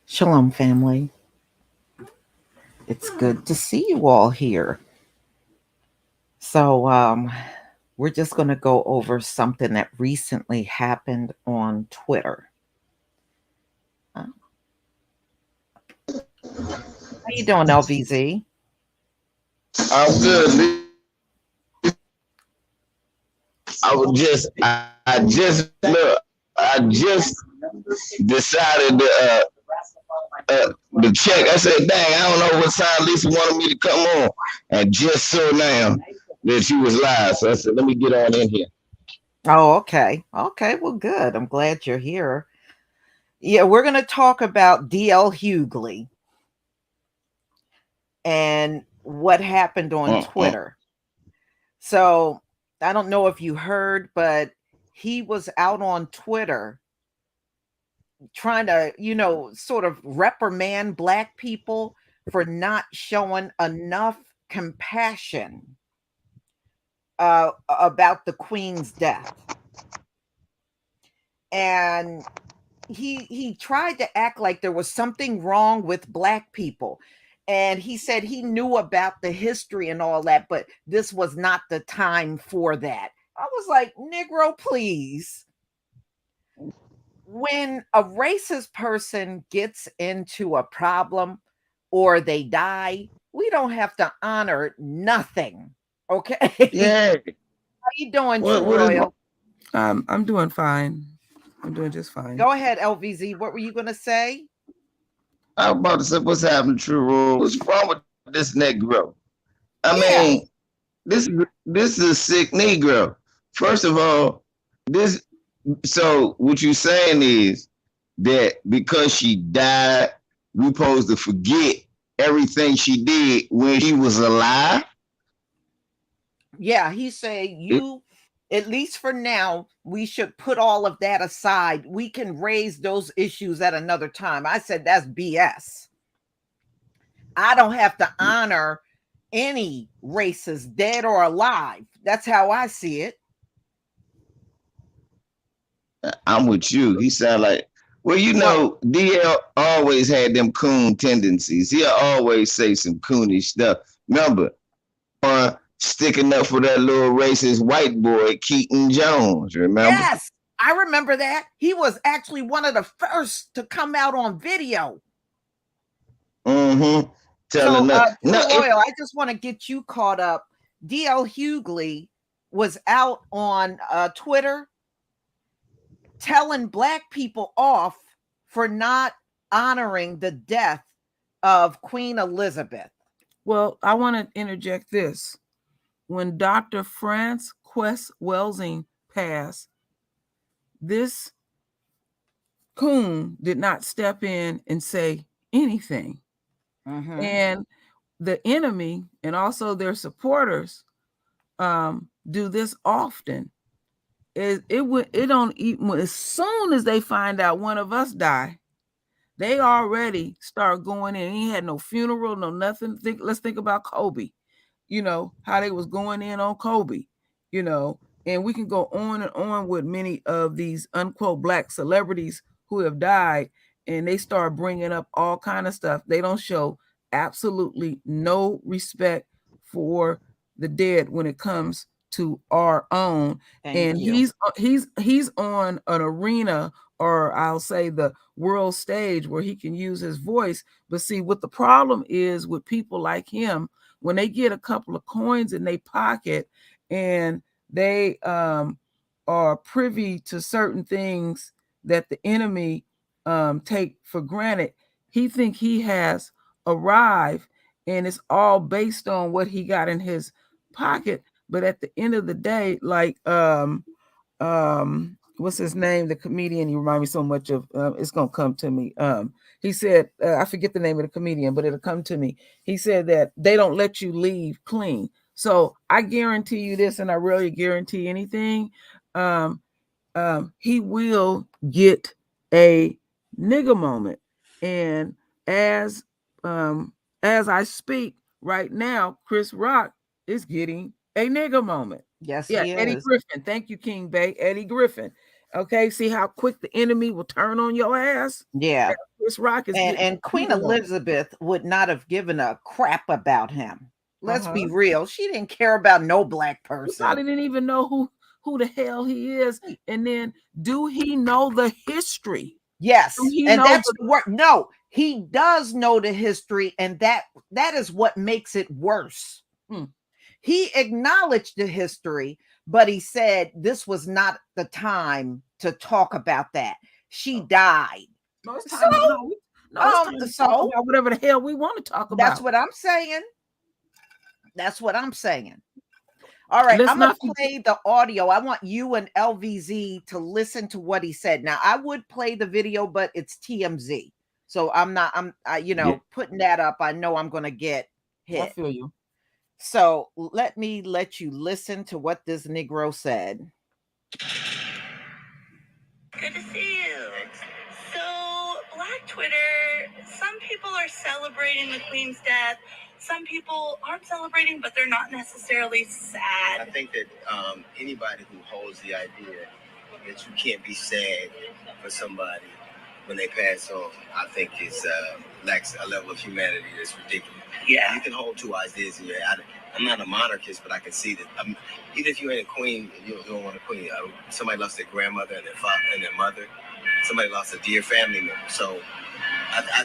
Shalom, family. It's good to see you all here. So, we're just going to go over something that recently happened on Twitter. How you doing, LVZ? I'm good. I just decided to check. I said, dang, I don't know what time Lisa wanted me to come on. And just so now that she was live. So I said, let me get on in here. Oh, okay. Okay, well, good. I'm glad you're here. Yeah, we're going to talk about DL Hughley and what happened on Uh-uh. Twitter. So, I don't know if you heard, but he was out on Twitter trying to, sort of reprimand black people for not showing enough compassion about the queen's death. And he tried to act like there was something wrong with black people. And he said he knew about the history and all that, but this was not the time for that. I was like, Negro, please. When a racist person gets into a problem or they die, we don't have to honor nothing. Okay. Yeah. How you doing, True What is my Royal? I'm doing fine. I'm doing just fine. Go ahead, LVZ. What were you gonna say? I was about to say what's happening, True Rule? What's wrong with this Negro? I mean, Yeah. this is a sick Negro. First of all, this so what you're saying is that because she died, we supposed to forget everything she did when she was alive. Yeah, he said you, at least for now, we should put all of that aside. We can raise those issues at another time. I said that's BS. I don't have to honor any races, dead or alive. That's how I see it. I'm with you. He sound like, well, Well, DL always had them coon tendencies. He'll always say some coonish stuff. Remember, sticking up for that little racist white boy, Keaton Jones, remember? yes, I remember that. He was actually one of the first to come out on video. Mm-hmm. So, Telling us. No, True Royal, I just want to get you caught up. DL Hughley was out on Twitter telling black people off for not honoring the death of Queen Elizabeth. Well, I want to interject this. When Dr. France Quest Welsing passed, this coon did not step in and say anything. Mm-hmm. And the enemy and also their supporters do this often. It don't even, as soon as they find out one of us die, they already start going in. He had no funeral, no nothing. Let's think about Kobe. How they was going in on Kobe. You know, and we can go on and on with many of these unquote black celebrities who have died, and they start bringing up all kind of stuff. They don't show absolutely no respect for the dead when it comes to our own. Thank And you. he's on an arena, or I'll say the world stage, where he can use his voice. But see, what the problem is with people like him, when they get a couple of coins in their pocket and they are privy to certain things that the enemy take for granted, he think he has arrived, and it's all based on what he got in his pocket. But at the end of the day, like what's his name, the comedian, he remind me so much of, it's gonna come to me. He said, I forget the name of the comedian, but it'll come to me. He said that they don't let you leave clean. So I guarantee you this, and I really guarantee anything, um he will get a nigga moment. And as um as I speak right now, Chris Rock is getting a nigga moment. Yes, Yeah, he Eddie is. Griffin. Thank you, King Bay. Eddie Griffin. Okay, see how quick the enemy will turn on your ass? Yeah. This rock is And Queen Elizabeth would not have given a crap about him. Let's be real. She didn't care about no black He person. probably didn't even know who the hell he is. And then, do he know the history? Yes, and knows that's the word. No, he does know the history, and that is what makes it worse. He acknowledged the history, but he said this was not the time to talk about that. She died. No, it's time to talk about whatever the hell we want to talk about. That's what I'm saying. That's what I'm saying. All right, I'm going to play the audio. I want you and LVZ to listen to what he said. Now, I would play the video, but it's TMZ. So I'm putting that up. I know I'm going to get hit. I feel you. So let you listen to what this Negro said. Good to see you. So, Black Twitter, some people are celebrating the Queen's death. Some people aren't celebrating, but they're not necessarily sad. I think that anybody who holds the idea that you can't be sad for somebody when they pass on, I think is lacks a level of humanity that's ridiculous. Yeah. You can hold two ideas in your head. I'm not a monarchist, but I can see that. Even if you ain't a queen, you don't want a queen. Somebody lost their grandmother and their father and their mother. Somebody lost a dear family member. So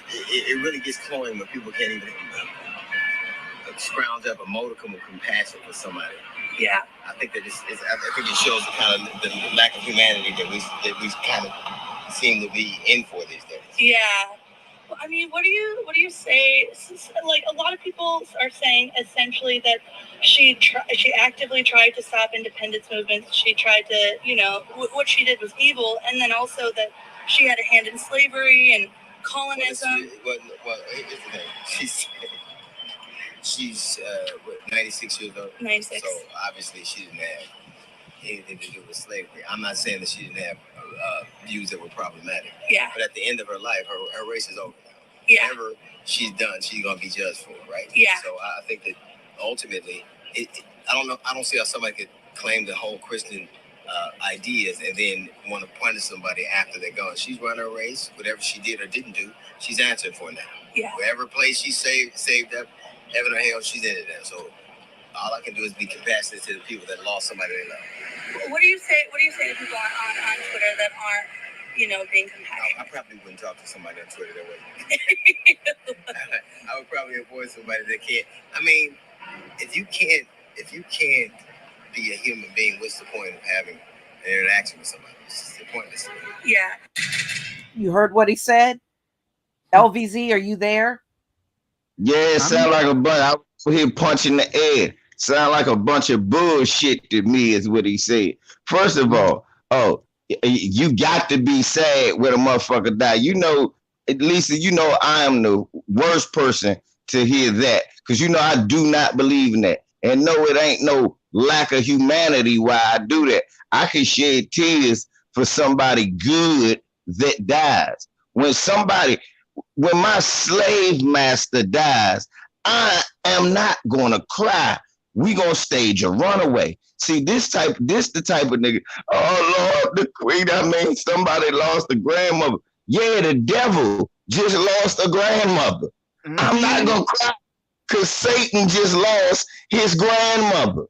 it really gets cloying when people can't even scrounge up a modicum of compassion for somebody. Yeah. I think that I think it shows the kind of the lack of humanity that we kind of seem to be in for these days. Yeah. Well, I mean, what do you say? Like, a lot of people are saying essentially that she actively tried to stop independence movements. She tried to, what she did was evil, and then also that she had a hand in slavery and colonism. Well, here's the thing. She's 96 years old. 96. So obviously she didn't have anything to do with slavery. I'm not saying that she didn't have views that were problematic. Yeah. But at the end of her life, her race is over now. Yeah. Whatever she's done, she's gonna be judged for, right? Yeah. So I think that ultimately, I don't see how somebody could claim the whole Christian ideas and then want to punish somebody after they're gone. She's run her race. Whatever she did or didn't do, she's answered for now. Yeah. Wherever place she saved up, heaven or hell, she's in it now. So all I can do is be compassionate to the people that lost somebody they love. What do you say to people on Twitter that aren't, being compassionate? I probably wouldn't talk to somebody on Twitter that way. I would probably avoid somebody that can't. I mean, if you can't be a human being, what's the point of having an interaction with somebody? It's just pointless. Yeah. You heard what he said? LVZ, are you there? Yeah, it sound like a bunch. I was here punching the air. Sound like a bunch of bullshit to me, is what he said. First of all, you got to be sad when a motherfucker die. Lisa, I am the worst person to hear that, because I do not believe in that. And no, it ain't no lack of humanity why I do that. I can shed tears for somebody good that dies. When my slave master dies, I am not gonna cry. We gonna stage a runaway. See, this the type of nigga. Oh Lord, the queen. Somebody lost a grandmother. Yeah, the devil just lost a grandmother. Mm-hmm. I'm not gonna cry because Satan just lost his grandmother.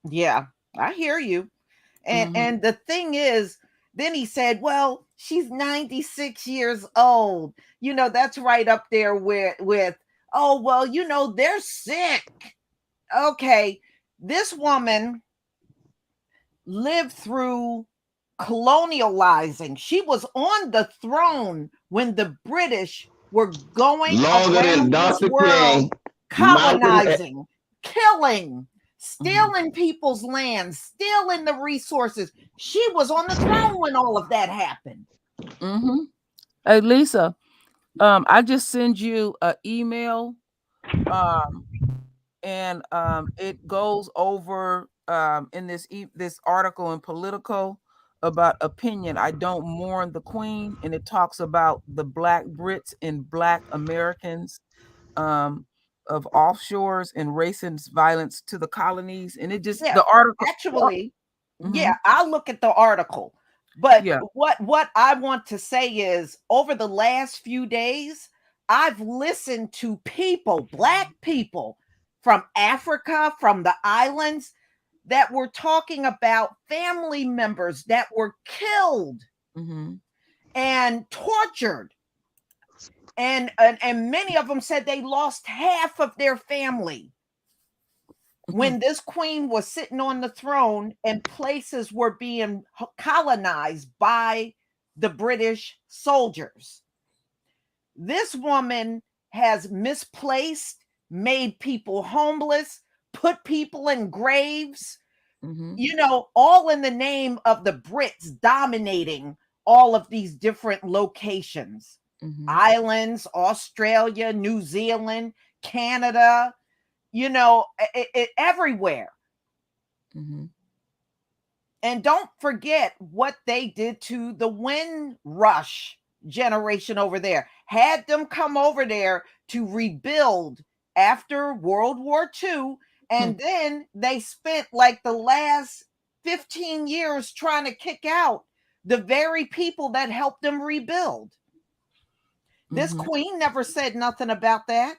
Yeah, I hear you. And the thing is, then he said, well, she's 96 years old. That's right up there with oh, well, they're sick. Okay, this woman lived through colonializing. She was on the throne when the British were going around this world, colonizing, killing, stealing people's land, stealing the resources. She was on the throne when all of that happened. Mm-hmm. Hey, Lisa, I just send you an email, and it goes over in this article in Politico about opinion. I don't mourn the Queen, and it talks about the Black Brits and Black Americans of offshores and racist violence to the colonies. And it just the article Yeah, I'll look at the article. But Yeah. what I want to say is over the last few days, I've listened to people, black people from Africa, from the islands, that were talking about family members that were killed and tortured. And many of them said they lost half of their family when this queen was sitting on the throne and places were being colonized by the British soldiers. This woman has misplaced, made people homeless, put people in graves, you know, all in the name of the Brits dominating all of these different locations, islands, Australia, New Zealand, Canada, you know, everywhere. And don't forget what they did to the Windrush generation over there. Had them come over there to rebuild after World War II. And then they spent like the last 15 years trying to kick out the very people that helped them rebuild. This queen never said nothing about that.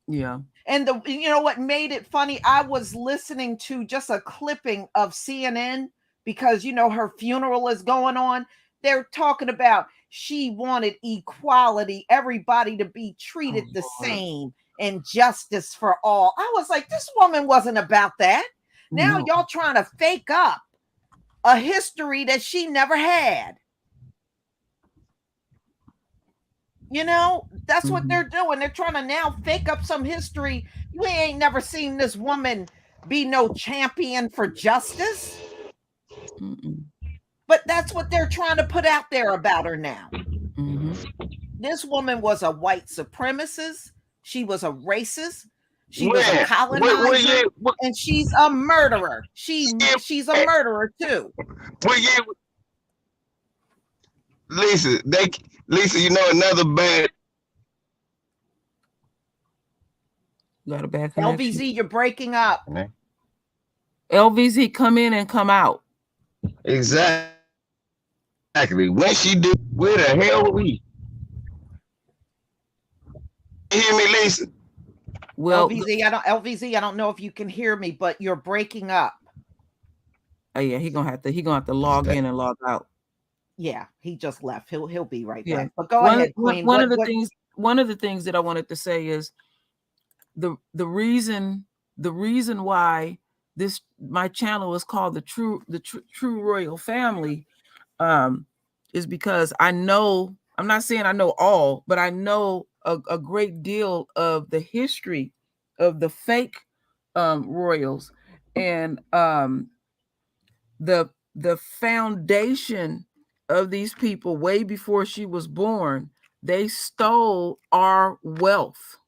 Yeah. And you know what made it funny? I was listening to just a clipping of CNN because, you know, her funeral is going on. They're talking about she wanted equality, everybody to be treated the same, and justice for all. I was like, this woman wasn't about that. Now y'all trying to fake up a history that she never had. You know, that's what they're doing. They're trying to now fake up some history. You ain't never seen this woman be no champion for justice. But that's what they're trying to put out there about her now. This woman was a white supremacist. She was a racist. She was a colonizer. And she's a murderer. She's a murderer too. Lisa, you know another bad. You got a bad connection. LVZ, you're breaking up. LVZ, come in and come out. Exactly. When she do, where the hell are we? You hear me, Lisa? Well, LVZ, I don't know if you can hear me, but you're breaking up. Oh yeah, he gonna have to log in and log out. Yeah, he just left. He'll be right back. But go ahead, Queen. One of the things that I wanted to say is the reason why my channel is called the True Royal Family is because I know, I'm not saying I know all, but I know a great deal of the history of the fake royals and the foundation of these people way before she was born. They stole our wealth.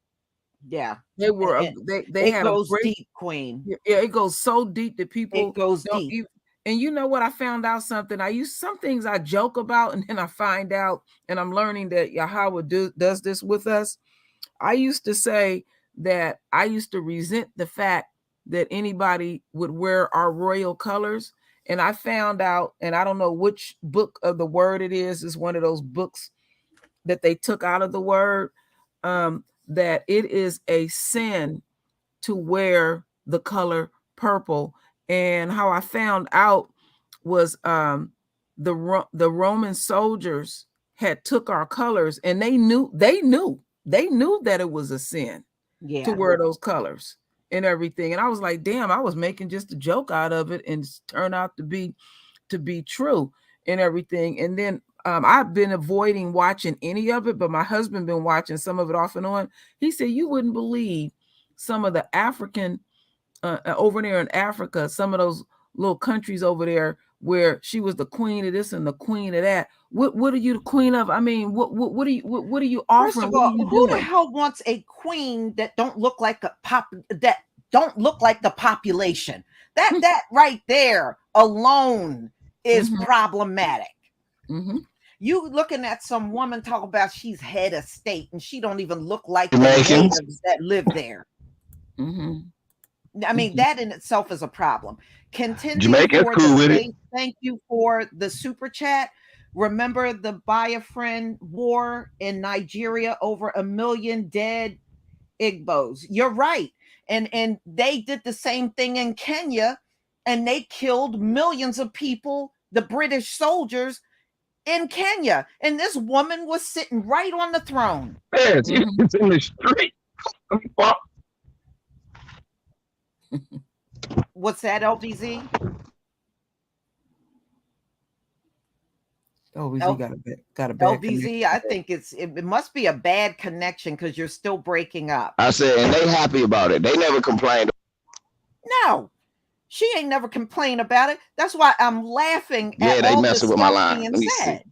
Yeah, they were. They had goes a great deep, Queen. Yeah, it goes so deep that people it goes deep. And you know what? I found out something. Some things I joke about, and then I find out, and I'm learning that Yahweh does this with us. I used to say that I used to resent the fact that anybody would wear our royal colors. And I found out, and I don't know which book of the word it is one of those books that they took out of the word, that it is a sin to wear the color purple. And how I found out was the Roman soldiers had took our colors, and they knew that it was a sin to wear those colors and everything. And I was like, damn, I was making just a joke out of it, and it's turned out to be true and everything. And then I've been avoiding watching any of it, but my husband been watching some of it off and on. He said, you wouldn't believe some of the African over there in Africa, some of those little countries over there where she was the queen of this and the queen of that. What are you the queen of? I mean, what are you offering? First of all, who the hell wants a queen that don't look like the population? That right there alone is problematic. You looking at some woman talk about she's head of state, and she don't even look like the natives that live there. I mean, that in itself is a problem. Contending Jamaica's for cool the with it. faith. Thank you for the super chat. Remember the Biafran war in Nigeria, over 1 million dead Igbos. You're right. And they did the same thing in Kenya, and they killed millions of people, the British soldiers in Kenya. And this woman was sitting right on the throne. Yes, it's in the street. What's that, LVZ? LVZ got a bad connection. LVZ, I think it must be a bad connection because you're still breaking up. I said, and they happy about it. They never complained. No, she ain't never complained about it. That's why I'm laughing at Yeah, they all messing this with my stuff line. being Let me said. see.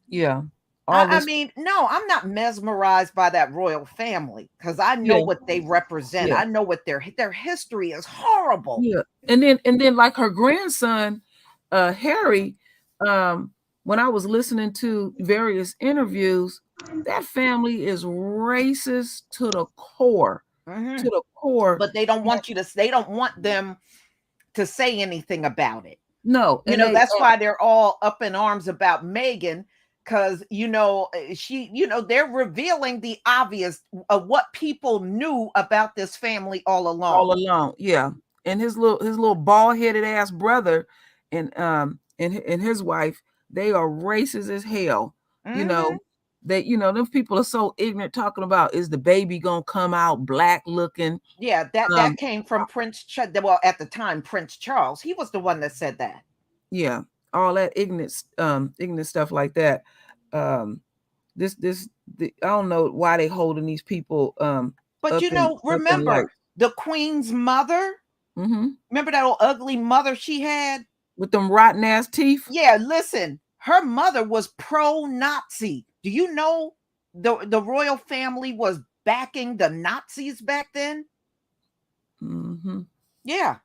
Yeah. I mean, no, I'm not mesmerized by that royal family because I know what they represent. Yeah. I know what their history is horrible. Yeah, and then like her grandson, Harry, when I was listening to various interviews, that family is racist to the core. Mhm. To the core. But they don't want they don't want them to say anything about it. No, you know, that's why they're all up in arms about Meghan. Because they're revealing the obvious of what people knew about this family all along. Yeah. And his little bald-headed ass brother and his wife, they are racist as hell. Mm-hmm. Them people are so ignorant, talking about, is the baby gonna come out black looking? Yeah, that came from Prince well, at the time, Prince Charles. He was the one that said that. Yeah, all that ignorant stuff like that. I don't know why they holding these people. But remember the Queen's mother. Mm-hmm. Remember that old ugly mother she had with them rotten ass teeth? Yeah, listen, her mother was pro-Nazi. Do you know the royal family was backing the Nazis back then? Mm-hmm. Yeah,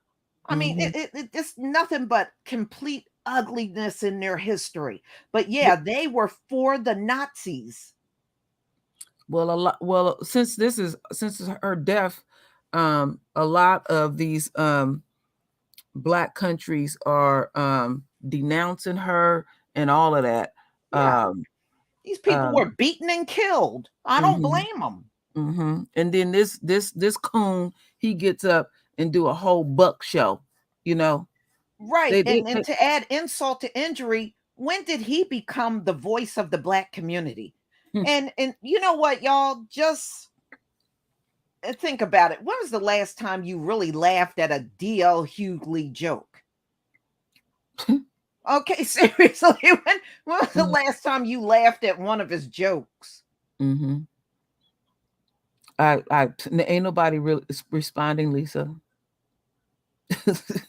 I mean, it's nothing but complete ugliness in their history. But yeah, they were for the Nazis. Well, since her death, a lot of these black countries are denouncing her and all of that. Yeah. These people were beaten and killed. I don't blame them. Mm-hmm. And then this coon, he gets up and do a whole buck show, Right. And to add insult to injury, when did he become the voice of the black community? And you know what, y'all, just think about it. When was the last time you really laughed at a D.L. Hughley joke? Okay, seriously, when was the last time you laughed at one of his jokes? Mm-hmm. Ain't nobody really responding, Lisa.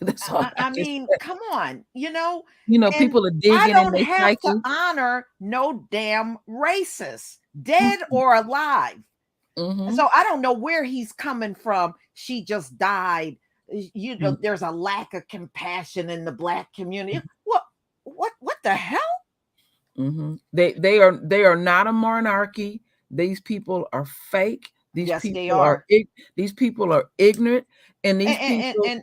That's all I mean, come on, people are digging. I don't have to honor no damn racist, dead or alive. Mm-hmm. So I don't know where he's coming from. She just died. There's a lack of compassion in the black community. What the hell? Mm-hmm. They are not a monarchy. These people are fake. These people are ignorant, and these people. And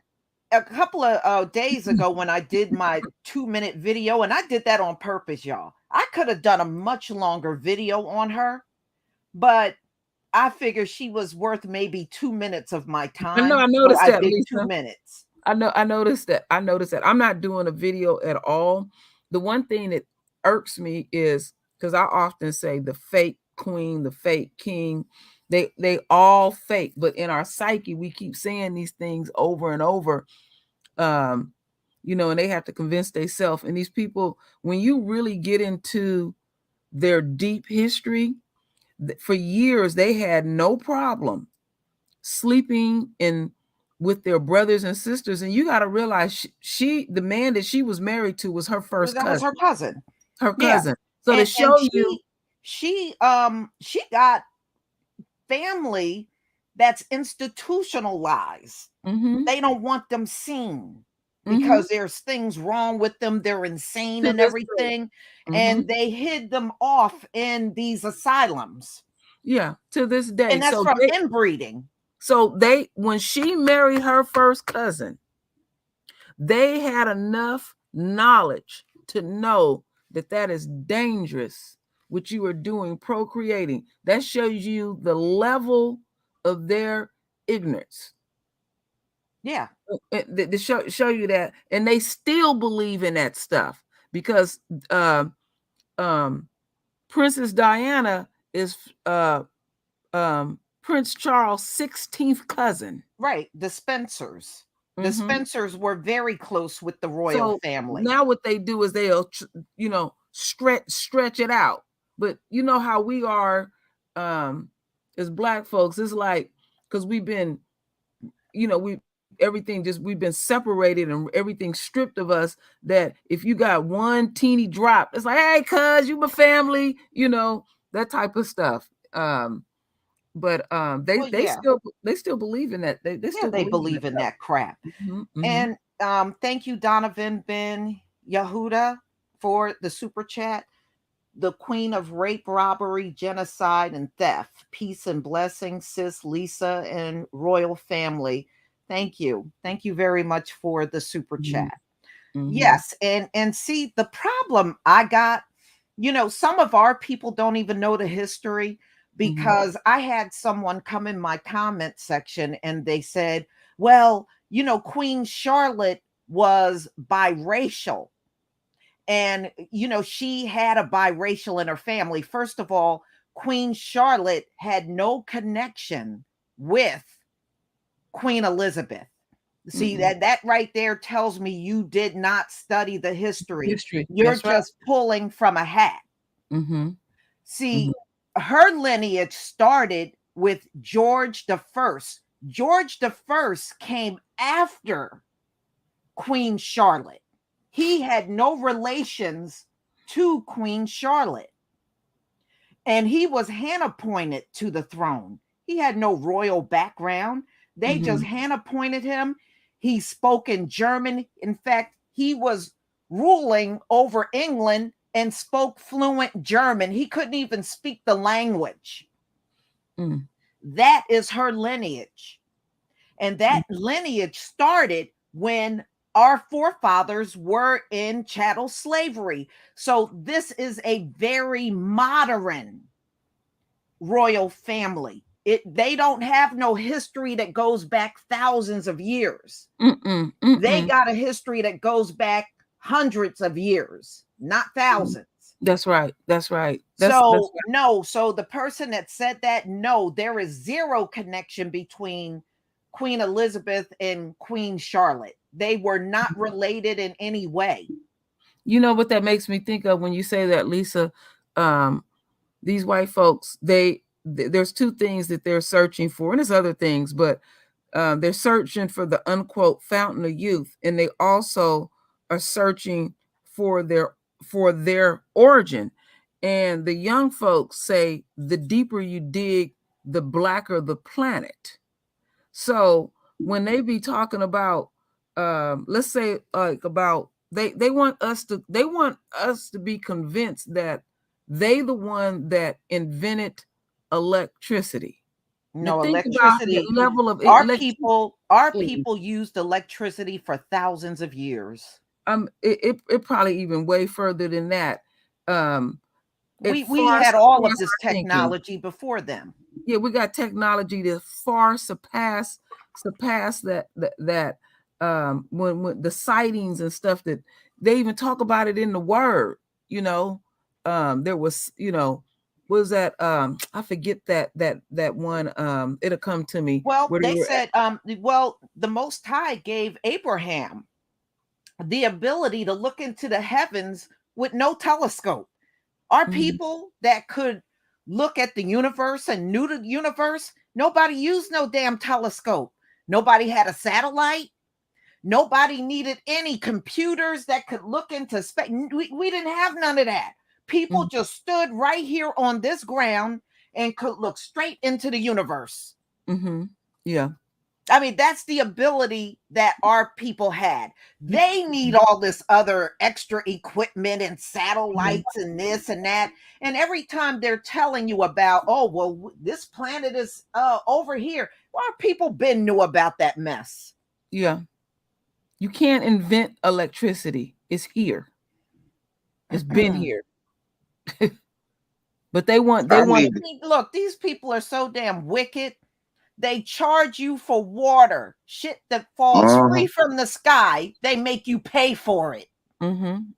a couple of days ago, when I did my 2-minute video, and I did that on purpose, y'all. I could have done a much longer video on her, but I figured she was worth maybe 2 minutes of my time. I noticed that, did Lisa. 2 minutes. I noticed that. I'm not doing a video at all. The one thing that irks me is, because I often say the fake queen, the fake king, they all fake, but in our psyche we keep saying these things over and over, and they have to convince themselves. And these people, when you really get into their deep history, for years they had no problem sleeping with their brothers and sisters. And you got to realize the man that she was married to was her first cousin. Was her cousin. Her cousin. Yeah. So to show she got family that's institutionalized. Mm-hmm. They don't want them seen because there's things wrong with them. They're insane and everything. Mm-hmm. And they hid them off in these asylums. Yeah, to this day. And that's from inbreeding. So when she married her first cousin, they had enough knowledge to know that is dangerous, what you are doing, procreating. That shows you the level of their ignorance. Yeah. To show you that, and they still believe in that stuff because Princess Diana is Prince Charles' 16th cousin. Right. The Spencers. The Spencers were very close with the royal family. Now what they do is they'll, stretch it out. But you know how we are as Black folks. It's like, because we've been, we've been separated and everything stripped of us, that if you got one teeny drop, it's like, hey, cuz, you my family, that type of stuff. But they still believe in that. They believe in that crap. And thank you, Donovan Ben Yehuda, for the super chat. The queen of rape, robbery, genocide, and theft. Peace and blessings, sis Lisa and royal family. Thank you. Thank you very much for the super chat. Yes. And see, the problem I got, some of our people don't even know the history, because I had someone come in my comment section and they said, well, Queen Charlotte was biracial. And, she had a biracial in her family. First of all, Queen Charlotte had no connection with Queen Elizabeth. See, that right there tells me you did not study the history. You're just pulling from a hat. See, her lineage started with George the First. George the First came after Queen Charlotte. He had no relations to Queen Charlotte. And he was hand appointed to the throne. He had no royal background. They just hand appointed him. He spoke in German. In fact, he was ruling over England and spoke fluent German. He couldn't even speak the language. That is her lineage. And that lineage started when our forefathers were in chattel slavery. So this is a very modern royal family. They don't have no history that goes back thousands of years. They got a history that goes back hundreds of years, not thousands. That's right. That's right. So the person that said that, no, there is zero connection between Queen Elizabeth and Queen Charlotte. They were not related in any way. You know what that makes me think of when you say that, Lisa? These white folks, there's two things that they're searching for, and there's other things, but they're searching for the unquote fountain of youth, and they also are searching for their origin. And the young folks say the deeper you dig, the blacker the planet. So when they be talking about, let's say about they want us to be convinced that they the one that invented electricity. No, electricity. Level of our people used electricity for thousands of years. It probably even way further than that. We had all of this technology before them. Yeah, we got technology that far surpass that when the sightings and stuff, that they even talk about it in the word. There was, what was that? I forget that one. It'll come to me. Well, they said, the Most High gave Abraham the ability to look into the heavens with no telescope. Our people that could look at the universe and knew the universe, nobody used no damn telescope. Nobody had a satellite. Nobody needed any computers that could look into space. We didn't have none of that. People just stood right here on this ground and could look straight into the universe. Yeah. I mean, that's the ability that our people had. They need all this other extra equipment and satellites and this and that. And every time they're telling you about, oh, well, this planet is over here. Well, our people been knew about that mess. Yeah. You can't invent electricity. It's here. It's been here. But they want. Look, these people are so damn wicked. They charge you for water, shit that falls free from the sky. They make you pay for it.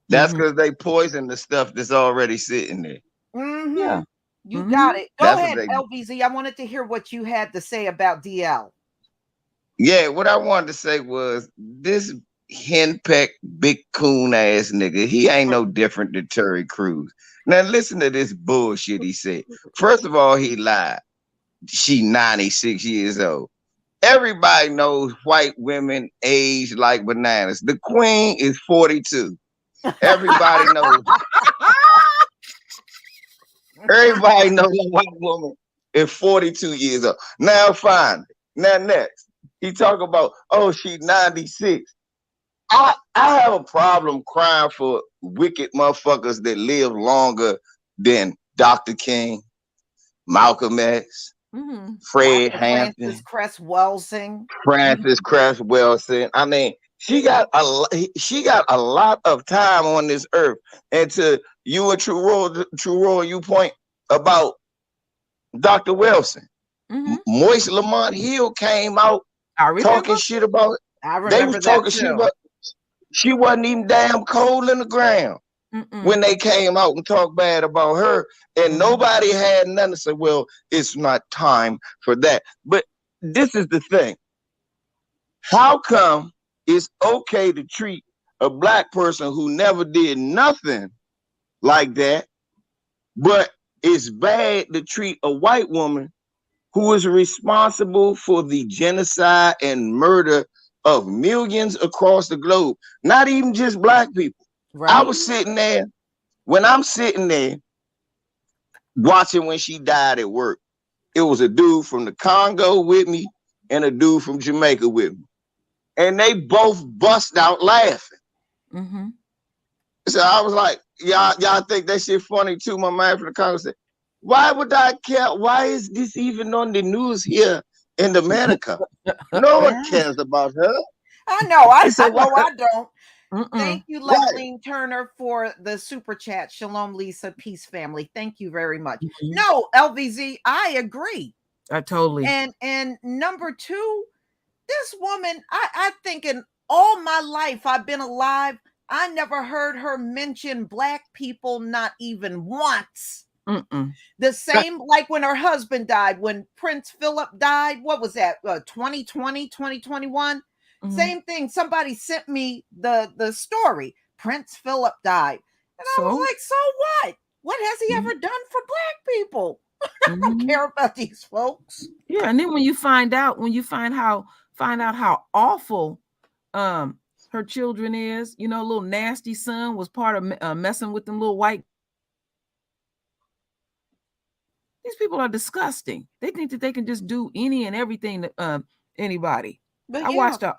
That's because they poison the stuff that's already sitting there. Yeah, you got it. Go ahead, LVZ. I wanted to hear what you had to say about DL. Yeah, what I wanted to say was this henpecked, big coon ass nigga. He ain't no different than Terry Crews. Now listen to this bullshit he said. First of all, he lied. She 96 years old. Everybody knows white women age like bananas. The queen is 42. Everybody knows. Everybody knows a white woman is 42 years old. Now fine. Now next. He talk about, oh, she's 96. I have a problem crying for wicked motherfuckers that live longer than Dr. King, Malcolm X, Fred Hampton, Francis Cress Welsing. I mean, she got a lot of time on this earth. And to you and True Roy, you point about Dr. Wilson. Moise Lamont Hill came out talking shit about it. I remember they was talking shit about. She wasn't even damn cold in the ground when they came out and talked bad about her, and nobody had nothing to say. Well, it's not time for that. But this is the thing: how come it's okay to treat a black person who never did nothing like that, but it's bad to treat a white woman who is responsible for the genocide and murder of millions across the globe, not even just black people. Right. I was sitting there, when I'm sitting there watching when she died at work, it was a dude from the Congo with me and a dude from Jamaica with me. And they both bust out laughing. So I was like, y'all think that shit funny too? My man from the Congo said, why would I care? Why is this even on the news here in America? No one cares about her. I know. I don't. Thank you, Levine Turner, for the super chat. Shalom, Lisa. Peace, family. Thank you very much. No, LVZ, I agree. I totally. And number two, this woman, I think in all my life I've been alive, I never heard her mention black people, not even once. The same like when her husband died, when Prince Philip died. What was that? 2020, 2021? Same thing. Somebody sent me the story. Prince Philip died. And I was like, so what? What has he ever done for black people? I don't care about these folks. Yeah, and then when you find out how awful her children is, you know, little nasty son was part of messing with them little white. These people are disgusting. They think that they can just do any and everything to anybody. But I watched a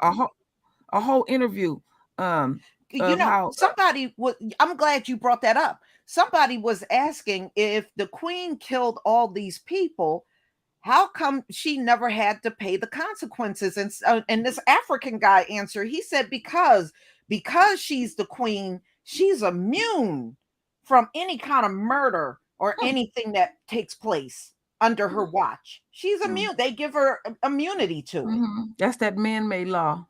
whole interview. Somebody was. I'm glad you brought that up. Somebody was asking if the Queen killed all these people, how come she never had to pay the consequences? And this African guy answered. He said because she's the Queen, she's immune from any kind of murder or anything that takes place under her watch. She's immune. They give her immunity to it. That's that man-made law.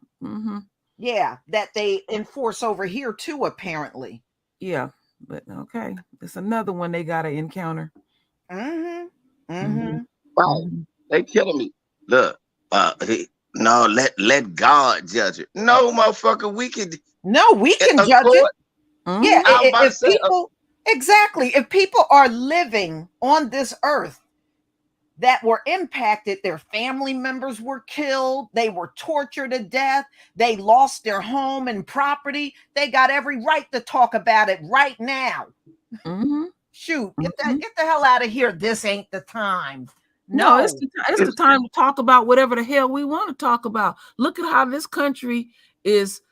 Yeah, that they enforce over here too, apparently. Yeah, but okay. It's another one they got to encounter. Wow, they killing me. Look, no, let God judge it. No, motherfucker, we can judge it. Yeah, if people... Exactly. If people are living on this earth that were impacted, their family members were killed, they were tortured to death, they lost their home and property, they got every right to talk about it right now. Shoot, get the hell out of here. This ain't the time. No, No. it's the time to talk about whatever the hell we want to talk about. Look at how this country is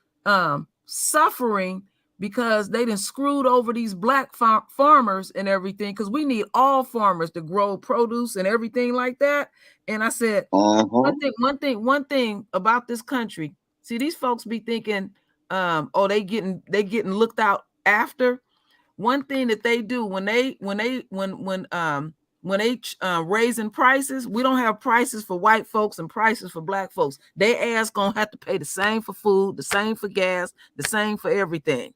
suffering because they done screwed over these black farmers and everything, because we need all farmers to grow produce and everything like that. And I said, one thing about this country, see, these folks be thinking, oh, they getting looked out after. One thing that they do when raising prices, we don't have prices for white folks and prices for black folks. They ass gonna have to pay the same for food, the same for gas, the same for everything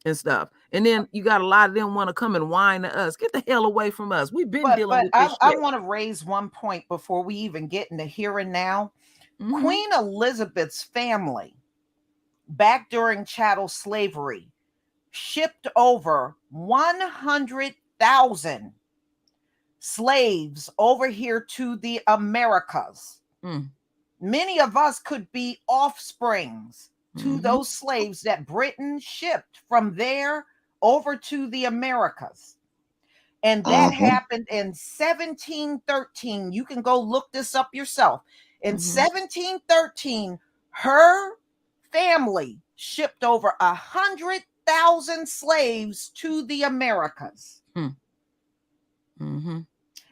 and stuff. And then you got a lot of them want to come and whine to us. Get the hell away from us. We've been dealing with this I shit. want to raise one point before we even get into here and now. Mhm. Queen Elizabeth's family, back during chattel slavery, shipped over 100,000 slaves over here to the Americas. Mm. Many of us could be offsprings to Mhm. those slaves that Britain shipped from there over to the Americas. And that happened in 1713. You can go look this up yourself. In 1713, her family shipped over 100,000 slaves to the Americas. Mm-hmm.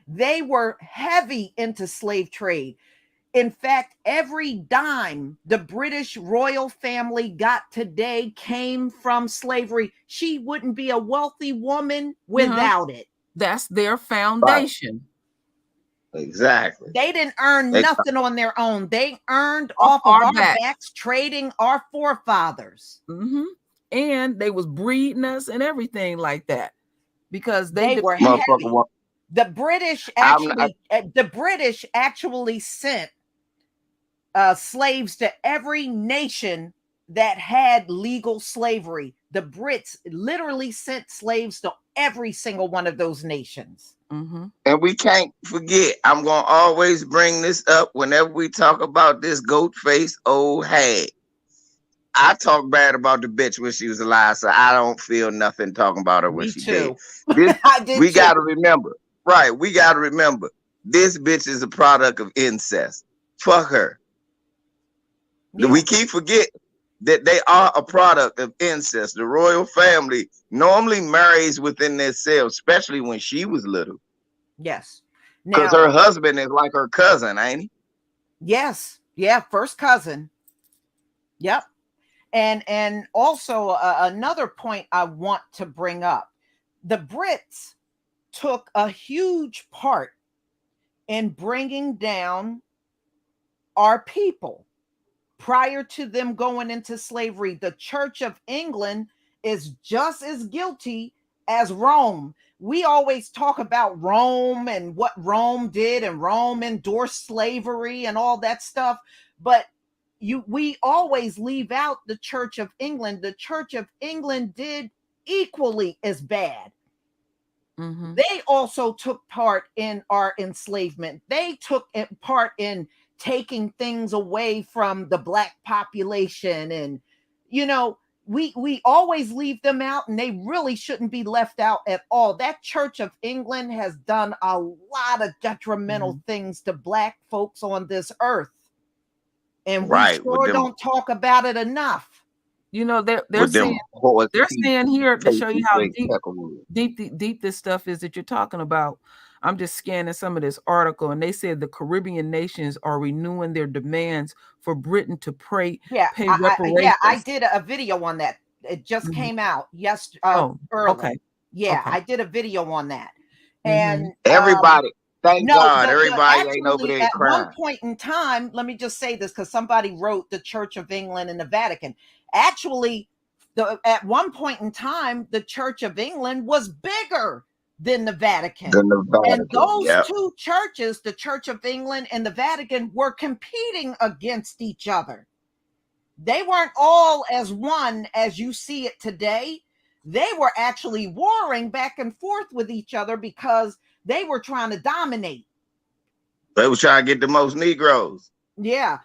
They were heavy into slave trade. In fact, every dime the British royal family got today came from slavery. She wouldn't be a wealthy woman without it. That's their foundation. Exactly. They didn't earn nothing on their own. They earned off of our backs, trading our forefathers. Mm-hmm. And they was breeding us and everything like that because they were heavy. The British actually sent slaves to every nation that had legal slavery. The Brits literally sent slaves to every single one of those nations. Mm-hmm. And we can't forget, I'm going to always bring this up whenever we talk about this goat-faced old hag. I talk bad about the bitch when she was alive, so I don't feel nothing talking about her when she dead. We got to remember, right, we got to remember, this bitch is a product of incest. Fuck her. Yeah. We keep forgetting that they are a product of incest. The royal family normally marries within themselves, especially when she was little. Yes. Because her husband is like her cousin, ain't he? Yes. Yeah, first cousin. Yep. And also another point I want to bring up. The Brits took a huge part in bringing down our people. Prior to them going into slavery, the Church of England is just as guilty as Rome. We always talk about Rome and what Rome did, and Rome endorsed slavery and all that stuff. But we always leave out the Church of England. The Church of England did equally as bad. Mm-hmm. They also took part in our enslavement. They took part in taking things away from the black population. And, you know, we always leave them out, and they really shouldn't be left out at all. That Church of England has done a lot of detrimental things to black folks on this earth. And we sure don't talk about it enough. You know, they're saying here to show you how deep this stuff is that you're talking about. I'm just scanning some of this article, and they said the Caribbean nations are renewing their demands for Britain to pay reparations. I did a video on that. It just came out early. Okay. Yeah, okay. I did a video on that. And everybody, thank God, everybody ain't over there crying. At one point in time, let me just say this, because somebody wrote the Church of England and the Vatican. Actually, at one point in time, the Church of England was bigger than the Vatican. And those two churches, the Church of England and the Vatican, were competing against each other. They weren't all as one as you see it today. They were actually warring back and forth with each other because they were trying to dominate. They were trying to get the most Negroes. Yeah.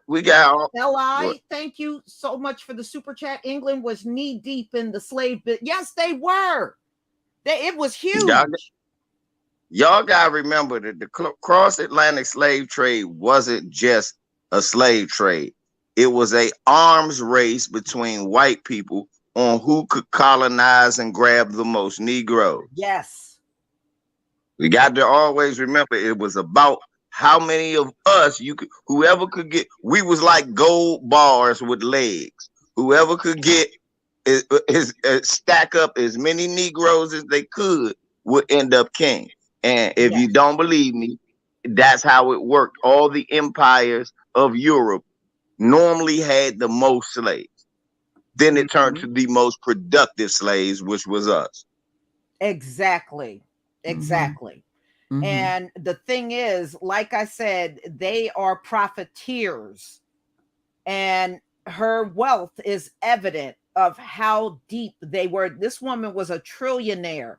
We got Li, thank you so much for the super chat. England was knee deep in the slave bit. Yes, they were. It was huge. y'all gotta remember that the cross-Atlantic slave trade wasn't just a slave trade. It was a arms race between white people on who could colonize and grab the most Negroes. Yes. We got to always remember it was about how many of us whoever could get. We was like gold bars with legs. Whoever could get stack up as many Negroes as they could would end up king. And if you don't believe me, that's how it worked. All the empires of Europe normally had the most slaves. Then it turned to the most productive slaves, which was us. Exactly. And the thing is, like I said, they are profiteers, and her wealth is evident of how deep they were. This woman was a trillionaire.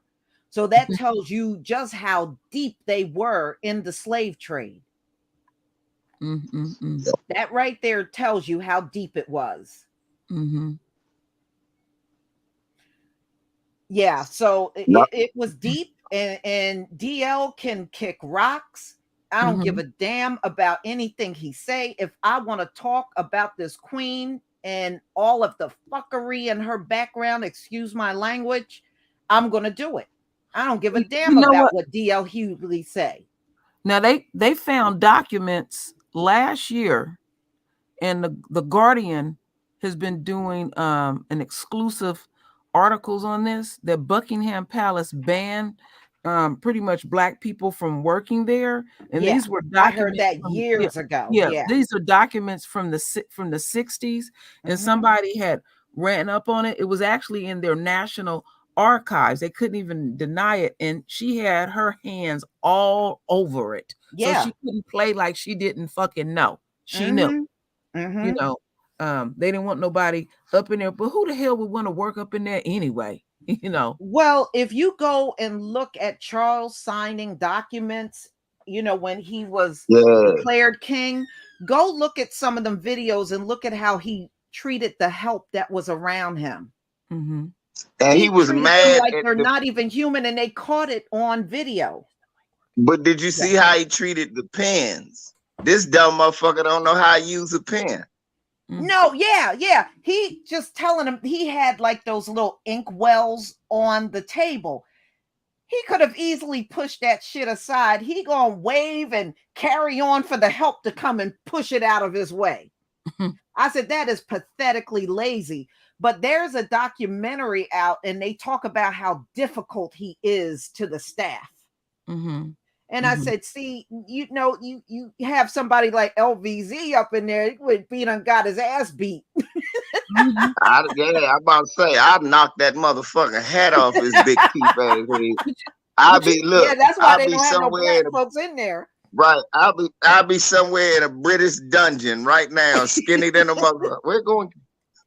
So that tells you just how deep they were in the slave trade. That right there tells you how deep it was. Yeah, so it was deep, and DL can kick rocks. I don't give a damn about anything he say. If I want to talk about this queen and all of the fuckery in her background, excuse my language, I'm going to do it. I don't give a damn about what DL Hughley say. Now they found documents last year, and the Guardian has been doing an exclusive articles on this, that Buckingham Palace banned pretty much Black people from working there, and these were documents. I heard that years ago. These are documents from the 60s, and somebody had ran up on it. It was actually in their national archives. They couldn't even deny it, and she had her hands all over it. So she couldn't play like she didn't fucking know. She knew. You know, they didn't want nobody up in there, but who the hell would want to work up in there anyway? You know. Well, if you go and look at Charles signing documents, you know, when he was declared king, go look at some of them videos and look at how he treated the help that was around him. And he was mad like they're not even human, and they caught it on video. But did you see how he treated the pens? This dumb motherfucker don't know how to use a pen. No, he just telling him he had like those little ink wells on the table. He could have easily pushed that shit aside. He gonna wave and carry on for the help to come and push it out of his way. I said, that is pathetically lazy. But there's a documentary out, and they talk about how difficult he is to the staff. And I said, see, you know, you have somebody like LVZ up in there, he would be done got his ass beat. I'm about to say, I'd knock that motherfucking hat off his big teeth ass. That's why they don't have no Black folks in there. Right, I'll be somewhere in a British dungeon right now, skinny than a motherfucker.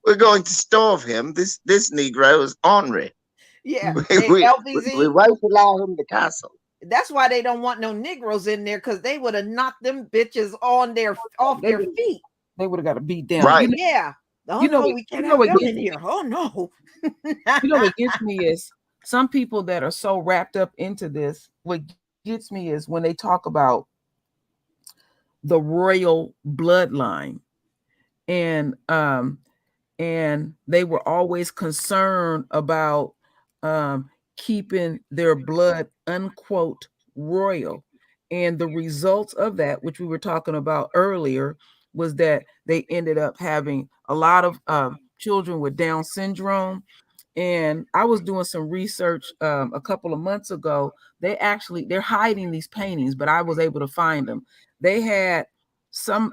We're going to starve him. This Negro is ornery. Yeah, LVZ. We rifle him the castle. That's why they don't want no Negroes in there, because they would have knocked them bitches off their feet. They would have got to beat down. Right. We can't have them in here. Oh no. You know what gets me is some people that are so wrapped up into this. What gets me is when they talk about the royal bloodline, and they were always concerned about keeping their blood unquote royal, and the results of that, which we were talking about earlier, was that they ended up having a lot of children with Down syndrome. And I was doing some research a couple of months ago. They're hiding these paintings, but I was able to find them. They had some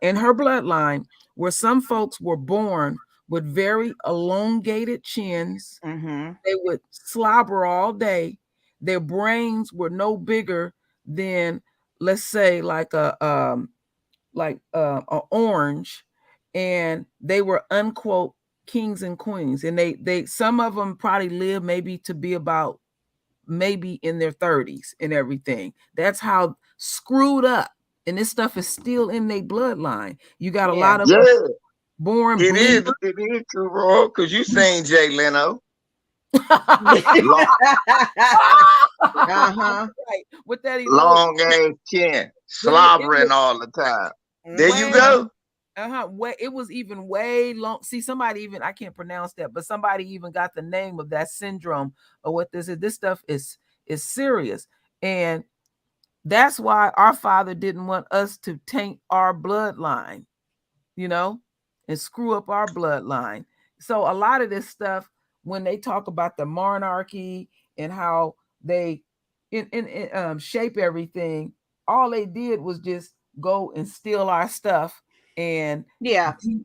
in her bloodline where some folks were born with very elongated chins. They would slobber all day. Their brains were no bigger than, let's say, like a orange, and they were unquote kings and queens. And they some of them probably lived maybe to be about maybe in their 30s and everything. That's how screwed up. And this stuff is still in their bloodline. You got a lot of born. It is true, Roy, because you saying Jay Leno. long, Right. With that long ass chin, slobbering all the time. There you go. It was even way long. See, somebody even, I can't pronounce that, but somebody even got the name of that syndrome or what this is. This stuff is serious. And that's why our father didn't want us to taint our bloodline, you know, and screw up our bloodline. So a lot of this stuff, when they talk about the monarchy and how they shape everything, all they did was just go and steal our stuff and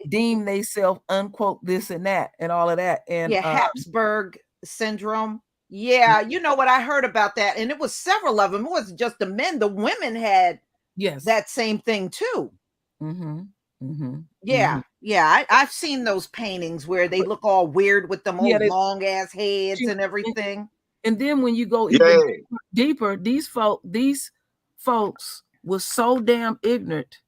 deem they self unquote this and that and all of that. And Habsburg syndrome. Yeah, you know what I heard about that, and it was several of them. It wasn't just the men; the women had that same thing too. Yeah, I've seen those paintings where they look all weird with them old long ass heads and everything. And then when you go even deeper, these folks was so damn ignorant.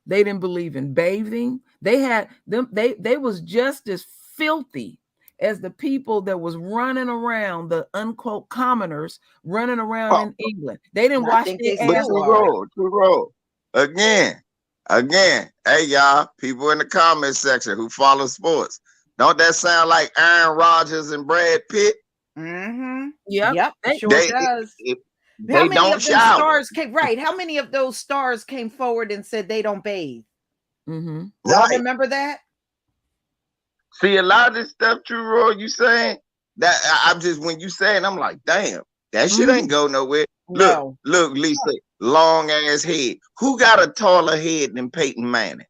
They didn't believe in bathing. They had them. They was just as filthy as the people that was running around, the unquote commoners running around in England. They didn't wash their ass. True roll. Again. Hey y'all, people in the comment section who follow sports, don't that sound like Aaron Rodgers and Brad Pitt? Yep, it sure does. How many of those stars came? Right. How many of those stars came forward and said they don't bathe? Y'all remember that? See, a lot of this stuff, True Roy, you saying that I'm just when you saying, I'm like, damn, that shit ain't go nowhere. No. Look, Lisa, long ass head. Who got a taller head than Peyton Manning?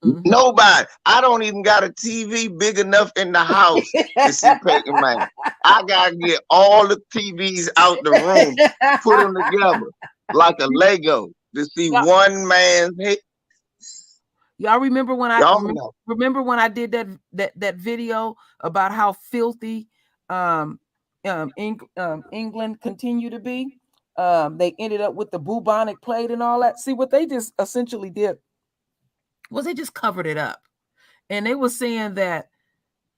Nobody. I don't even got a TV big enough in the house to see Peyton Manning. I gotta get all the TVs out the room, put them together like a Lego to see one man's head. Y'all remember when I remember when I did that video about how filthy England continue to be? They ended up with the bubonic plague and all that. See, what they just essentially did was they just covered it up. And they were saying that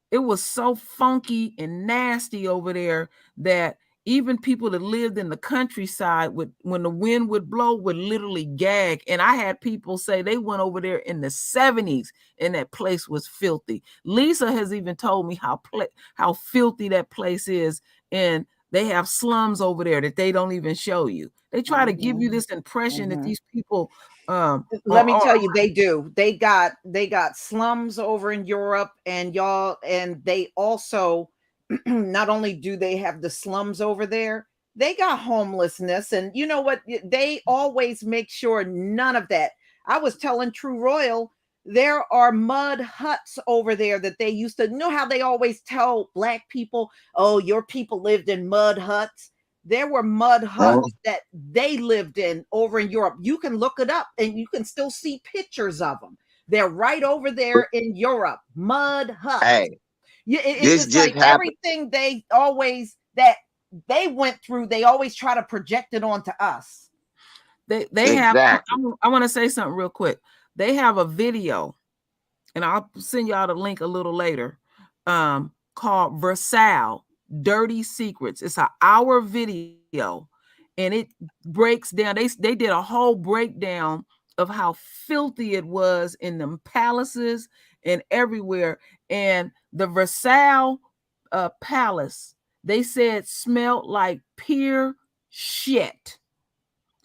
it was so funky and nasty over there that even people that lived in the countryside would, when the wind would blow, would literally gag. And I had people say they went over there in the 70s and that place was filthy. Lisa has even told me how filthy that place is. And they have slums over there that they don't even show you. They try to give you this impression that these people let me tell you, they do. They got slums over in Europe, and they also not only do they have the slums over there, they got homelessness. And you know what? They always make sure none of that. I was telling True Royal, there are mud huts over there that they used to, you know how they always tell Black people, oh, your people lived in mud huts. There were mud huts that they lived in over in Europe. You can look it up and you can still see pictures of them. They're right over there in Europe, mud huts. Hey, it's like everything that they went through, they always try to project it onto us. They have, I want to say something real quick. They have a video, and I'll send y'all the link a little later, called Versailles Dirty Secrets. It's an hour video, and it breaks down. They did a whole breakdown of how filthy it was in them palaces and everywhere. And the Versailles palace, they said smelled like pure shit.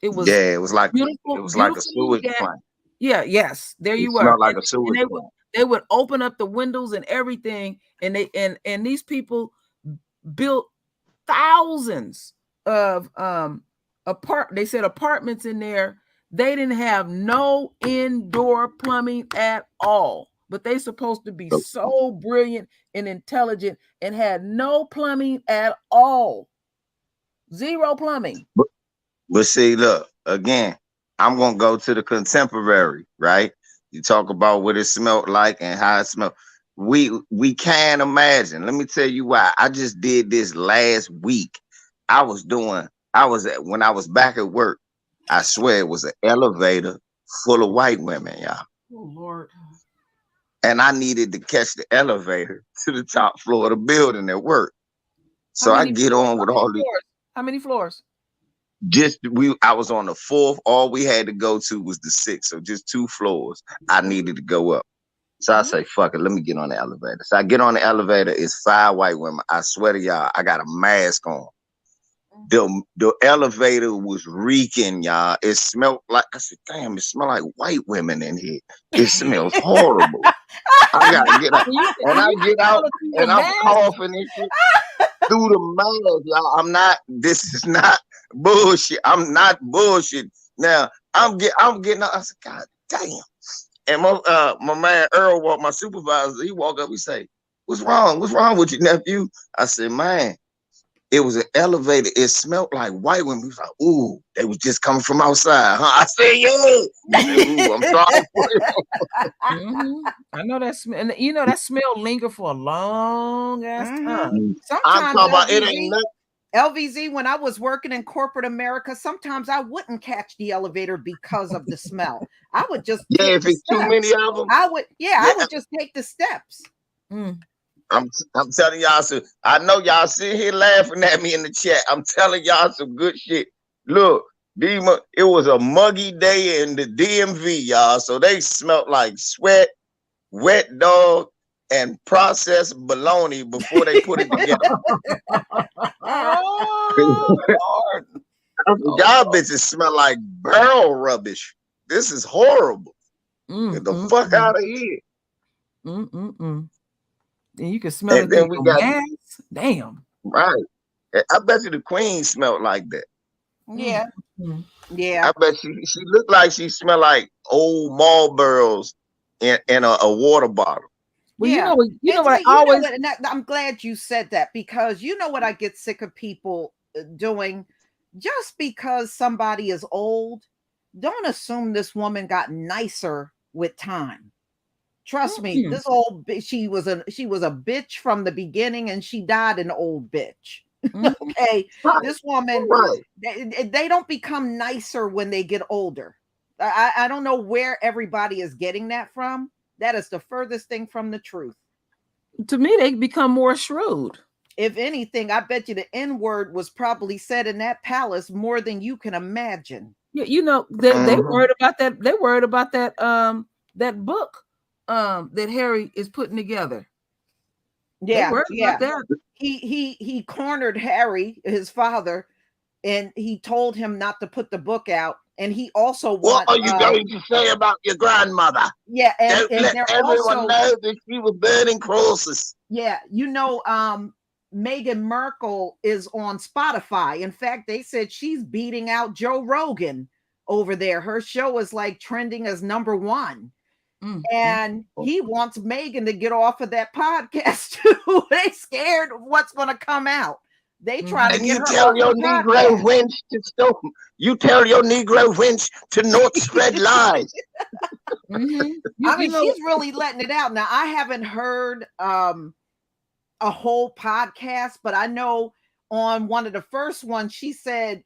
It was it was like a sewage plant. Yeah, yes, there you were. Smelled like a sewage plant. They would open up the windows and everything, and these people built thousands of they said apartments in there. They didn't have no indoor plumbing at all, but they supposed to be so brilliant and intelligent and had no plumbing at all. Zero plumbing. But see, look, again, I'm gonna go to the contemporary, right? You talk about what it smelled like and how it smelled. We can't imagine. Let me tell you why. I just did this last week. When I was back at work, I swear it was an elevator full of white women, y'all. Oh Lord. and I needed to catch the elevator to the top floor of the building at work. So I get on with all the How many floors? I was on the 4th. All we had to go to was the 6th. So just 2 floors I needed to go up. So I say, fuck it, let me get on the elevator. So I get on the elevator, it's 5 white women. I swear to y'all, I got a mask on. The elevator was reeking, y'all. It smelled like, I said, damn, it smelled like white women in here. It smells horrible. I gotta get out. And I get out and I'm coughing and shit through the mask, y'all. This is not bullshit. I'm not bullshit. Now I'm getting out. I said, God damn. And my man Earl, my supervisor, he walk up, he say, what's wrong? What's wrong with you, nephew? I said, man, it was an elevator. It smelled like white women. He was like, ooh, they was just coming from outside, huh? I said, yeah. I said, ooh, I'm sorry for you. I know that smell, and you know that smell linger for a long ass time. Sometimes I'm talking about it ain't nothing. LVZ, when I was working in corporate America, sometimes I wouldn't catch the elevator because of the smell. I would just if it's too many of them, I would just take the steps. I'm telling y'all, so I know y'all sitting here laughing at me in the chat. I'm telling y'all some good shit. Look, it was a muggy day in the DMV, y'all. So they smelled like sweat, wet dog, and processed bologna before they put it together. Oh, Lord. Y'all bitches smell like barrel rubbish. This is horrible. Get the fuck out of here. And you can smell it. Then we got damn. Right. I bet you the queen smelled like that. Yeah. Yeah. I bet she looked like she smelled like old Marlboros in a water bottle. Well, you know what I always. I'm glad you said that, because you know what I get sick of people doing. Just because somebody is old, don't assume this woman got nicer with time. Trust me, this old she was a bitch from the beginning, and she died an old bitch. Okay, this woman, they don't become nicer when they get older. I don't know where everybody is getting that from. That is the furthest thing from the truth. To me, they become more shrewd. If anything, I bet you the N-word was probably said in that palace more than you can imagine. Yeah, you know, they worried about that. They worried about that that book that Harry is putting together. Yeah, about that. He cornered Harry, his father, and he told him not to put the book out. And he also what are you going to say about your grandmother? Yeah, and let everyone know that she was burning crosses. Yeah, you know, Meghan Markle is on Spotify. In fact, they said she's beating out Joe Rogan over there. Her show is like trending as #1. And he wants Meghan to get off of that podcast too. They scared of what's going to come out. They try to get her tell your Negro wench to stop. You tell your Negro wench to not spread lies. I mean, she's really letting it out. Now, I haven't heard a whole podcast, but I know on one of the first ones, she said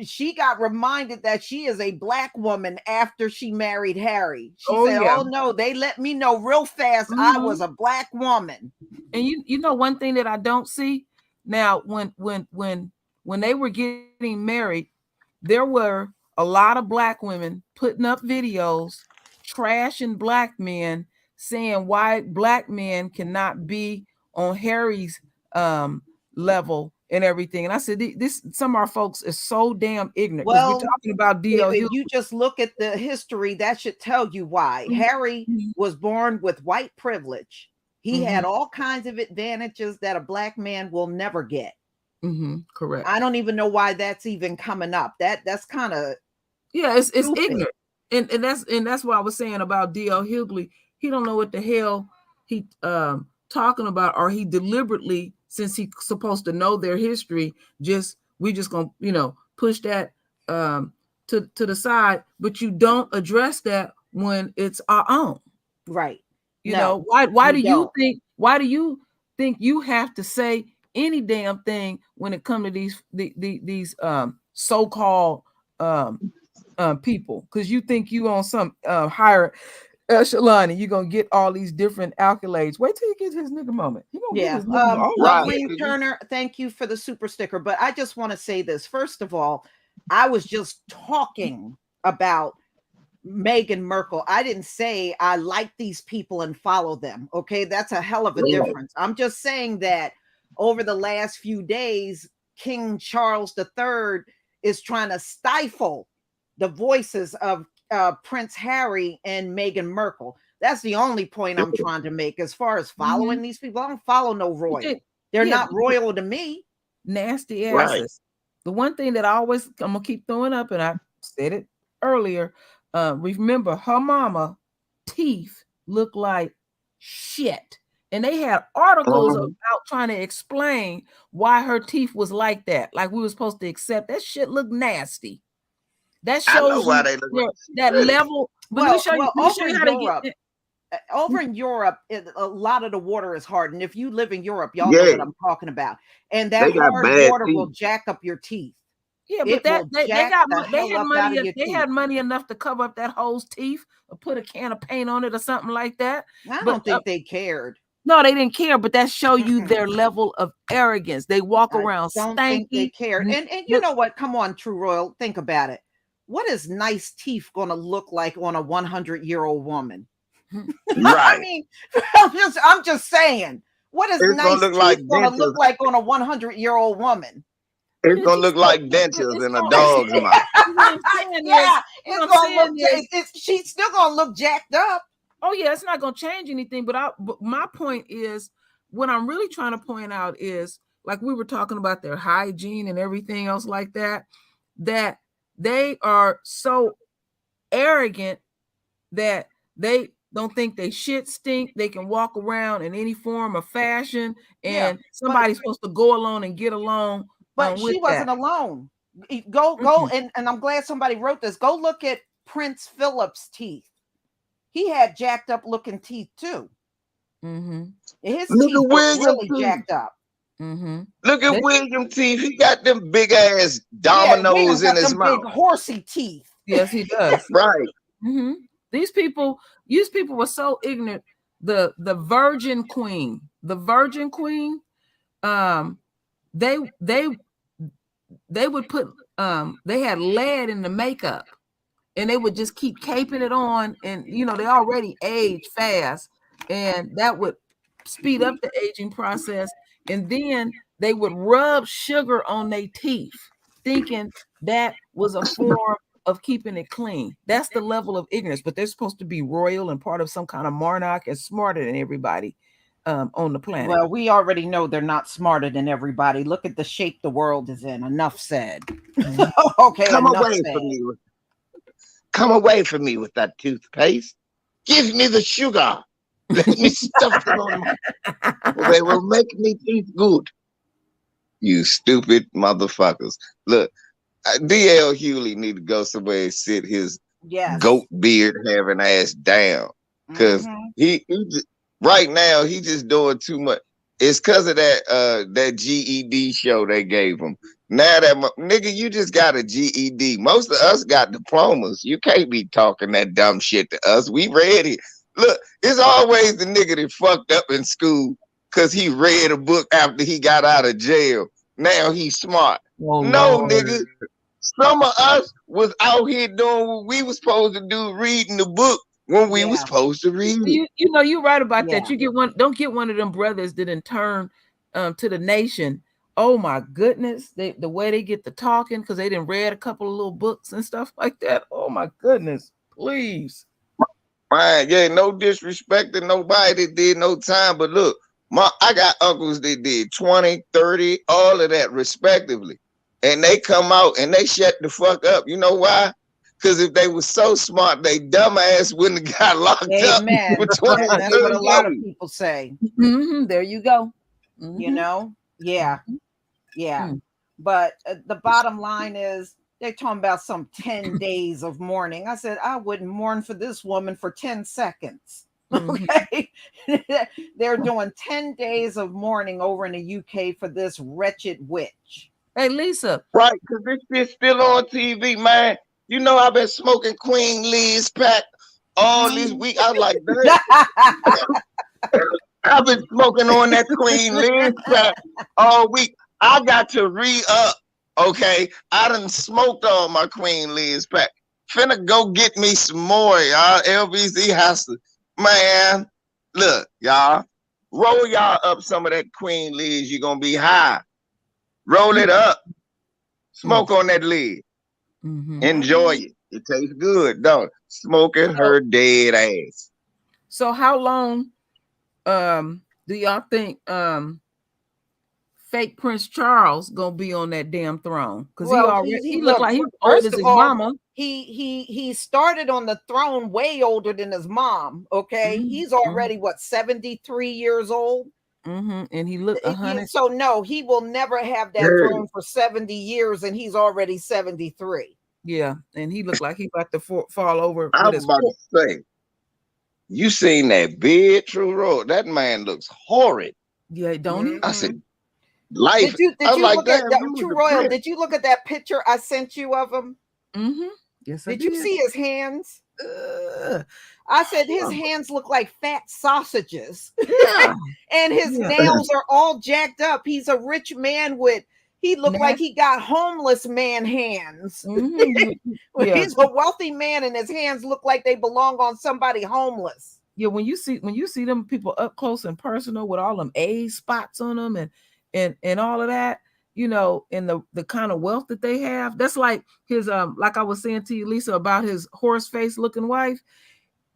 she got reminded that she is a Black woman after she married Harry. She said, oh no, they let me know real fast I was a Black woman. And you know one thing that I don't see now, when they were getting married, there were a lot of Black women putting up videos trashing Black men, saying why Black men cannot be on Harry's level and everything. And I said, some of our folks is so damn ignorant. Well, we're talking about D.L. If you just look at the history, that should tell you why. Harry was born with white privilege. He had all kinds of advantages that a Black man will never get. Correct. I don't even know why that's even coming up. That's kind of it's ignorant. And that's what I was saying about D.L. Hughley. He don't know what the hell he talking about, or he deliberately, since he's supposed to know their history, we just gonna push that to the side, but you don't address that when it's our own. Right. You know, why do you think you have to say any damn thing when it comes to these so-called people? Because you think you on some higher Shalani, you're gonna get all these different accolades. Wait till he gets his nigga moment. He gonna get Yeah. his nigga moment. Right. Green Turner, thank you for the super sticker. But I just want to say this. First of all, I was just talking about Meghan Markle. I didn't say I like these people and follow them. Okay, that's a hell of a difference. I'm just saying that over the last few days, King Charles III is trying to stifle the voices of Prince Harry and Meghan Markle. That's the only point I'm trying to make. As far as following these people, I don't follow no royal. They're not royal to me. Nasty asses. Right. The one thing that I'm gonna keep throwing up, and I said it earlier. Remember, her mama teeth look like shit, and they had articles about trying to explain why her teeth was like that. Like we were supposed to accept that shit. Look nasty. That I know shows why you they look like that shit. level. But let me show you how to get. Over in Europe, a lot of the water is hard. And if you live in Europe, y'all know what I'm talking about. And that They got hard bad water will teeth. jack up your teeth. Yeah, It but will they jack got the they hell had up out money. of your They teeth. had money enough to cover up that hole's teeth or put a can of paint on it or something like that. I don't think they cared. No, they didn't care. But that show you their level of arrogance. They walk around don't stanky. think they cared. And you know what? Come on, True Royal. Think about it. What is nice teeth going to look like on a 100-year-old woman? Right. I mean, I'm just saying. What is It's nice gonna look teeth like going to dentures. look like on a 100-year-old woman? It's gonna look like dentures in a dog's mouth. Yeah, it's gonna look. She's still gonna look jacked up. Oh yeah, it's not gonna change anything. But my point is, what I'm really trying to point out is, like we were talking about their hygiene and everything else like that, that they are so arrogant that they don't think they shit stink. They can walk around in any form of fashion, and somebody's supposed to go along and get along. But she wasn't alone. Go, and I'm glad somebody wrote this. Go look at Prince Philip's teeth. He had jacked up looking teeth too. His teeth were really jacked up. Look at William's teeth. He got them big ass dominoes in his mouth. Big horsey teeth. Yes, he does. Right. These people were so ignorant. The Virgin Queen, they would put they had lead in the makeup, and they would just keep caping it on, and they already age fast, and that would speed up the aging process. And then they would rub sugar on their teeth, thinking that was a form of keeping it clean. That's the level of ignorance. But they're supposed to be royal and part of some kind of monarch and smarter than everybody on the planet. Well, we already know they're not smarter than everybody. Look at the shape the world is in. Enough said. Okay, Come away from me with that toothpaste. Give me the sugar. Let me stuff it on my. They will make me teeth good. You stupid motherfuckers. Look, DL Hughley need to go somewhere and sit his goat beard having ass down. Because he right now he just doing too much. It's because of that GED show they gave him. Now that nigga, you just got a GED. Most of us got diplomas. You can't be talking that dumb shit to us. We read it. Look, it's always the nigga that fucked up in school because he read a book after he got out of jail. Now he's smart. Nigga. Some of us was out here doing what we was supposed to do, reading the book when we was supposed to read it. You're right about that. You don't get one of them brothers that in turn to the nation. Oh my goodness, the way they get to talking because they didn't read a couple of little books and stuff like that. Oh my goodness, please. Right, yeah, no disrespect to nobody that did no time, but look, I got uncles that did 20, 30, all of that respectively. And they come out and they shut the fuck up. You know why? Because if they were so smart, they dumbass wouldn't have got locked up for 20 That's what a lot of people say. There you go. You know? Yeah. But the bottom line is they're talking about some 10 days of mourning. I said, I wouldn't mourn for this woman for 10 seconds. Okay. They're doing 10 days of mourning over in the UK for this wretched witch. Hey, Lisa. Right, because this shit's still on TV, man. You know I've been smoking Queen Lee's pack all this week. I was like, that. I've been smoking on that Queen Liz pack all week. I got to re-up. Okay, I done smoked all my Queen Liz pack. Finna go get me some more, y'all. LBZ has to, man. Look, y'all, roll y'all up some of that Queen Liz. You're gonna be high. Roll it up. Smoke on that lid. Enjoy it. It tastes good, don't it? Smoking her dead ass. So how long do y'all think fake Prince Charles gonna be on that damn throne? Because he looked like he's old as his mama. He started on the throne way older than his mom. Okay, he's already what, 73 years old. And he looked 100. So no, he will never have that throne for 70 years, and he's already 73. Yeah, and he looked like he about to fall over. I was about to say, you seen that big True Road? That man looks horrid. Yeah, don't he? I said, life. Did you look at that, True Royal? Did you look at that picture I sent you of him? Yes, did you see his hands? I said his hands look like fat sausages. Yeah. And his nails are all jacked up. He's a rich man he looked like he got homeless man hands. He's a wealthy man and his hands look like they belong on somebody homeless. Yeah, when you see them people up close and personal with all them A spots on them and all of that, you know, and the kind of wealth that they have, that's like his like I was saying to you, Lisa, about his horse face looking wife.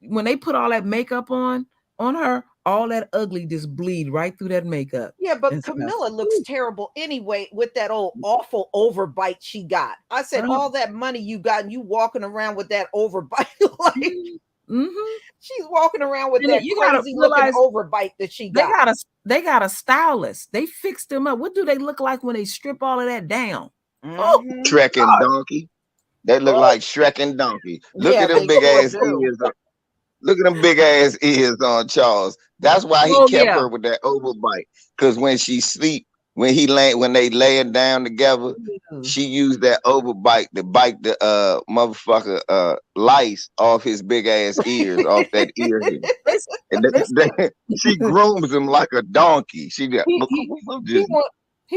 When they put all that makeup on her, all that ugly just bleed right through that makeup. Yeah, but Camilla looks terrible anyway with that old awful overbite she got. I said, all that money you got and you walking around with that overbite, like she's walking around with that crazy looking overbite that she got. They got a stylist. They fixed them up. What do they look like when they strip all of that down? Shrek and Donkey. They look like Shrek and Donkey. Look at them big ass ears. Look at them big ass ears on Charles. That's why he kept her with that overbite. Because when she sleep, when they laying down together, she used that overbite to bite the motherfucker lice off his big ass ears, off that ear. And she grooms him like a donkey. He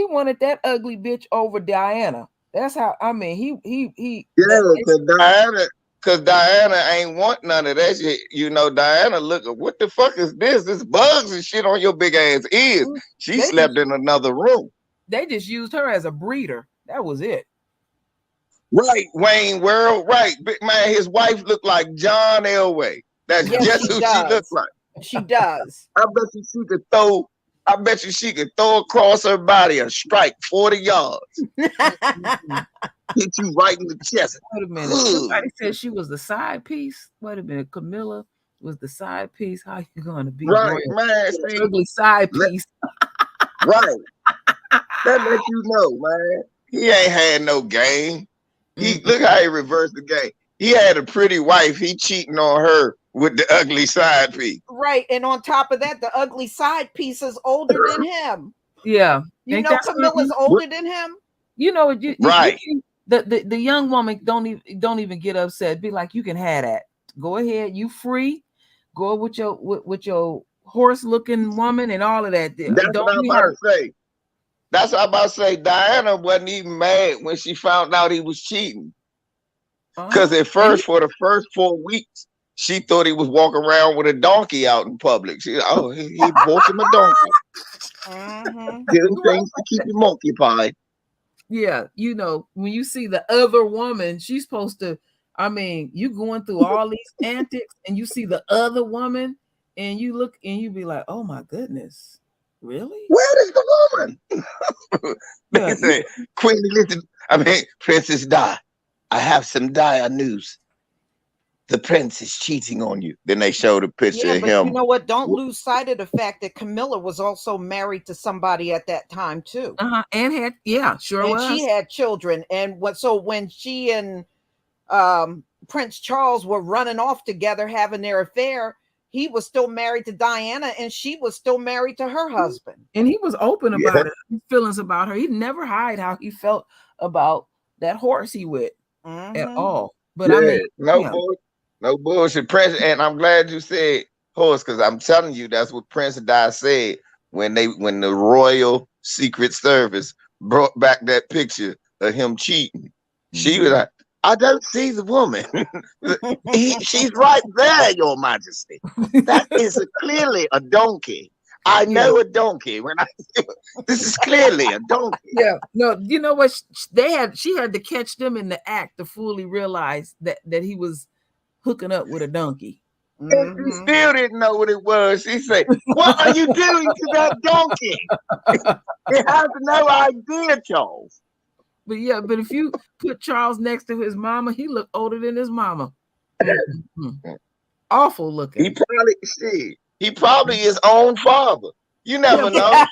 wanted that ugly bitch over Diana. That's how, I mean, he because Diana ain't want none of that shit. You know, Diana, look, what the fuck is this? This bugs and shit on your big ass ears. She slept in another room. They just used her as a breeder. That was it. Right, Wayne World. Right, man. His wife looked like John Elway. That's just who she looks like. She does. I bet you she could throw across her body a strike 40 yards. Hit you right in the chest. Wait a minute. Somebody said she was the side piece. Wait a minute. Camilla was the side piece. How you gonna be? Right, man. Ugly side piece. Right. That lets you know, man. He ain't had no game. Look how he reversed the game. He had a pretty wife. He cheating on her with the ugly side piece. Right, and on top of that, the ugly side piece is older than him. Yeah, you know Camilla's older than him. You know, right. The young woman don't even get upset. Be like, you can have that. Go ahead, you free. Go with your horse looking woman and all of that. That's what I'm about to say. That's what I'm about to say. Diana wasn't even mad when she found out he was cheating. Because at first, for the first 4 weeks, she thought he was walking around with a donkey out in public. He bought him a donkey. Give him things to keep him occupied. Yeah, you know, when you see the other woman, she's supposed to, I mean, you going through all these antics and you see the other woman and you look and you be like, oh my goodness, really? Where is the woman? They say, Queen Elizabeth, Princess Di, I have some dire news. The prince is cheating on you. Then they showed a picture of him. You know what? Don't lose sight of the fact that Camilla was also married to somebody at that time too. And had, sure was. She had children. And when she and Prince Charles were running off together, having their affair, he was still married to Diana, and she was still married to her husband. And he was open about it, his feelings about her. He never hide how he felt about that horse he with at all. But No bullshit, Prince. And I'm glad you said horse, because I'm telling you, that's what Prince Di said when the Royal Secret Service brought back that picture of him cheating. She was like, I don't see the woman. She's right there, Your Majesty. That is clearly a donkey. I know a donkey. This is clearly a donkey. Yeah, no, you know what? She had to catch them in the act to fully realize that he was hooking up with a donkey. And she still didn't know what it was. She said, "What are you doing to that donkey?" He has no idea, Charles. But yeah, but if you put Charles next to his mama, he looked older than his mama. Awful looking. He probably his own father. You never know.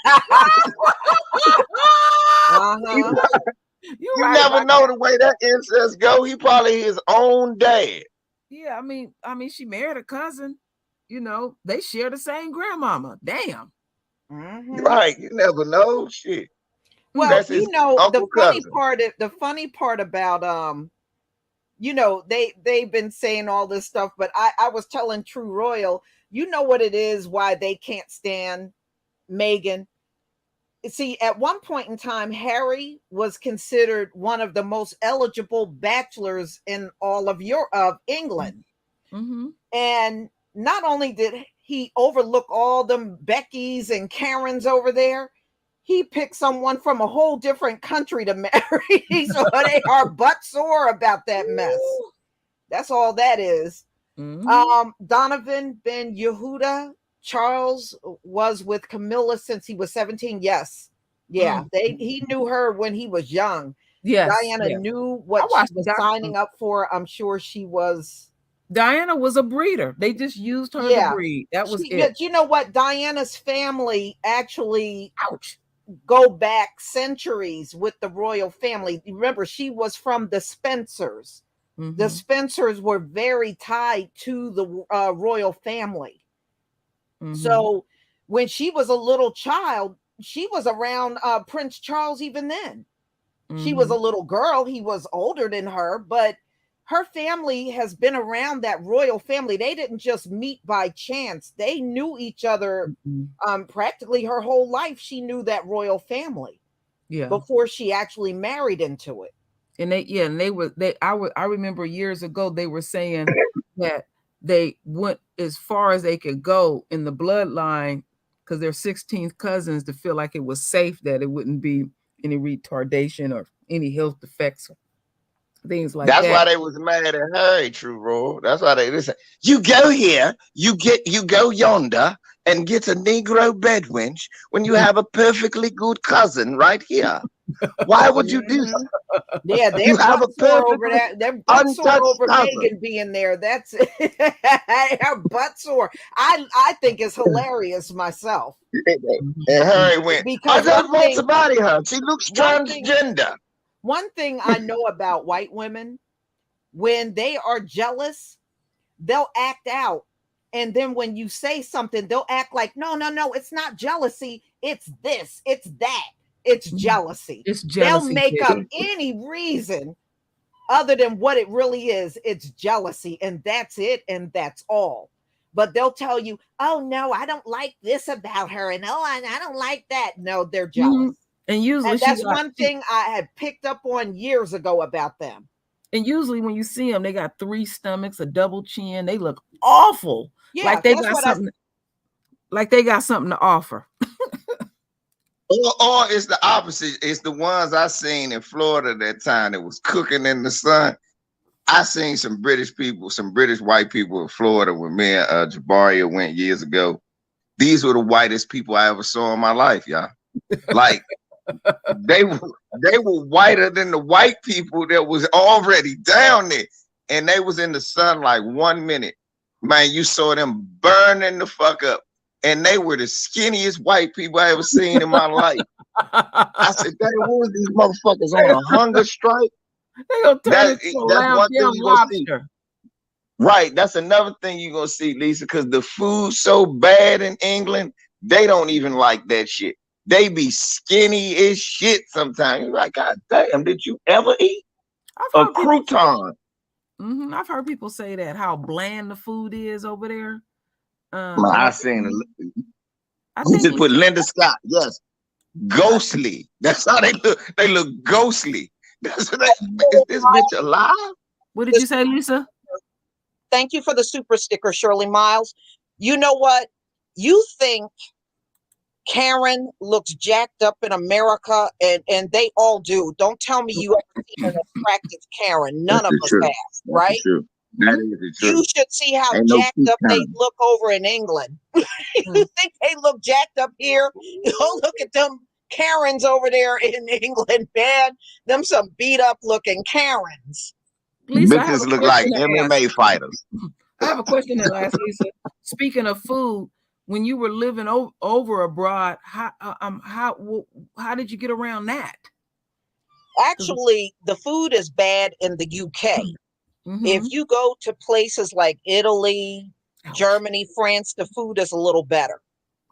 You never know the way that incest go. He probably his own dad. Yeah, I mean, she married a cousin. You know, they share the same grandmama. Damn. Right. You never know. Shit. Well, you know, the funny part about you know, they've been saying all this stuff, but I was telling True Royal, you know what it is why they can't stand Meghan. See, at one point in time, Harry was considered one of the most eligible bachelors in all of England. And not only did he overlook all them Beckys and Karens over there, he picked someone from a whole different country to marry. So they are butt sore about that mess. That's all that is. Donovan Ben Yehuda, Charles was with Camilla since he was 17. Yes. Yeah. He knew her when he was young. Yes. Diana knew what she was signing up for. I'm sure she was. Diana was a breeder. They just used her to breed. That was it. You know what? Diana's family actually go back centuries with the royal family. Remember, she was from the Spencers. The Spencers were very tied to the royal family. So when she was a little child, she was around Prince Charles even then. She was a little girl. He was older than her, but her family has been around that royal family. They didn't just meet by chance. They knew each other practically her whole life. She knew that royal family before she actually married into it. And I remember years ago, they were saying that they went as far as they could go in the bloodline because they're 16th cousins to feel like it was safe, that it wouldn't be any retardation or any health defects, things like that. That's why they was mad at Harry, True Royal. That's why they listen. You go here, you go yonder and get a Negro bedwench when you have a perfectly good cousin right here. Why would you do that? Yeah, they're have a over that. They're butt sore over Meghan being there. That's her butt sore. I think it's hilarious myself. And Harry went, because I don't want to marry her. She looks transgender. One thing I know about white women, when they are jealous, they'll act out. And then when you say something, they'll act like, no, it's not jealousy. It's this, it's that. It's jealousy. It's jealousy. They'll make up any reason other than what it really is. It's jealousy, and that's it, and that's all. But they'll tell you, oh, no, I don't like this about her, and oh, I don't like that. No, they're jealous. And usually that's one thing I had picked up on years ago about them. And usually when you see them, they got 3 stomachs, a double chin. They look awful. Yeah, like they got something. Like they got something to offer. Or it's the opposite. It's the ones I seen in Florida that time that was cooking in the sun. I seen some British people, some British white people in Florida when me and Jabaria went years ago. These were the whitest people I ever saw in my life, y'all. Like they were whiter than the white people that was already down there. And they was in the sun like 1 minute. Man, you saw them burning the fuck up. And they were the skinniest white people I ever seen in my life. I said, "What was these motherfuckers on a hunger strike?" They gonna turn that's one thing you gonna see. Right, that's another thing you're gonna see, Lisa, because the food's so bad in England, they don't even like that shit. They be skinny as shit sometimes. You're like, God damn, did you ever eat a crouton? I've heard people say that, how bland the food is over there. I And seen it. I Who think just put Linda Scott? Yes, ghostly. That's how they look. They look ghostly. That's what is this bitch alive? What did you say, Lisa? Thank you for the super sticker, Shirley Miles. You know what? You think Karen looks jacked up in America, and they all do. Don't tell me you ever seen an attractive Karen. None of us have, right? That's true. That is the truth. You should see how Ain't no jacked peak up they Karen. look over in England. You think they look jacked up here? Don't look at them Karens over there in England, man. Them some beat up looking Karens. Lisa, I have Bitches a look like question to ask. MMA fighters. I have a question to ask, Lisa. Speaking of food, when you were living over abroad, how did you get around that? Actually, the food is bad in the UK. Mhm. If you go to places like Italy, Ouch. Germany, France, the food is a little better.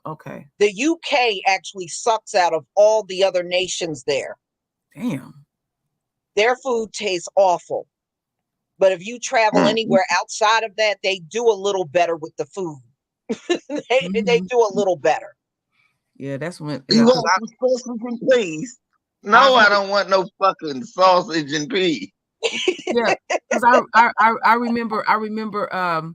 Okay. The UK actually sucks out of all the other nations there. Damn. Their food tastes awful. But if you travel anywhere outside of that, they do a little better with the food. they do a little better. Yeah, that's when. You Yeah, want some sausage and peas? No, I don't want no fucking sausage and peas. yeah, because I remember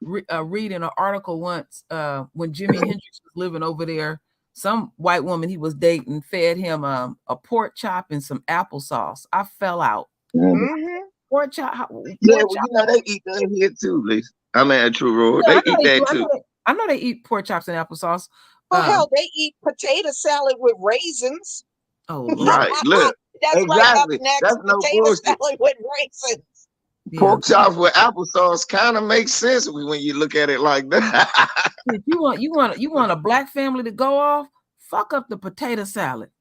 reading an article once when Jimi Hendrix was living over there. Some white woman he was dating fed him a pork chop and some applesauce. I fell out. Mm-hmm. Pork chop. Yeah, well, you know they eat that here too, Lisa. I mean, at True Road, Yeah, they eat that too. I know they eat pork chops and applesauce. Well, hell, they eat potato salad with raisins. Oh, Lord. Right, look, That's exactly. right up next. That's no potato bullshit. salad with raisins. Yeah. Pork chops with applesauce kind of makes sense when you look at it like that. If you want a black family to go off, fuck up the potato salad.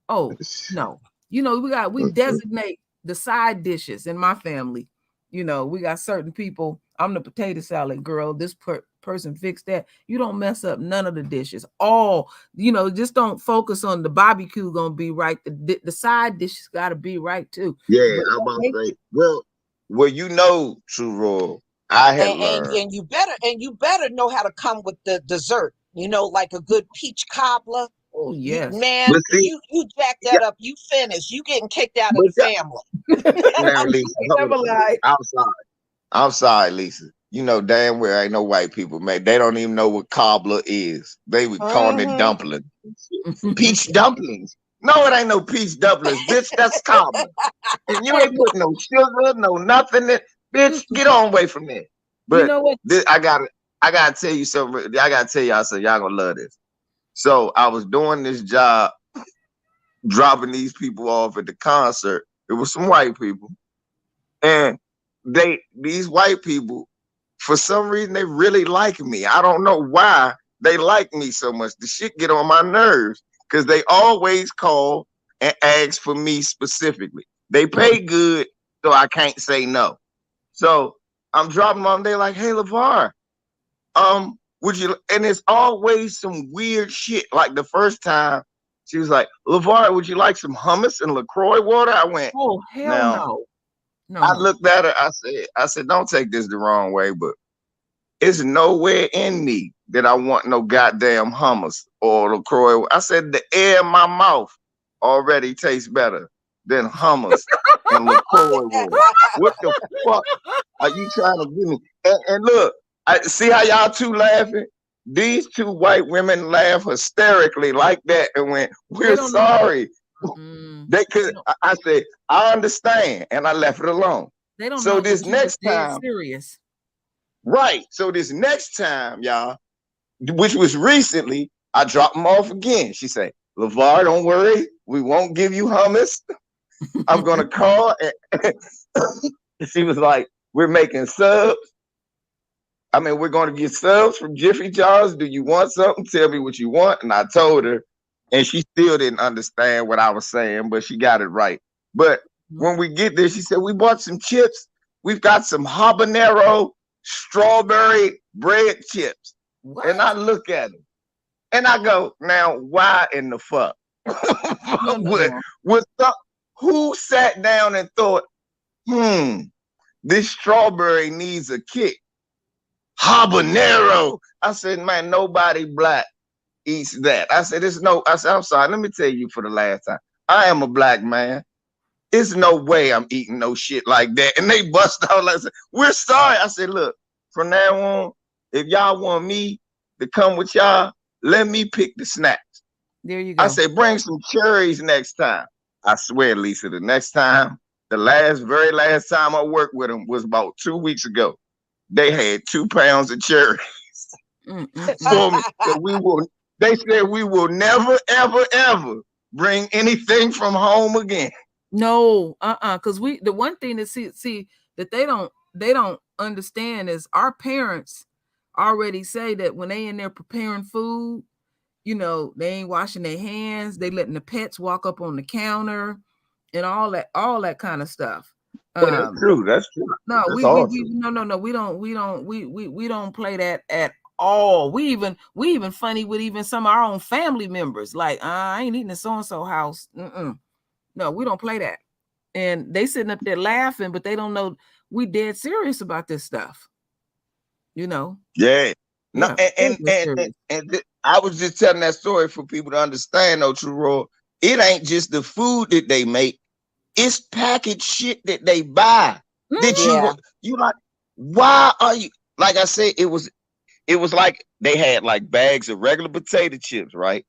Oh no, we designate the side dishes in my family. We got certain people. I'm the potato salad girl. This person fixed that. You don't mess up none of the dishes. Just don't focus on the barbecue gonna be right. The side dishes got to be right too. Yeah, I'm about to say. Well, True Royal, I had learned. And you better know how to come with the dessert. Like a good peach cobbler. Oh yes, man. You jack that up. You finish. You getting kicked out of the family. Now, Lisa, I'm sorry, Lisa. You know damn well ain't no white people, man. They don't even know what cobbler is. They would call it dumpling. Peach dumplings. No, it ain't no peach dumplings, bitch. That's cobbler. And you ain't putting no sugar, no nothing. Bitch, get on away from there. But you know what? I gotta tell you something. I gotta tell y'all something. Y'all gonna love this. So I was doing this job, dropping these people off at the concert. It was some white people, and these white people, for some reason, they really like me. I don't know why they like me so much. The shit get on my nerves because they always call and ask for me specifically. They pay good, so I can't say no. So I'm dropping them. They're like, "Hey, LeVar, would you?" And it's always some weird shit. Like the first time, she was like, "LeVar, would you like some hummus and LaCroix water?" I went, "Oh hell no!" I looked at her. I said, "Don't take this the wrong way, but it's nowhere in me that I want no goddamn hummus or LaCroix." I said, "The air in my mouth already tastes better than hummus and LaCroix water. What the fuck are you trying to give me?" And look, I see how y'all two laughing. These two white women laugh hysterically like that and went, "We're sorry." They could. I said, "I understand," and I left it alone. They don't so know this next time, serious. Right. So this next time, y'all, which was recently, I dropped them off again. She said, "LeVar, don't worry. We won't give you hummus. I'm going to call." And she was like, "We're making subs. We're going to get subs from Jiffy Jars. Do you want something? Tell me what you want." And I told her, and she still didn't understand what I was saying, but she got it right. But when we get there, she said, "We bought some chips. We've got some habanero strawberry bread chips." What? And I look at them and I go, "Now, why in the fuck? Who sat down and thought, This strawberry needs a kick. Habanero. I said, man, nobody black eats that. I said, I said, I'm sorry. Let me tell you for the last time. I am a black man. It's no way I'm eating no shit like that. And they bust out like, we're sorry. I said, look, from now on, if y'all want me to come with y'all, let me pick the snacks. There you go. I said, bring some cherries next time. I swear, Lisa, the next time, very last time I worked with them was about 2 weeks ago. They had 2 pounds of cherries for me. So they said we will never, ever, ever bring anything from home again. No, because the one thing that see that they don't understand is our parents already say that when they in there preparing food, you know, they ain't washing their hands, they letting the pets walk up on the counter and all that kind of stuff. That's true. That's true. No, that's we don't play that at all. We even funny with even some of our own family members. Like, I ain't eating at so-and-so house. No, we don't play that. And they sitting up there laughing, but they don't know we dead serious about this stuff. You know? Yeah. No, and I was just telling that story for people to understand, though, True Roy. It ain't just the food that they make, it's packaged shit that they buy. That you like, why are you, like I said, it was like they had like bags of regular potato chips, right?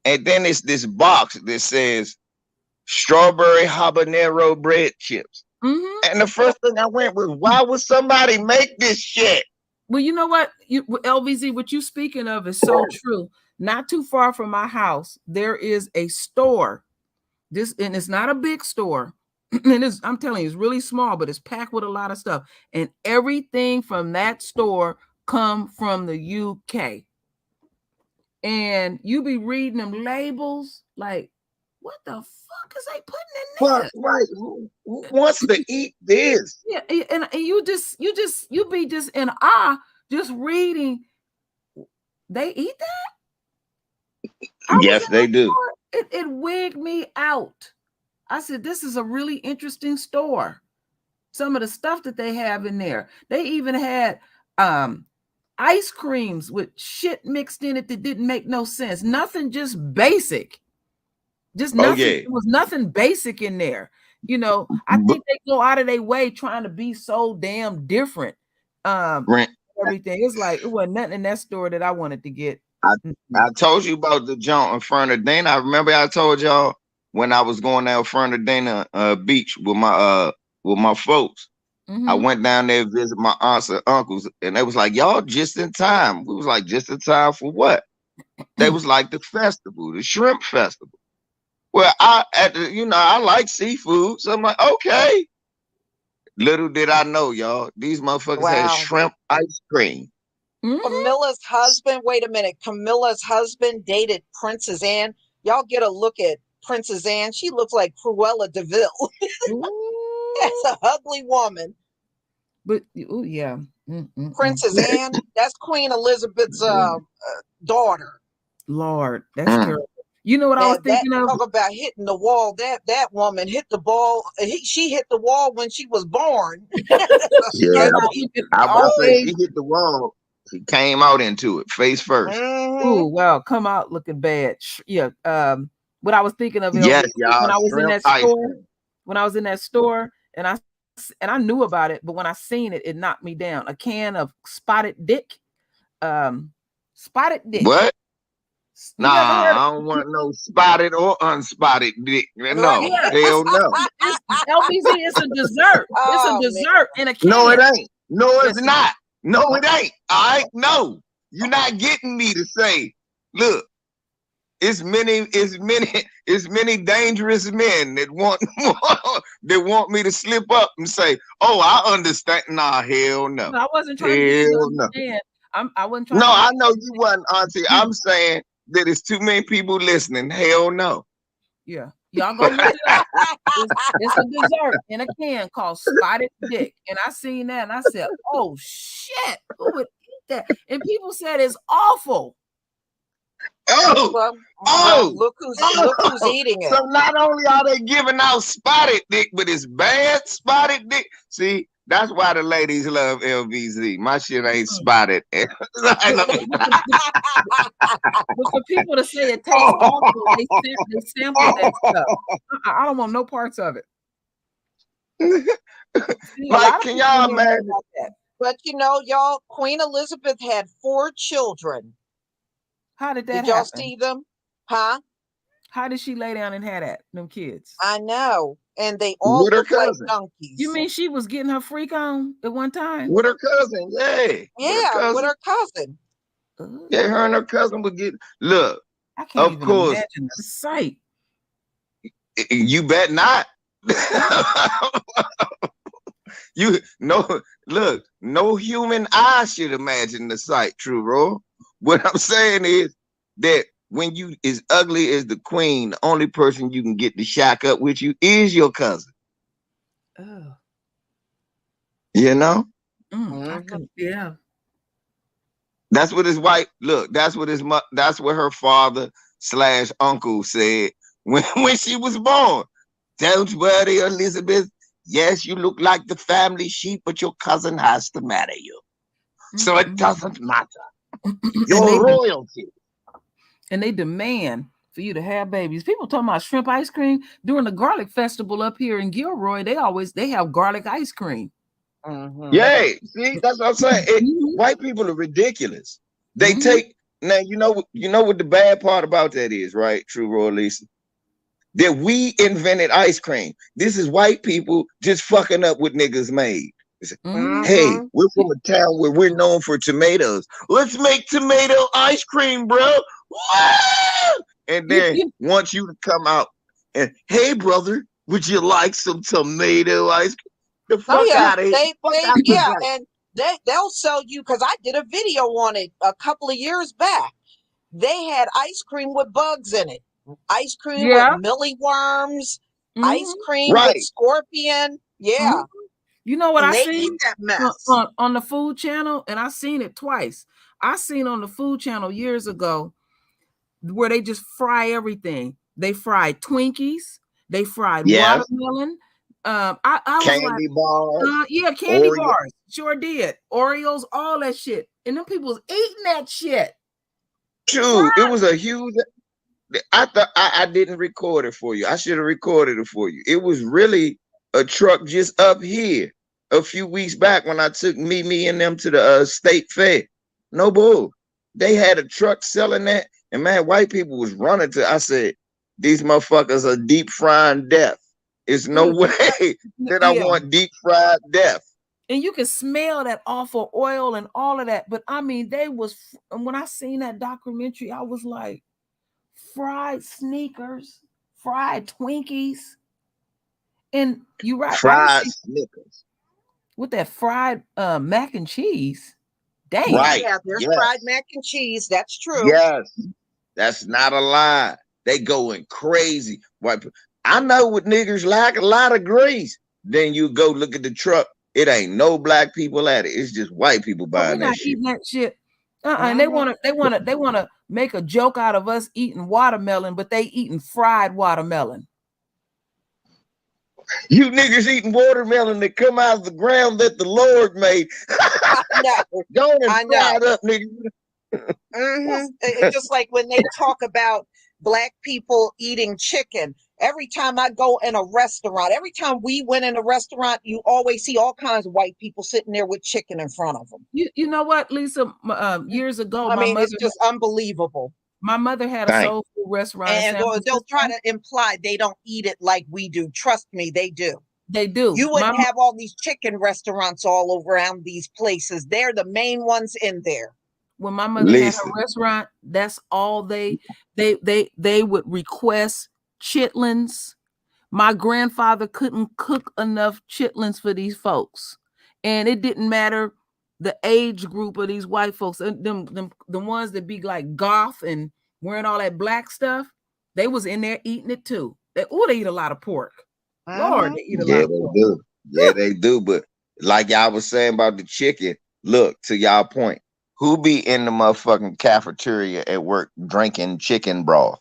And then it's this box that says strawberry habanero bread chips. And the first thing I went was, why would somebody make this shit? Well, you know what, LVZ, what you speaking of is so true. Not too far from my house, there is a store. And it's not a big store. And I'm telling you, it's really small, but it's packed with a lot of stuff. And everything from that store come from the UK. And you be reading them labels like, what the fuck is they putting in there? Right. Who wants to eat this? Yeah, and you be just in awe, just reading. They eat that? Yes, they do. It wigged me out. I said, this is a really interesting store. Some of the stuff that they have in there. They even had ice creams with shit mixed in it that didn't make no sense. Nothing, just basic. Just nothing. It was nothing basic in there. You know, I think they go out of their way trying to be so damn different. Everything. It's like it wasn't nothing in that store that I wanted to get. I told you about the joint in Fernandina. I remember I told y'all when I was going down Fernandina beach with my folks. I went down there to visit my aunts and uncles, and they was like, y'all just in time. We was like, just in time for what? They was like the festival, the shrimp festival. Well, I like seafood, so I'm like, okay. Little did I know, y'all, these motherfuckers had shrimp ice cream. Camilla's husband, wait a minute. Camilla's husband dated Princess Anne. Y'all get a look at Princess Anne. She looks like Cruella de Vil. That's a ugly woman. But Princess Anne, that's Queen Elizabeth's daughter. Lord, that's terrible. You know what I was thinking of? Talk about hitting the wall. That woman hit the ball. She hit the wall when she was born. Yeah, I was say she hit the wall. She came out into it face first. Ooh, well, come out looking bad. Yeah. What I was thinking of, yes, y'all, when I was in that store, and I knew about it, but when I seen it, it knocked me down. A can of spotted dick. Spotted dick. What? Nah, I don't want no spotted or unspotted dick. No, hell no. LBZ, it's a dessert. It's a dessert in a can. No, it ain't. No, it's not. No, it ain't. All right, no. You're not getting me to say, look, it's many dangerous men that want me to slip up and say, oh, I understand. Nah, hell no. I wasn't trying to understand. I wasn't trying. No, I know you wasn't, Auntie. I'm saying that it's too many people listening. Hell no. Yeah. Y'all go look it up. It's a dessert in a can called spotted dick. And I seen that and I said, oh shit, who would eat that? And people said it's awful. Look who's eating it. So not only are they giving out spotted dick, but it's bad spotted dick. See, That's why the ladies love LBZ. My shit ain't spotted. But for people to say it tastes awful, they sample that stuff. I don't want no parts of it. See, Like, can y'all imagine? But you know, y'all, Queen Elizabeth had 4 children. How did that Did y'all happen? see them? Huh? How did she lay down and have that? Them kids. I know. And they all With her look like cousin. donkeys. You mean she was getting her freak on at one time? With her cousin, yeah. Yeah, with her cousin. Yeah, her and her cousin would get. Look, I can't of even course, imagine the sight. you bet not. You no look, no human eye should imagine the sight, true, bro. What I'm saying is that when you as ugly as the queen, the only person you can get to shack up with you is your cousin. Oh. You know? I could, yeah. That's what his wife look, that's what her father / uncle said when she was born. Don't worry, Elizabeth. Yes, you look like the family sheep, but your cousin has to marry you. So it doesn't matter. You're royalty. And they demand for you to have babies. People talking about shrimp ice cream during the garlic festival up here in Gilroy. They have garlic ice cream. Yeah, see, that's what I'm saying. White people are ridiculous. They take now. You know what the bad part about that is, right? True, Roy Lisa. That we invented ice cream. This is white people just fucking up what niggas made. Hey, we're from a town where we're known for tomatoes. Let's make tomato ice cream, bro. And then want you to come out and, hey, brother, would you like some tomato ice cream? The fuck out of here. And they'll sell you, because I did a video on it a couple of years back. They had ice cream with bugs in it. Ice cream with mealyworms, ice cream with scorpion. Yeah. You know what I seen that mess on the Food Channel, and I seen it twice. I seen on the Food Channel years ago where they just fry everything. They fried Twinkies, they fried watermelon. I was candy bars. Candy bars. Sure did. Oreos, all that shit. And them people was eating that shit. True. It was a huge. I thought I didn't record it for you. I should have recorded it for you. It was really a truck just up here a few weeks back when I took me and them to the state fair. No bull. They had a truck selling that, and man, white people was running to. I said, these motherfuckers are deep frying death. There's no way that I want deep fried death. And you can smell that awful oil and all of that. But I mean, when I seen that documentary, I was like, fried Snickers, fried Twinkies. And you right. Fried Snickers. With that fried mac and cheese. Damn. Right. Yeah, there's fried mac and cheese. That's true. Yes. That's not a lie. They going crazy. White people. I know what niggers like, a lot of grease. Then you go look at the truck. It ain't no black people at it. It's just white people buying that shit. Eating that shit. And they want to make a joke out of us eating watermelon, but they eating fried watermelon. You niggas eating watermelon that come out of the ground that the Lord made. Go and fry it up, nigga. It's just like when they talk about black people eating chicken. Every time I go in a restaurant, every time we went in a restaurant, you always see all kinds of white people sitting there with chicken in front of them. You know what, Lisa? Years ago, it's just unbelievable. My mother had a soul food restaurant, and they'll try to imply they don't eat it like we do. Trust me, they do. They do. You wouldn't have all these chicken restaurants all around these places. They're the main ones in there. When my mother had her restaurant, that's all they would request. Chitlins. My grandfather couldn't cook enough chitlins for these folks, and it didn't matter the age group of these white folks. And the ones that be like goth and wearing all that black stuff, they was in there eating it too. They eat a lot of pork. Lord, they eat a lot of pork. Do. Yeah, they do. But like y'all was saying about the chicken, look, to y'all point, who be in the motherfucking cafeteria at work drinking chicken broth?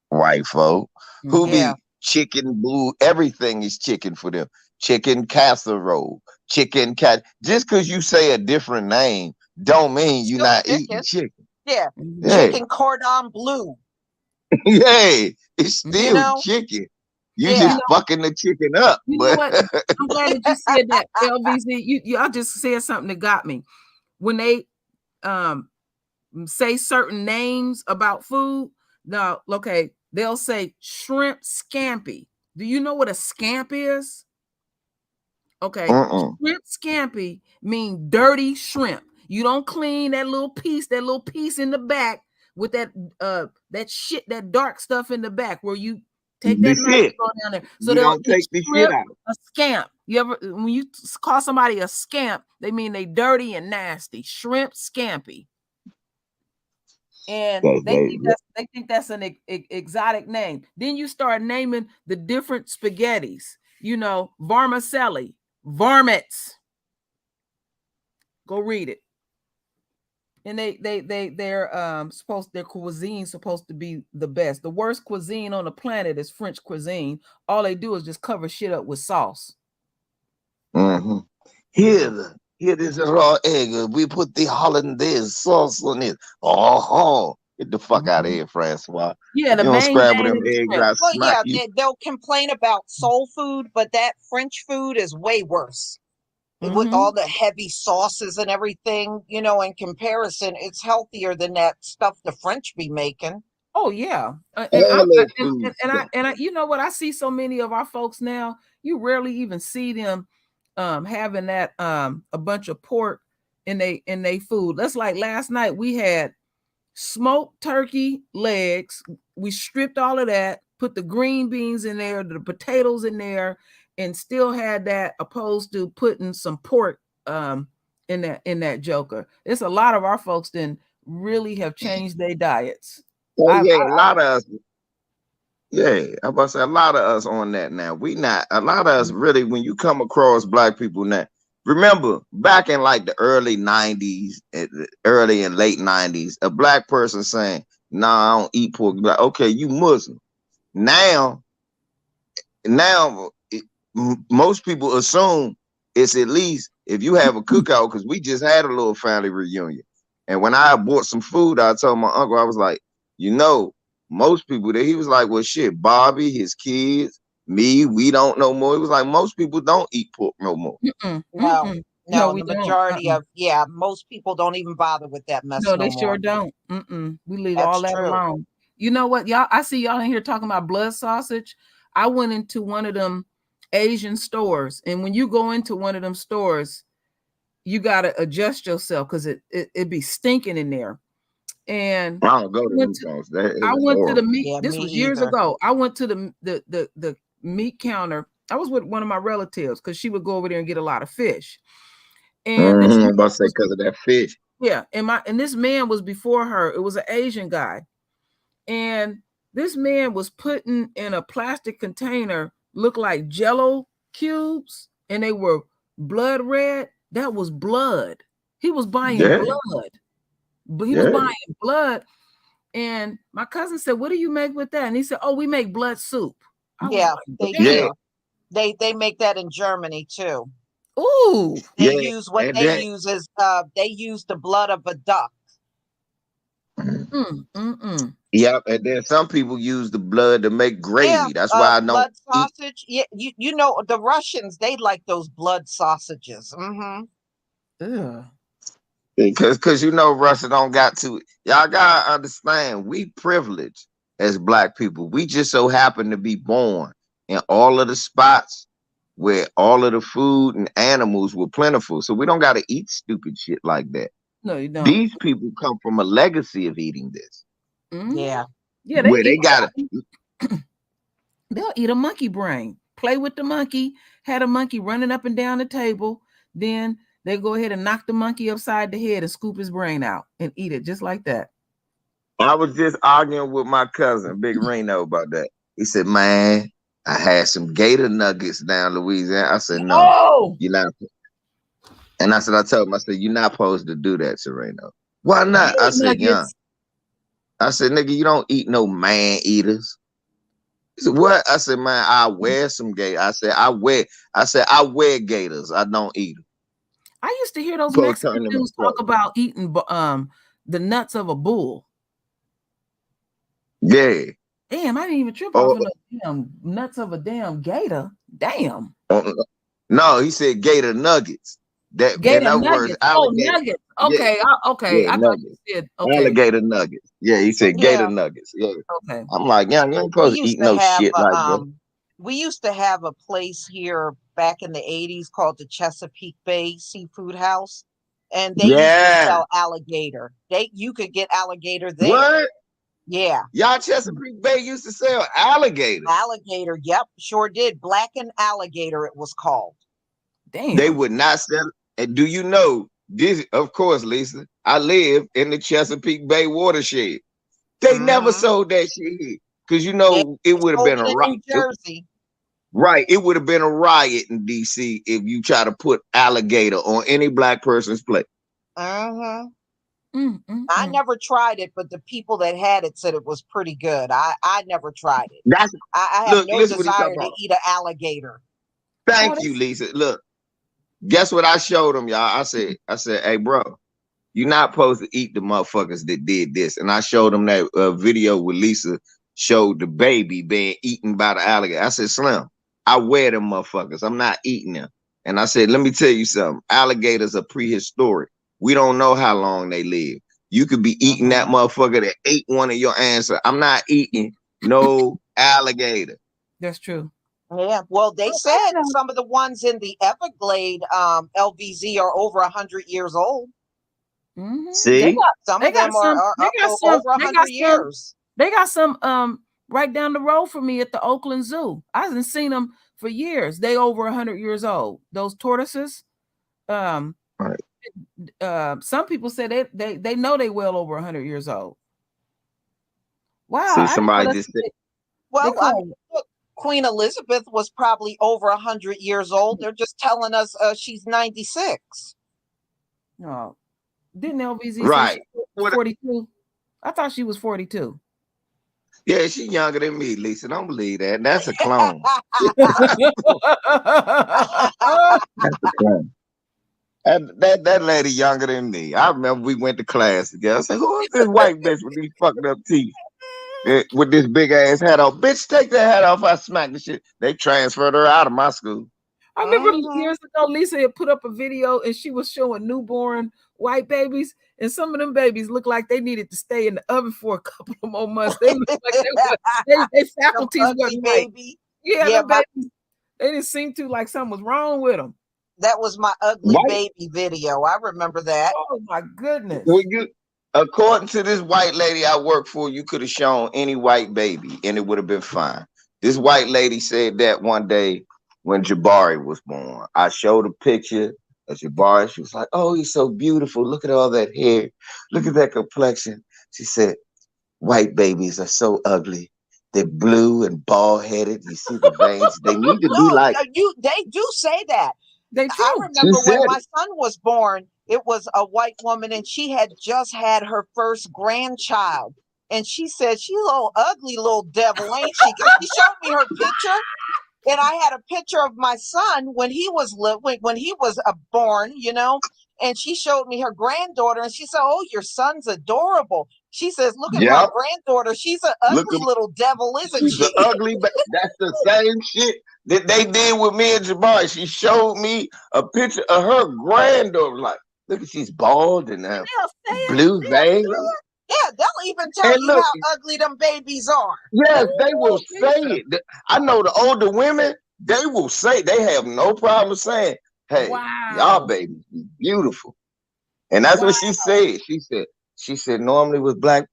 White folk. Who be chicken blue? Everything is chicken for them. chicken casserole, chicken cat. Just because you say a different name, don't mean you're Still not chicken. eating chicken. Yeah. Mhm. Yeah, Chicken cordon bleu. yeah, it's You still know? chicken. You Yeah. just fucking the chicken up, You know but what? I'm glad that you said that, LVC. Y'all just said something that got me. When they say certain names about food, now, okay, they'll say shrimp scampi. Do you know what a scamp is? Okay, shrimp scampi mean dirty shrimp. You don't clean that little piece in the back with that shit, that dark stuff in the back where you take that This knife and it. go down there. So You they'll don't take the shit shrimp out. a scamp. You ever, when you call somebody a scamp, they mean they dirty and nasty. Shrimp scampi. And they think that's an exotic name. Then you start naming the different spaghettis. You know, vermicelli, varmints. Go read it. And they're supposed, their cuisine supposed to be the best. The worst cuisine on the planet is French cuisine. All they do is just cover shit up with sauce. Mm-hmm. Here is a raw egg. We put the hollandaise sauce on it. Oh, get the fuck out of here, Francois. Yeah, the You don't main scramble thing them is eggs, shrimp. I Well, smack yeah, you. they'll complain about soul food, but that French food is way worse. With all the heavy sauces and everything, you know, in comparison, it's healthier than that stuff the French be making. Oh yeah, and All that and, food and stuff. I, you know what? I see so many of our folks now. You rarely even see them having that a bunch of pork in they food. That's like last night we had smoked turkey legs. We stripped all of that, put the green beans in there, the potatoes in there, and still had that, opposed to putting some pork in that joker. It's a lot of our folks then really have changed their diets. Oh I, yeah, I, a lot of us. Yeah, I'm about to say a lot of us on that now. We not a lot of us really when you come across black people now. Remember back in like the early 90s, early and late 90s, a black person saying, "Nah, I don't eat pork." Like, okay, you Muslim. Now, most people assume it's at least if you have a cookout, because we just had a little family reunion. And when I bought some food, I told my uncle, I was like, you know, most people there, he was like, well, shit, Bobby, his kids, me, we don't know more. It was like most people don't eat pork no more. No, No, no, we the don't. majority of, yeah, most people don't even bother with that mess No, no they sure more. don't. We leave That's all that true. alone. You know what, y'all? I see y'all in here talking about blood sausage. I went into one of them Asian stores, and when you go into one of them stores, you gotta adjust yourself because it be stinking in there. And I don't go I to went them to things. That I is went to the horrible. meat. Yeah, This me was years either. ago. I went to the meat counter. I was with one of my relatives because she would go over there and get a lot of fish. And this I'm man about to say was, because of that fish. yeah, and this man was before her. It was an Asian guy. And this man was putting in a plastic container, looked like Jello cubes, and they were blood red. That was blood. He was buying Yeah, blood. But he was yeah. buying blood. And my cousin said, "What do you make with that?" And he said, "Oh, we make blood soup." I was Yeah, like, they Yeah, "Damn, do. They make that in Germany too. ooh, They yeah. use what And they then use is they use the blood of a duck. yep, and then some people use the blood to make Yeah, gravy. That's why I don't blood eat sausage. Yeah, you know the Russians, they like those blood sausages. Mm-hmm. ugh." because you know Russia don't got to. Y'all gotta understand, we privileged as black people. We just so happen to be born in all of the spots where all of the food and animals were plentiful. So we don't gotta eat stupid shit like that. No, you don't. These people come from a legacy of eating this. Yeah. Yeah, they Where they eat. got They'll eat a monkey brain, play with the monkey, had a monkey running up and down the table. Then they go ahead and knock the monkey upside the head and scoop his brain out and eat it just like that. I was just arguing with my cousin, Big Reno, about that. He said, "Man, I had some gator nuggets down Louisiana." I said, "No, Oh, you're not." And I told him, I said, "You're not supposed to do that, Sereno." Why not? I gator said, "Yeah." nuggets. I said, "Nigga, you don't eat no man eaters." He said, what? I said, man, I wear some gator. I said, I wear gators. I don't eat them. I used to hear those Post Mexican turn them dudes talk about eating the nuts of a bull. Yeah. Damn, I didn't even trip off of the damn nuts of a damn gator. Damn. No, he said gator nuggets. That Gator in other words, nuggets. alligator. Nuggets. Okay, Yeah, okay. yeah, I thought you said okay. Alligator nuggets. Yeah, he said gator nuggets. Yeah. Okay. I'm like, yeah, you ain't supposed to eat no shit like that. We used to have a place here back in the 80s called the Chesapeake Bay Seafood House, and they used to sell alligator. You could get alligator there. What? Yeah. Y'all Chesapeake Bay used to sell alligator. Alligator, yep, sure did. Blackened alligator, it was called. Damn. They would not sell it. And do you know this? Of course, Lisa, I live in the Chesapeake Bay watershed. They never sold that shit here. Because you know it would have been a riot. New Jersey. Right. It would have been a riot in DC if you try to put alligator on any black person's plate. I never tried it, but the people that had it said it was pretty good. I never tried it. I have no desire to eat an alligator. Thank you, Lisa. Look, guess what I showed them, y'all? I said, hey, bro, you're not supposed to eat the motherfuckers that did this. And I showed them that video where Lisa showed the baby being eaten by the alligator. I said, Slim, I wear them motherfuckers. I'm not eating them. And I said, let me tell you something. Alligators are prehistoric. We don't know how long they live. You could be eating that motherfucker that ate one of your ancestors. I'm not eating no alligator. That's true. Yeah, well, they said some of the ones in the Everglade LVZ are over 100 years old. See, some of them are over 100 years. They got some right down the road from me at the Oakland Zoo. I haven't seen them for years. They over 100 years old. Those tortoises. Some people say they know they well over 100 years old. Wow. See, somebody just said. Well, Queen Elizabeth was probably over 100 years old. They're just telling us she's 96. No, didn't LVZ right? Say she was 42? I thought she was 42. Yeah, she's younger than me, Lisa. Don't believe that. That's a clone. That's a clone. That lady younger than me. I remember we went to class together. I said, who is this white bitch with these fucked up teeth? With this big ass hat off. Bitch, take that hat off. I smack the shit. They transferred her out of my school. I remember years ago, Lisa had put up a video and she was showing newborn white babies. And some of them babies look like they needed to stay in the oven for a couple of more months. They look like they faculties wasn't baby. Yeah, babies, they didn't seem to like something was wrong with them. That was my ugly baby video. I remember that. Oh my goodness. Well, according to this white lady I work for, you could have shown any white baby and it would have been fine. This white lady said that one day when Jabari was born. I showed a picture of Jabari. She was like, oh, he's so beautiful. Look at all that hair. Look at that complexion. She said, white babies are so ugly. They're blue and bald-headed. You see the veins. They need to be like... They do say that. They do. I remember when my son was born, it was a white woman and she had just had her first grandchild. And she said, she's a little ugly little devil, ain't she? Because she showed me her picture. And I had a picture of my son when he was born, you know, and she showed me her granddaughter and she said, oh, your son's adorable. She says, look at my granddaughter. She's an ugly little devil, isn't she? Ugly, that's the same shit that they did with me and Jabari. She showed me a picture of her granddaughter. Like, look, she's bald and have blue veins. Yeah, they'll even tell you how ugly them babies are. Yes, they will say it. I know the older women, they will say, they have no problem saying, hey, y'all babies be beautiful. And that's what she said. She said, normally with black,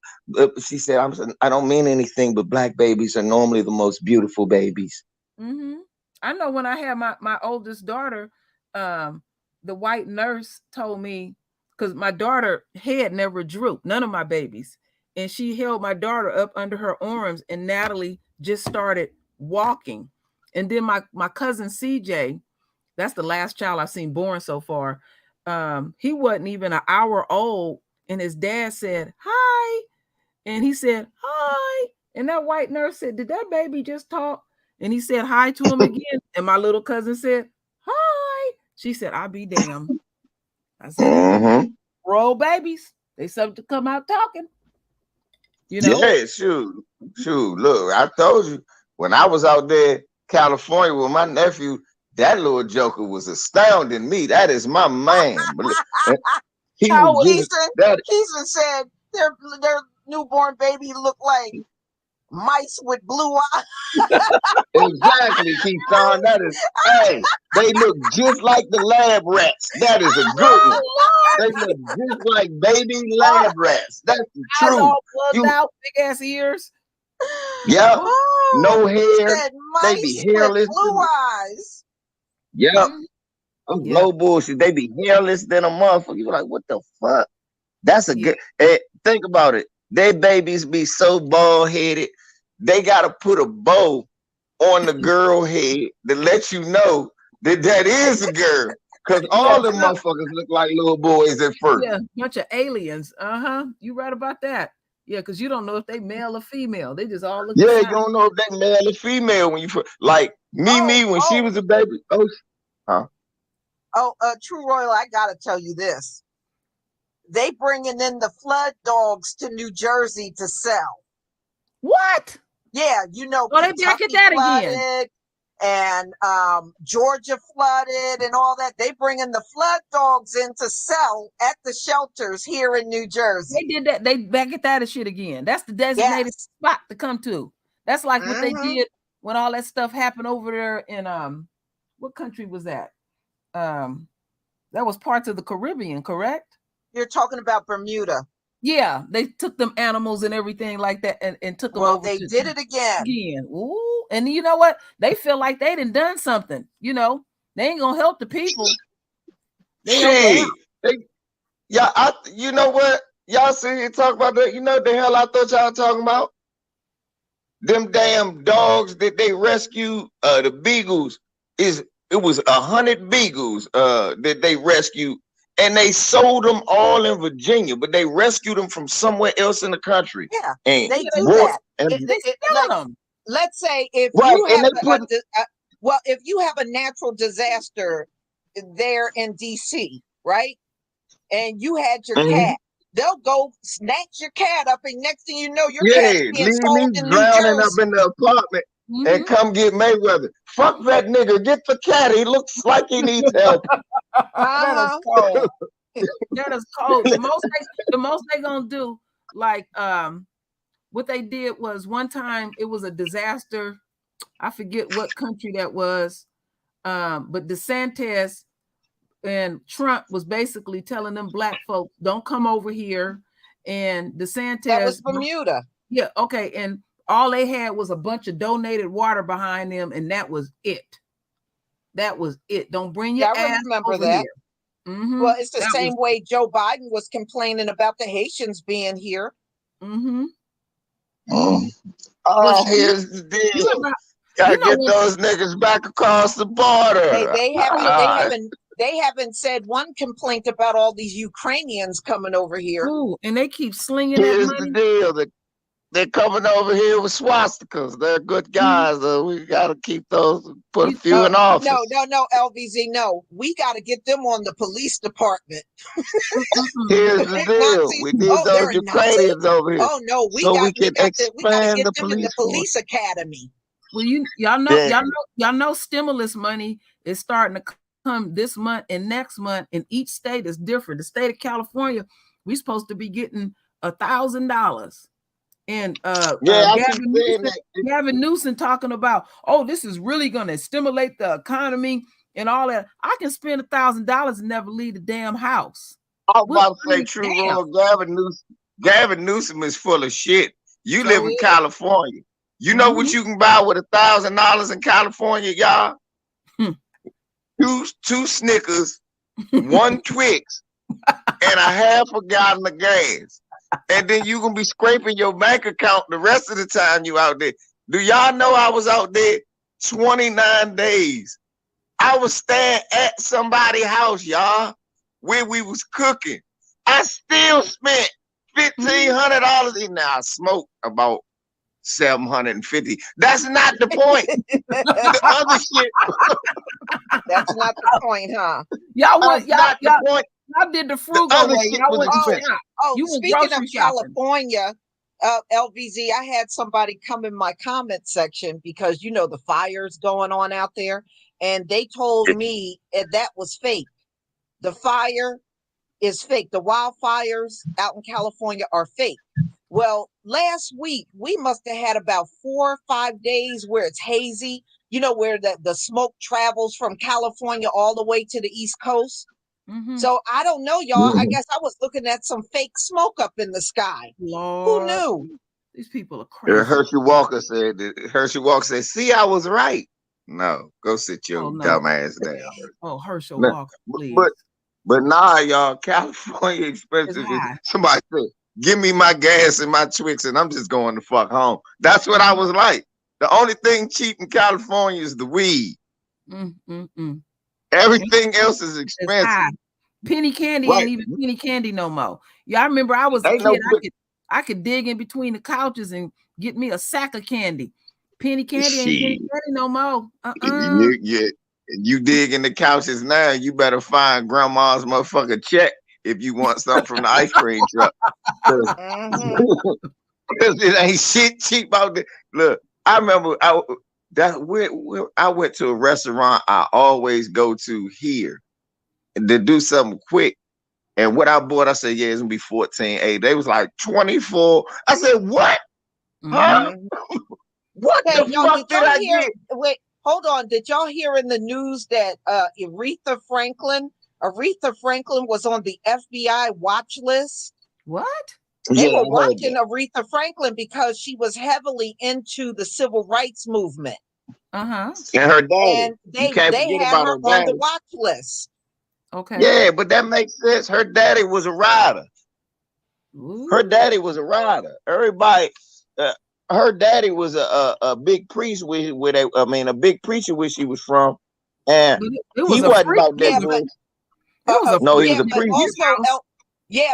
she said, I don't mean anything, but black babies are normally the most beautiful babies. I know when I had my oldest daughter, the white nurse told me, because my daughter head never drooped, none of my babies. And she held my daughter up under her arms and Natalie just started walking. And then my cousin CJ, that's the last child I've seen born so far. He wasn't even an hour old and his dad said, hi. And he said, hi. And that white nurse said, "Did that baby just talk?" And he said hi to him again. And my little cousin said, "Hi." She said, "I'll be damned." I said, "Roll babies. They subject to come out talking." You know? Yeah, shoot. Look, I told you when I was out there, California, with my nephew, that little joker was astounding me. That is my man. He How was just that. Keisha said their newborn baby looked like mice with blue eyes. Exactly, Keyshawn. That is, hey, they look just like the lab rats. That is a good one. They look just like baby lab rats. That's the Eyes truth. all plugged You, out, big ass ears. yep, Oh, no he hair. said They be mice with hairless. blue eyes. Yep. Yeah. No bullshit. They be hairless than a motherfucker. You like, what the fuck? That's a good. Think about it. Their babies be so bald headed. They gotta put a bow on the girl head to let you know that that is a girl. Cause all the motherfuckers look like little boys at first. Yeah, bunch of aliens. You right about that. Yeah, because you don't know if they male or female. They just all look the Yeah, same. you don't know if they male or female when you like Mimi when she was a baby. True Royal, I gotta tell you this. They bringing in the flood dogs to New Jersey to sell. What? Yeah, you know, Oh, they back at Kentucky that flooded again. and Georgia flooded and all that. They bringing the flood dogs in to sell at the shelters here in New Jersey. They did that. They back at that shit again. That's the designated spot to come to. That's like what they did when all that stuff happened over there in what country was that? That was parts of the Caribbean, correct? You're talking about Bermuda. Yeah, they took them animals and everything like that and took them Well, over. they did it again. Ooh, and you know what? They feel like they done something. You know, they ain't gonna help the people. You know what? Y'all sit here talk about that. You know what the hell I thought y'all talking about? Them damn dogs that they rescued, the beagles. It was 100 beagles that they rescued, and they sold them all in Virginia, but they rescued them from somewhere else in the country. Yeah, and they do that. Them. Let's say if you have a natural disaster there in DC, right? And you had your cat, they'll go snatch your cat up, and next thing you know, your cat's being sold in New drowning Jersey. up in the apartment and come get Mayweather. Fuck that nigga, get the cat. He looks like he needs help. That is cold. That is cold. The most they gonna do, like what they did was one time it was a disaster. I forget what country that was, but DeSantis and Trump was basically telling them black folks, don't come over here. And DeSantis, that was Bermuda. Yeah, okay. And all they had was a bunch of donated water behind them, and that was it. That was it. Don't bring your ass over here. Well, it's the same way Joe Biden was complaining about the Haitians being here. Here's the deal. Gotta get those niggas back across the border. They haven't said one complaint about all these Ukrainians coming over here. Ooh, and they keep slinging Here's that money. The deal. They're coming over here with swastikas. They're good guys. We gotta keep those. Put a few in office. No, LVZ. No, we gotta get them on the police department. Here's the deal. We need those Ukrainians over here. Oh no, we gotta get them in the police academy. Well, y'all know stimulus money is starting to come this month and next month, and each state is different. The state of California, we're supposed to be getting $1,000. And Gavin Newsom talking about, oh, this is really going to stimulate the economy and all that. I can spend $1,000 and never leave the damn house. I was about to say, true, Gavin Newsom is full of shit. You live in California. You know what you can buy with $1,000 in California, y'all? Two Snickers, one Twix, and a half a gallon of gas. And then you gonna be scraping your bank account the rest of the time you out there. Do y'all know I was out there 29 days? I was staying at somebody's house, y'all, where we was cooking. I still spent $1,500. Now I smoked about 750. That's not the point. The other shit. That's not the point, huh? Y'all That's not the point. y'all did the The frugal other way. shit Y'all was went to expensive. shop. Oh, You went speaking of grocery shopping. California, LVZ, I had somebody come in my comment section because the fires going on out there, and they told me that was fake. The fire is fake. The wildfires out in California are fake. Well, last week we must have had about 4 or 5 days where it's hazy, where the smoke travels from California all the way to the East Coast. Mhm. So I don't know, y'all. I guess I was looking at some fake smoke up in the sky. Who Lord, knew? these people are crazy. Herschel Walker said, see, I was right. No, go sit your Oh, no. dumb ass down. Oh, Herschel No, Walker, please. But nah, y'all, California It's expensive. high. Somebody said, give me my gas and my Twix and I'm just going the fuck home. That's what I was like. The only thing cheap in California is the weed. Everything else is It's expensive. high. Penny candy Right. ain't even penny candy no more. Yeah, I remember I was a Ain't no kid. I could dig in between the couches and get me a sack of candy. Penny candy ain't penny Shit. candy no more. You dig in the couches now, you better find grandma's motherfucking check if you want something from the ice cream truck. Because it ain't shit cheap out there. Look, I remember I went to a restaurant I always go to here to do something quick. And what I bought, I said, yeah, it's gonna be 14.8. They was like 24. I said, what? Huh? What Hey, the y'all, fuck did I hear? get? Wait, hold on. Did y'all hear in the news that Aretha Franklin was on the FBI watch list? What? They Yeah, were watching Aretha Franklin because she was heavily into the civil rights movement. Uh-huh. And her daddy. And they can't forget had about her her on daddy. the watch list. Okay. Yeah, but that makes sense. Her daddy was a rider. Ooh. Her daddy was a rider. Everybody, her daddy was a big priest a big preacher where she was from, and It was he a wasn't freak. about that. Yeah, But, It was a no, he freak. was a priest.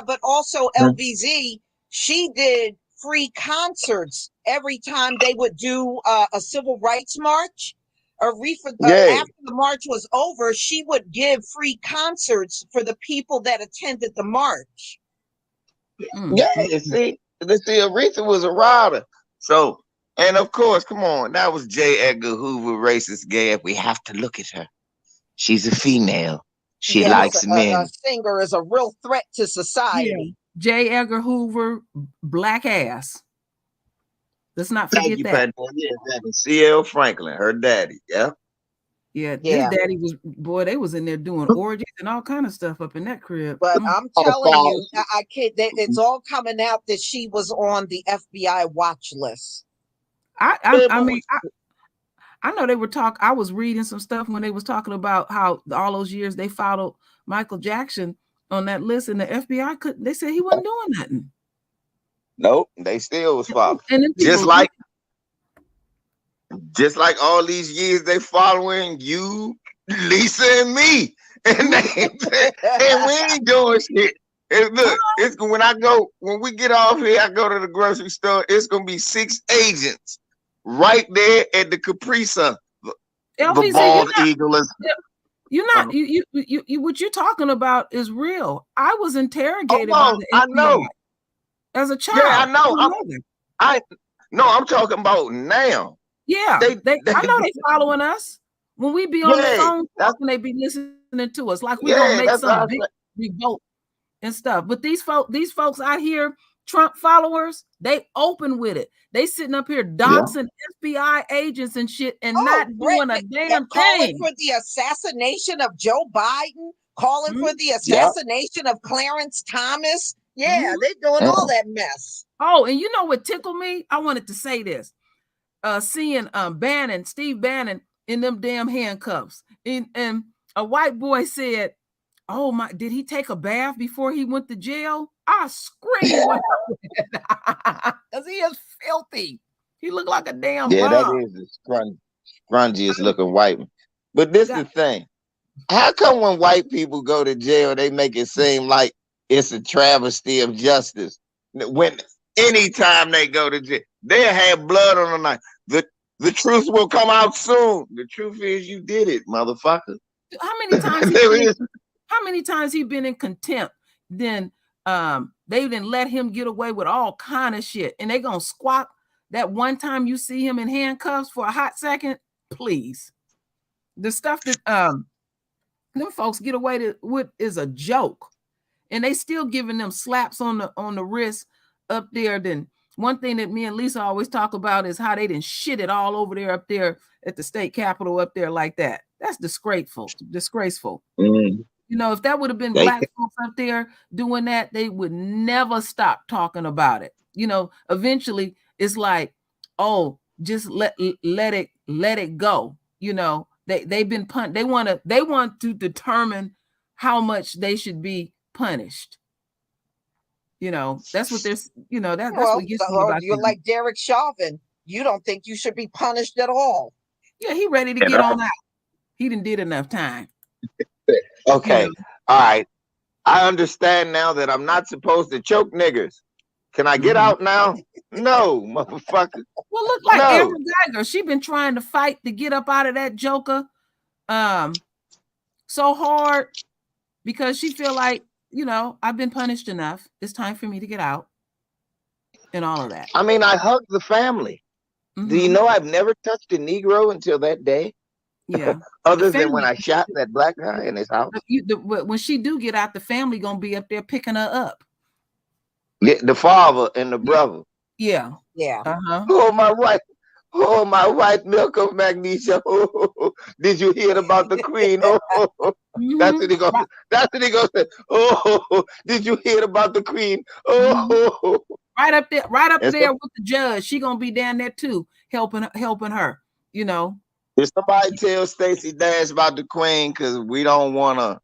But also LVZ, she did free concerts every time they would do a civil rights march. Aretha, after the march was over, she would give free concerts for the people that attended the march. Yeah, see, Aretha was a rider. So, and of course, come on, that was J. Edgar Hoover, racist gay. We have to look at her. She's a female. She likes men. A singer is a real threat to society. Yeah. J. Edgar Hoover, black ass. Let's not forget that. Yeah, C.L. Franklin, her daddy. Yeah. Yeah, his daddy they was in there doing orgies and all kind of stuff up in that crib. But I'm telling you, I can't. It's all coming out that she was on the FBI watch list. I mean, I know they were talking. I was reading some stuff when they was talking about how all those years they followed Michael Jackson on that list, and the FBI couldn't. They said he wasn't doing nothing. Nope, they still was following. And then just like all these years they following you, Lisa, and me, and we ain't doing shit. And look, it's when we get off here, I go to the grocery store. It's gonna be 6 agents right there at the Capri Sun. The bald eagle is. You're not. You. What you're talking about is real. I was interrogated by the FBI. I know. As a child. Yeah, I know. I'm talking about now. Yeah, I know they following us. When we be on the phone talking, they be listening to us like we gonna make some big revolt and stuff. But these folks out here, Trump followers, they open with it. They sitting up here doxing FBI agents and shit and not doing a damn thing. Calling for the assassination of Joe Biden, calling for the assassination of Clarence Thomas. Yeah, they're doing all that mess. Oh, and you know what tickled me? I wanted to say this. Seeing Steve Bannon in them damn handcuffs. And a white boy said, "Oh my, did he take a bath before he went to jail?" I screamed because he is filthy. He looked like a damn bum. That is the scrungiest looking white man. But this is the thing. How come when white people go to jail, they make it seem like it's a travesty of justice? When Anytime they go to jail, they'll have blood on the knife. The truth will come out soon. The truth is you did it, motherfucker. How many times There is. how many times he been in contempt? Then they didn't let him get away with all kind of shit. And they gonna squawk that one time you see him in handcuffs for a hot second, please. The stuff that them folks get away with is a joke. And they still giving them slaps on the wrist up there. Then one thing that me and Lisa always talk about is how they didn't shit it all over there up there at the state capitol up there like that. That's disgraceful. Mm. You know, if that would have been black folks up there doing that, they would never stop talking about it. You know, eventually it's like, oh, just let it go. You know, they've been punished. They want to determine how much they should be punished. You know, that's what there's, you know, that's what gets me about you're them. like Derek Chauvin. You don't think you should be punished at all. Yeah, he ready to get on out. He did enough time. Okay. You know? All right. I understand now that I'm not supposed to choke niggers. Can I get out now? No, motherfucker. Well, look like Amber Geiger. She been trying to fight to get up out of that joker so hard because she feel like, you know, I've been punished enough. It's time for me to get out and all of that. I mean, I hugged the family. Do you know I've never touched a Negro until that day? Yeah. Other than when I shot that black guy in his house. When she do get out, the family gonna be up there picking her up. Yeah, the father and the brother. Yeah. Yeah. Oh, my white milk of magnesia. Oh, did you hear about the queen? Oh, that's what he goes. That's what he goes. Oh, did you hear about the queen? Oh, right up there with the judge. She gonna be down there too, helping her. You know. Did somebody tell Stacey Dash about the queen? Because we don't want to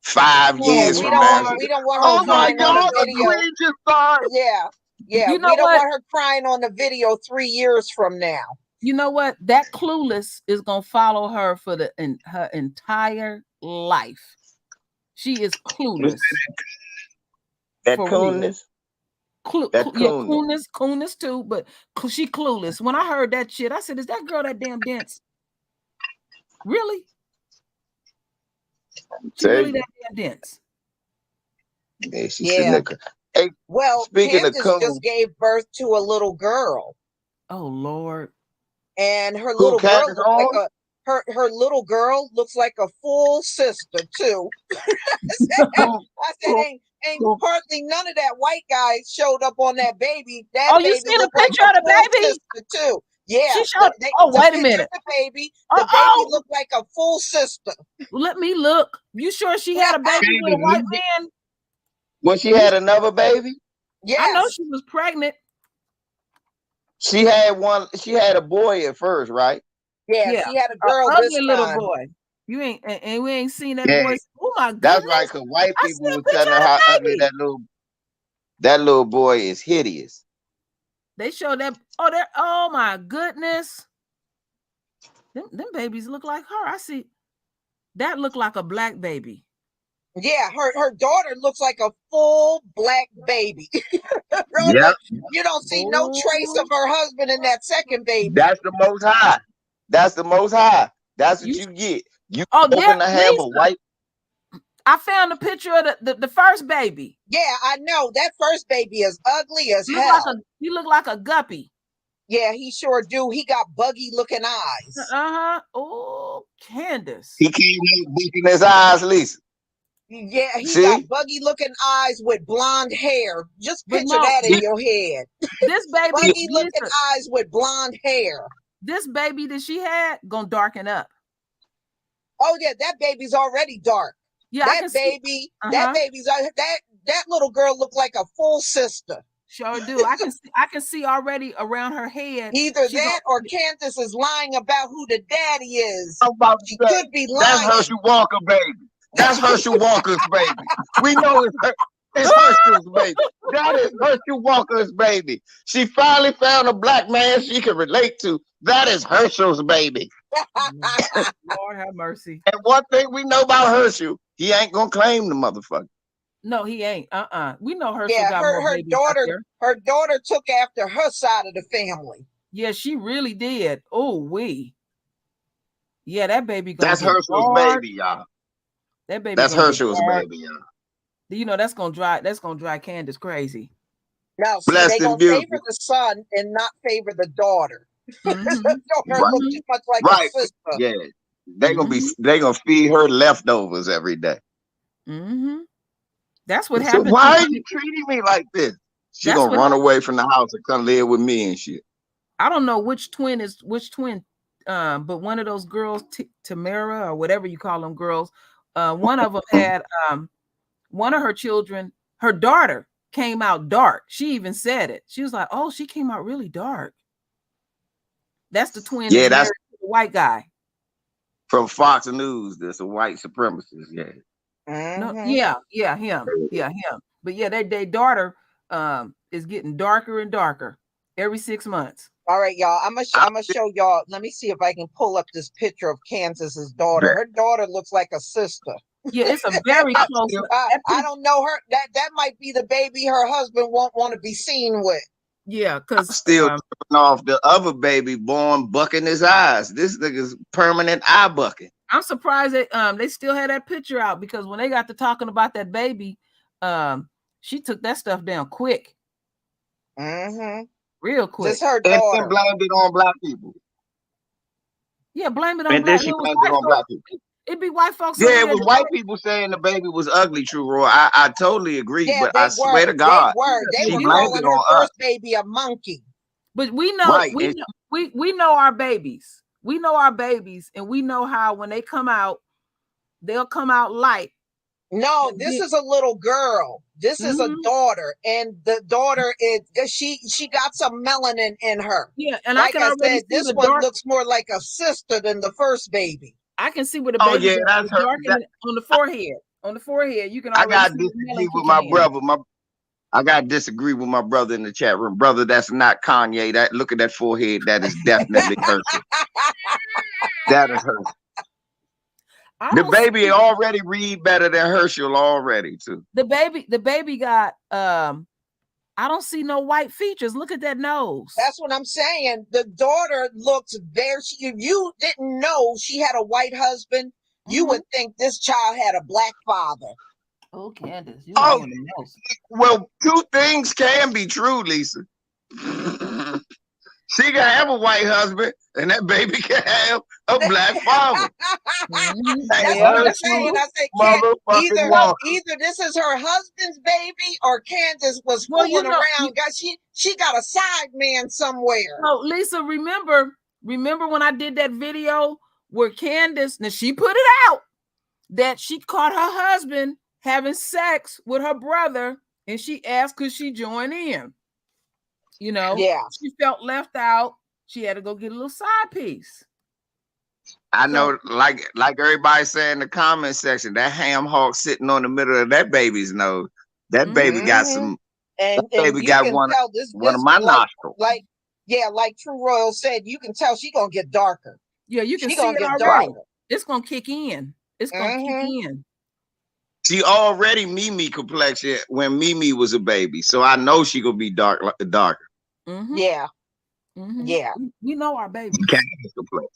5 years from now. We don't want her crying on the video. The queen just started. Yeah. You know we don't want her crying on the video 3 years from now. You know what? That clueless is gonna follow her for her entire life. She is clueless. That coolness. Coolness too, but she clueless. When I heard that shit, I said, "Is that girl that damn dense? Really? She really that damn dense?" Yeah, she's hey, well, speaking Candace of just gave birth to a little girl. Oh Lord! And her little girl looks like her little girl looks like a full sister too. I said, ain't hardly none of that white guy showed up on that baby. That you see the picture of the baby sister too. Yeah. She showed. Wait a minute. The baby looked like a full sister. Let me look. You sure she had a baby with a white man? Well, she had another baby. Yeah, I know she was pregnant. She had one. She had a boy at first, right? Yeah. She had a girl. Ugly little boy. You ain't, and we ain't seen that boy. Oh my goodness! That's right. Because white people were telling her how ugly that little boy is hideous. They showed that. Oh my goodness! Them babies look like her. I see. That looked like a black baby. Yeah, her daughter looks like a full black baby. Yep. You don't see no trace of her husband in that second baby. That's the Most High. That's the Most High. That's what you get. You open to have a white. I found a picture of the first baby. Yeah, I know. That first baby is ugly as hell. He looked like a guppy. Yeah, he sure do. He got buggy looking eyes. Oh, Candace. He can't look big in his eyes, Lisa. Yeah, he got buggy looking eyes with blonde hair. Just picture that in your head. This baby, buggy looking eyes with blonde hair. This baby that she had gonna darken up. Oh yeah, that baby's already dark. Yeah, that baby's that little girl looked like a full sister. Sure do. I can see already around her head. Either that or Candace is lying about who the daddy is. She could be lying. That's Herschel Walker, baby. That's Herschel Walker's baby. We know it's Herschel's baby. That is Herschel Walker's baby. She finally found a black man she can relate to. That is Herschel's baby. Lord have mercy. And one thing we know about Herschel, he ain't gonna claim the motherfucker. No, he ain't. We know Herschel Yeah, got more her babies out daughter, there. her daughter took after her side of the family. Yeah, she really did. Oh, yeah, that baby gonna That's get Herschel's hard. baby, y'all. That baby That's gonna Herschel's get hard. baby, y'all. You know that's gonna drive Candace crazy. Now, see, Blessed they and gonna beautiful. favor the son and not favor the daughter. Mhm. The daughter Right. look too much like a Right. sister. Yeah. They gonna feed her leftovers every day. That's what So happened. why are you treating me like this? She That's gonna what run happened. away from the house and come live with me and shit. I don't know which twin is which twin, but one of those girls, Tamara or whatever you call them girls, one of them had one of her children, her daughter came out dark. She even said it. She was like, "Oh, she came out really dark." That's the twin Yeah, that's that's married to the white guy. from Fox News. That's a white supremacist. Yeah. No, Mhm. him. But yeah, their daughter is getting darker and darker every 6 months. All right, y'all. I'm gonna show y'all. Let me see if I can pull up this picture of Kansas's daughter. Her daughter looks like a sister. Yeah, it's a very close. I don't know her. That might be the baby her husband won't want to be seen with. Yeah, I'm because still tripping off the other baby born bucking his eyes. This nigga's permanent eye bucking. I'm surprised that they still had that picture out, because when they got to talking about that baby, she took that stuff down quick. Real quick. Just her And then daughter. blamed it on black people. Yeah, blame it on And black. then she It was blamed it white on black folks. people. It'd be white folks. Yeah, over it there was white people saying the baby was ugly, True Roy. I totally agree, Yeah, but they I swear to God, They she were blamed calling it her on us. first baby a monkey. But we know, Right. we know our babies. We know our babies, and we know how when they come out, they'll come out light. No, this is a little girl. This is a daughter, and the daughter is she got some melanin in her. Yeah, and like I can I already said, see this the one dark. looks more like a sister than the first baby. I can see where the Oh baby yeah, that's her. darkening on the forehead. On the forehead, you can I already gotta see the disagree melon with my kicking in. brother. I gotta disagree with my brother in the chat room. Brother, that's not Kanye. That look at that forehead. That is definitely Herschel. That is Herschel. The baby already read better than Herschel already too. The baby got I don't see no white features. Look at that nose. That's what I'm saying. The daughter looks very. You didn't know she had a white husband. You would think this child had a black father. Oh, Candace, you Oh, doing the most. well, two things can be true, Lisa. She can have a white husband, and that baby can have a black father. That's what I'm saying. I say, either this is her husband's baby, or Candace was fooling around. She got a side man somewhere. No, Lisa, remember when I did that video where Candace, now she put it out that she caught her husband having sex with her brother, and she asked could she join in. You know, she felt left out. She had to go get a little side piece. I know, like everybody saying in the comment section, that ham hock sitting on the middle of that baby's nose. That baby got some. And baby you got can one tell of my nostrils. Like True Royal said, you can tell she gonna get darker. Yeah, you can see it already. Darker. It's gonna kick in. It's gonna kick in. She already Mimi complexion when Mimi was a baby, so I know she gonna be darker. Yeah. Yeah. We know our baby. Candace complexion.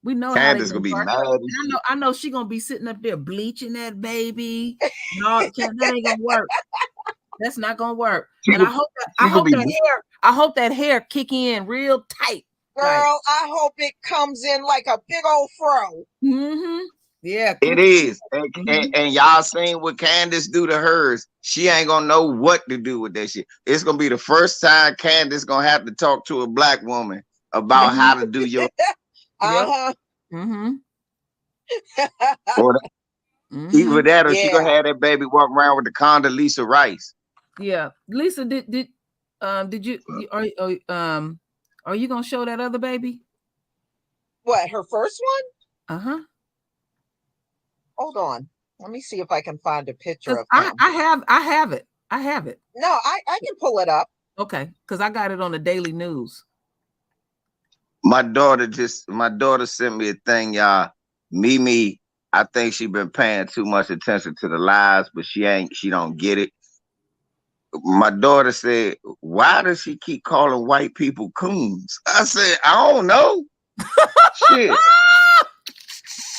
We know Candace gonna be mad. I know she gonna be sitting up there bleaching that baby. No, that ain't gonna work. That's not gonna work. And I hope that hair kick in real tight. Girl, I hope it comes in like a big old fro. Yeah, it is. And y'all seen what Candace do to hers. She ain't gonna know what to do with that shit. It's gonna be the first time Candace gonna have to talk to a black woman about how to do your Either that or she gonna have that baby walk around with the Condoleezza Rice. Yeah. Lisa, did you are you gonna show that other baby? What, her first one? Hold on. Let me see if I can find a picture of him. I have it. No, I can pull it up. Okay, because I got it on the Daily News. My daughter sent me a thing, y'all. Mimi I think she been paying too much attention to the lies, but she don't get it. My daughter said, why does she keep calling white people coons? I said, I don't know. Shit.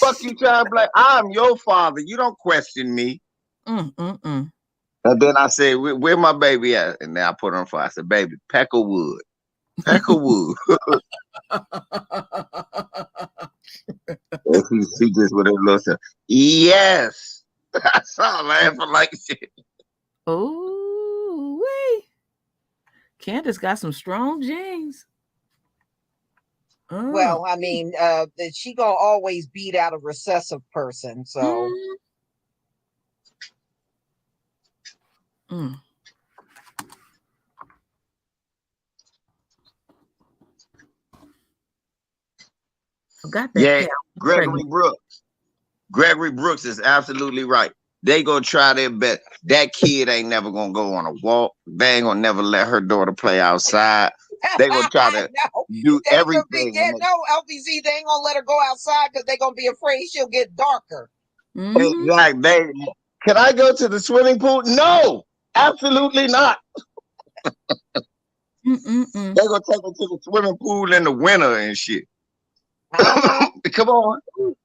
Fuck you trying to be like, I'm your father. You don't question me. Mm. And then I said, where my baby at? And then I put her on fire. I said, baby, Peckerwood. Peckerwood. And she just with her little self, yes. I saw laughing like shit. Oh, wait. Candace got some strong genes. Oh. Well, I mean, that she gonna always beat out a recessive person. So Got that. Yeah, Gregory Brooks. Gregory Brooks is absolutely right. They gonna try their best. That kid ain't never gonna go on a walk. They ain't gonna never let her daughter play outside. They gonna try to do everything. No, LBZ, they ain't gonna let her go outside because they gonna be afraid she'll get darker. Exactly. Can I go to the swimming pool? No, absolutely not. They gonna take her to the swimming pool in the winter and shit. Come on,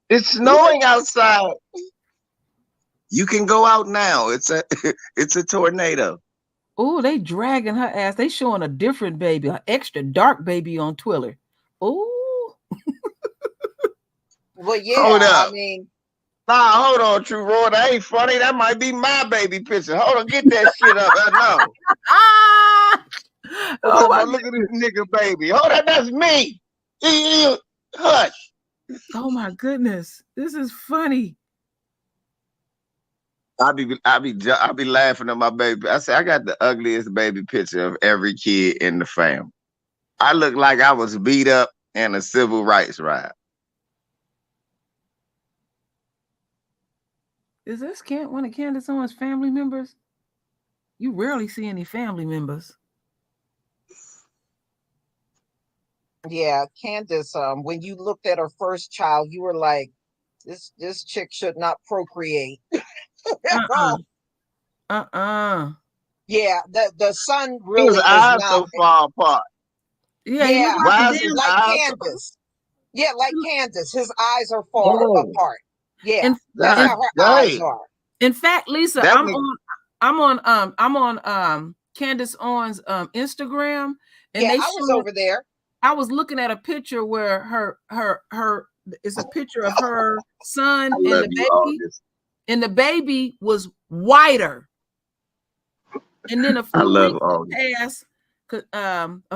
it's snowing outside. You can go out now. It's a tornado. Oh, they dragging her ass. They showing a different baby, an extra dark baby on Twitter. Oh. Well, yeah. Hold up. I mean, nah, hold on, True Roy. That ain't funny. That might be my baby picture. Hold on, get that shit up. No. Oh, look at this nigga baby. Hold on, that's me. Hush. Oh my goodness, this is funny. I be laughing at my baby. I say I got the ugliest baby picture of every kid in the family. I look like I was beat up in a civil rights riot. Is this one of Candace Owens' family members? You rarely see any family members. Yeah, Candace. When you looked at her first child, you were like, "This chick should not procreate." Yeah, the son really His is eyes not so far apart. Yeah, why is his like eyes Candace. Yeah, like Candace. His eyes are far apart. Yeah, that's how her eyes are. In fact, Lisa, I'm on Candace Owens Instagram, and yeah, I was over there. I was looking at a picture where her it's a picture of her son and the baby, and the baby was whiter. And then a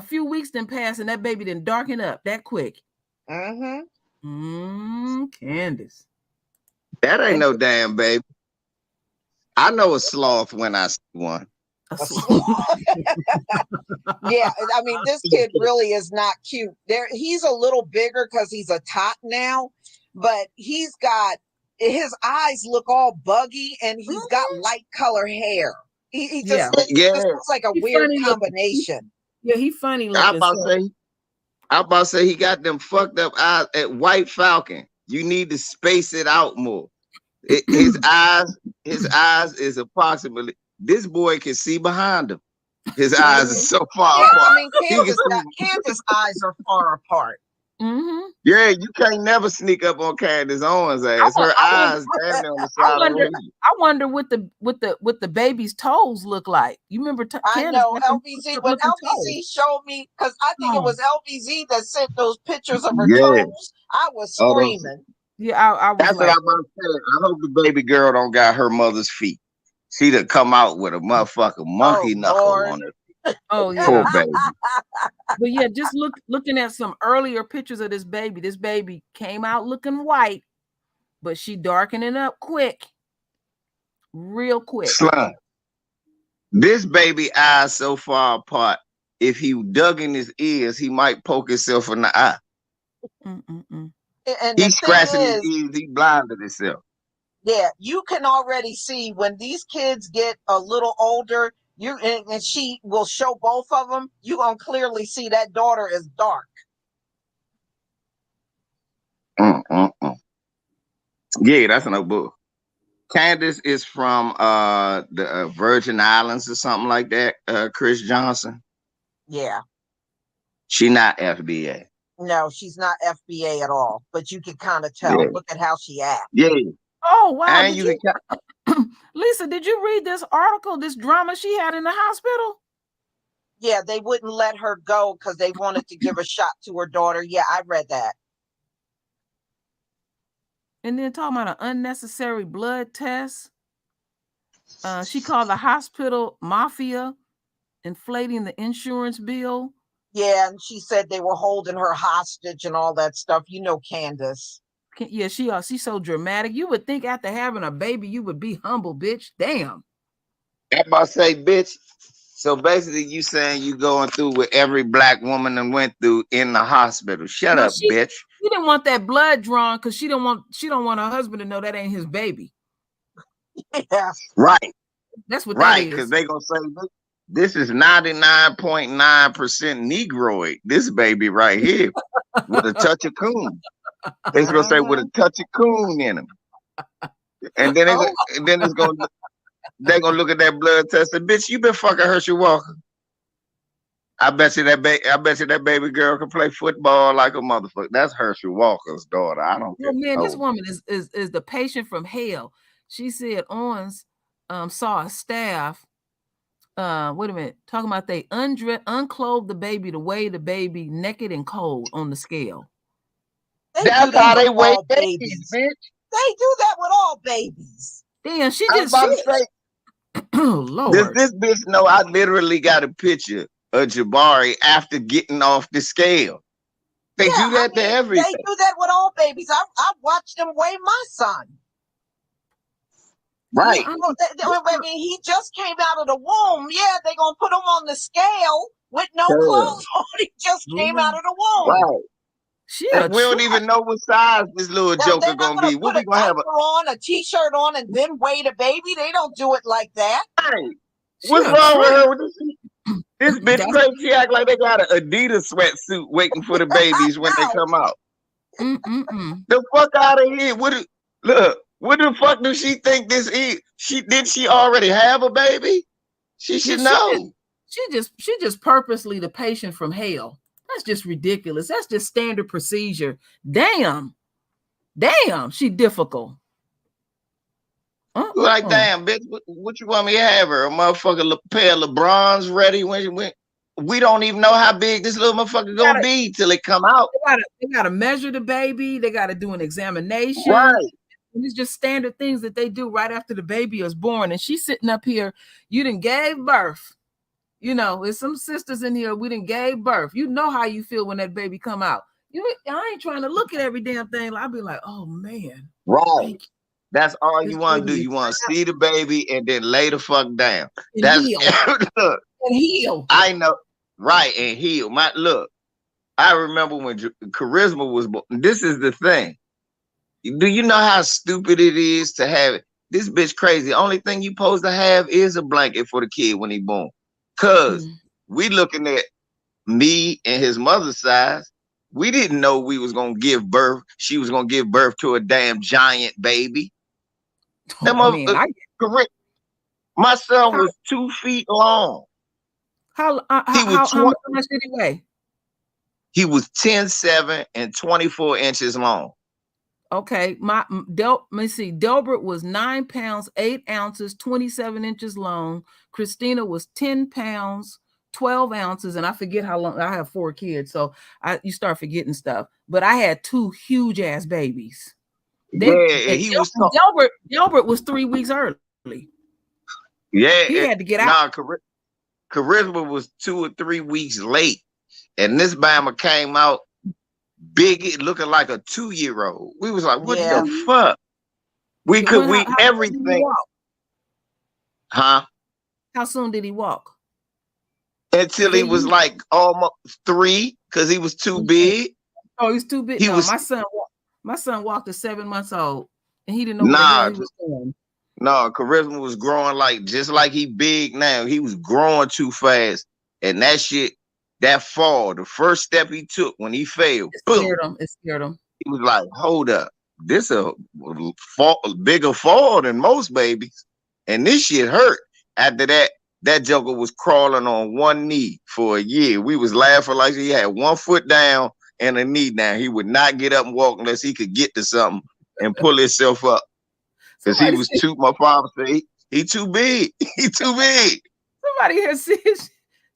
few weeks didn't pass, and that baby didn't darken up that quick. Candace. That ain't no damn baby. I know a sloth when I see one. Yeah, I mean, this kid really is not cute. He's a little bigger because he's a tot now, but his eyes look all buggy, and he's got light color hair. He just looks like a weird combination. He funny looking. I'm about to say he got them fucked up eyes at White Falcon. You need to space it out more. His eyes is approximately. This boy can see behind him. His eyes are so far apart. I mean, Candace's eyes are far apart. Yeah, you can't never sneak up on Candace Owens' ass. Her eyes damn near on the side of the I wonder what the baby's toes look like. You remember I know LBZ when LBZ showed me, because I think it was LBZ that sent those pictures of her toes. I was screaming. Yeah, I was. That's what I'm about to say. I hope the baby girl don't got her mother's feet. She'd have come out with a motherfucking monkey knuckle on her. Oh yeah, poor baby. But yeah, just looking at some earlier pictures of this baby. This baby came out looking white, but she darkening up quick, real quick. Slime. This baby eyes so far apart. If he dug in his ears, he might poke himself in the eye. And he's scratching his ears. He blinded himself. Yeah, you can already see when these kids get a little older. And she will show both of them. You gonna clearly see that daughter is dark. Yeah, that's no book. Candace is from the Virgin Islands or something like that. Chris Johnson. Yeah. She not FBA. No, she's not FBA at all, but you can kind of Yeah. tell. Look at how she acts. Yeah. Oh wow! And Did you can Lisa, did you read this article, this drama she had in the hospital? Yeah, they wouldn't let her go because they wanted to give a shot to her daughter. Yeah, I read that. And then talking about an unnecessary blood test. She called the hospital mafia, inflating the insurance bill. Yeah, and she said they were holding her hostage and all that stuff. You know, Candace. Yeah, she's so dramatic. You would think after having a baby, you would be humble, bitch. Damn. I'm about to say, bitch. So basically, you saying you going through what every black woman that went through in the hospital. Shut up, bitch. She didn't want that blood drawn because she don't want her husband to know that ain't his baby. Yeah. Right. That's what right, that is. Because they gonna say this is 99.9% Negroid. This baby right here with a touch of coon. They're gonna say with a touch of coon in him. And then they're gonna look at that blood test and bitch, you been fucking Herschel Walker. I bet you that baby girl can play football like a motherfucker. That's Herschel Walker's daughter. I don't care. Oh man, this woman is the patient from hell. She said Owens saw a staff. Wait a minute, talking about they unclothed the baby to weigh the baby naked and cold on the scale. That's how they weigh babies, bitch. They do that with all babies. Damn, she just about to say, oh Lord. This bitch know I literally got a picture of Jabari after getting off the scale. They do that to everything. They do that with all babies. I watched them weigh my son. Right. I mean, he just came out of the womb. Yeah, they're gonna put him on the scale with no clothes on. He just came out of the womb. Right. And we don't even know what size this little joker gonna be. What we gonna have a t-shirt on and then weigh the baby? They don't do it like that. Right. What's wrong with her? This bitch crazy. She act like they got an Adidas sweatsuit waiting for the babies when they come out. The fuck out of here! What the fuck do she think this is? She already have a baby? She should know. She just purposely the patient from hell. That's just ridiculous. That's just standard procedure. Damn, she difficult. Like, damn, bitch, what you want me to have her? A motherfucker pair of LeBrons ready when we don't even know how big this little motherfucker gonna be till it come out. They gotta measure the baby. They gotta do an examination. Right. And it's just standard things that they do right after the baby is born. And she's sitting up here. You done gave birth. You know, there's some sisters in here. We done gave birth. You know how you feel when that baby come out. I ain't trying to look at every damn thing. I'll be like, oh man. Right. That's all you want to do. You want to see the baby and then lay the fuck down. And that's heal. And heal. I know. Right. And heal. I remember when Charisma was born. This is the thing. Do you know how stupid it is to have it? This bitch crazy. Only thing you supposed to have is a blanket for the kid when he born. Cause we looking at me and his mother's size. We didn't know we was gonna give birth. She was gonna give birth to a damn giant baby. My son was 2 feet long. How much did he weigh? He was 10'7" and 24 inches long. Okay, let me see. Delbert was 9 pounds 8 ounces, 27 inches long. Christina was 10 pounds 12 ounces, and I forget how long. I have 4 kids, so you start forgetting stuff. But I had 2 huge ass babies. Delbert was 3 weeks early. Yeah, he had to get out. Charisma was 2 or 3 weeks late, and this Bama came out big, looking like a 2-year-old. We was like, what the fuck? Everything. Huh? How soon did he walk? Until he was like almost 3, because he was too big. Oh, he's too big. My son walked at 7 months old, and he didn't know what he was doing. No, Charisma was growing just like he big now. He was growing too fast, and that shit. That fall, the first step he took when he failed, it scared him. He was like, hold up. this a bigger fall than most babies, and this shit hurt. After that, that joker was crawling on one knee for a year. We was laughing like he had one foot down and a knee down. He would not get up and walk unless he could get to something and pull himself up. Because he was too, my father said, he too big. He too big. Somebody here said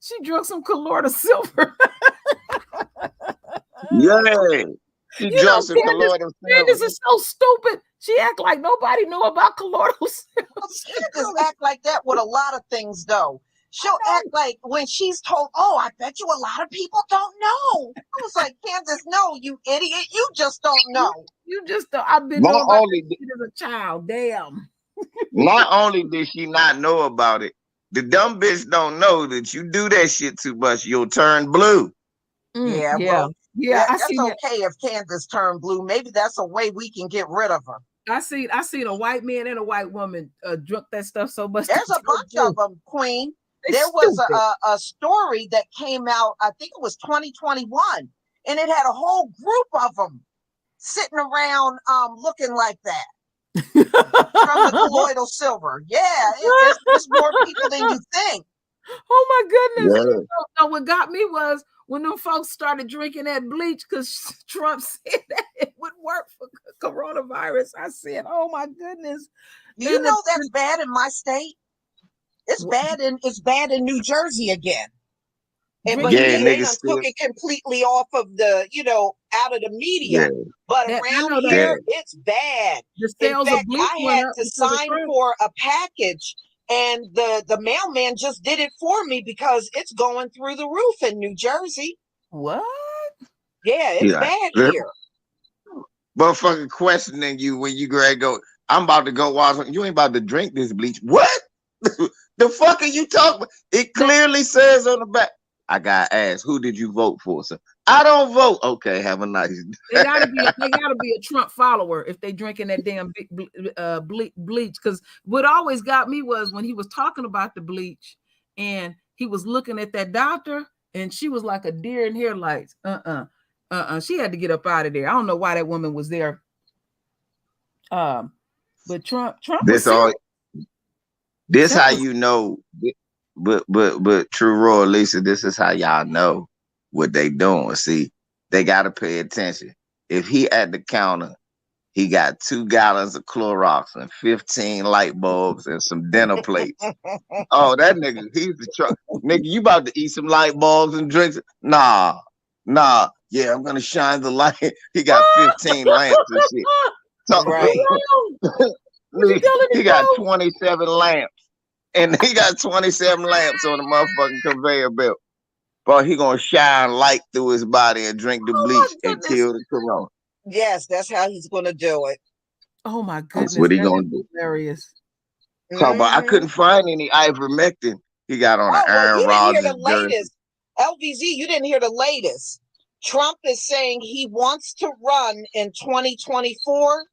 she drunk some colloidal silver. Yeah. She drunk some colloidal silver. Candace is so stupid. She act like nobody knew about colloidal silver. Candace act like that with a lot of things, though. She'll act like when she's told, oh, I bet you a lot of people don't know. I was like, Candace, no, you idiot. You just don't know. You just don't. I've been knowing about it as a child. Damn. Not only did she not know about it, the dumb bitch don't know that you do that shit too much, you'll turn blue. Yeah, well, that's okay if Candace turned blue. Maybe that's a way we can get rid of her. I seen a white man and a white woman drunk that stuff so much. There's a bunch of them, Queen. There was a story that came out, I think it was 2021, and it had a whole group of them sitting around looking like that. From the colloidal silver. Yeah, it's more people than you think. Oh my goodness. Yeah. So what got me was when them folks started drinking that bleach because Trump said that it would work for coronavirus. I said, oh my goodness. You know that's bad in my state. It's bad in New Jersey again. But they took it completely off of the, out of the media. Yeah. But around here, it's bad. In fact, I had to sign for a package, and the mailman just did it for me because it's going through the roof in New Jersey. What? Yeah, it's bad here. Motherfucker questioning you when you go, I'm about to go watch. You ain't about to drink this bleach. What? The fuck are you talking about? It clearly says on the back. I got asked, who did you vote for? So I don't vote. Okay, have a nice day. They gotta be a Trump follower if they drinking that damn bleach. Because what always got me was when he was talking about the bleach and he was looking at that doctor and she was like a deer in headlights. She had to get up out of there. I don't know why that woman was there. But Trump. This how you know. But True Royal Lisa, this is how y'all know what they doing. See, they gotta pay attention. If he at the counter, he got 2 gallons of Clorox and 15 light bulbs and some dinner plates. Oh, that nigga, he's the truck. Nigga, you about to eat some light bulbs and drinks? Nah. Yeah, I'm gonna shine the light. He got 15 lamps and shit. So, right. He got 27 lamps. And he got 27 lamps on the motherfucking conveyor belt. But he gonna shine light through his body and drink the bleach and kill the corona. Yes, that's how he's gonna do it. Oh my goodness. That's what he gonna do. Hilarious. So, but I couldn't find any ivermectin. He got on an Aaron Rodgers jersey. LVZ, you didn't hear the latest. Trump is saying he wants to run in 2024,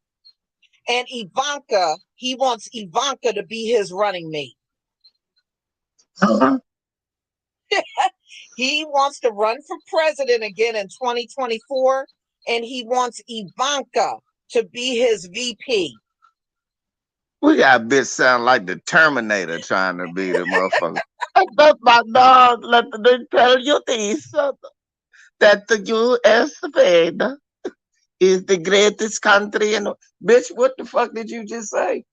and he wants Ivanka to be his running mate. He wants to run for president again in 2024, and he wants Ivanka to be his VP. We got a bitch sound like the Terminator trying to be the motherfucker. I got my dog. Let me tell you this: that the U.S. is the greatest country. And bitch, what the fuck did you just say?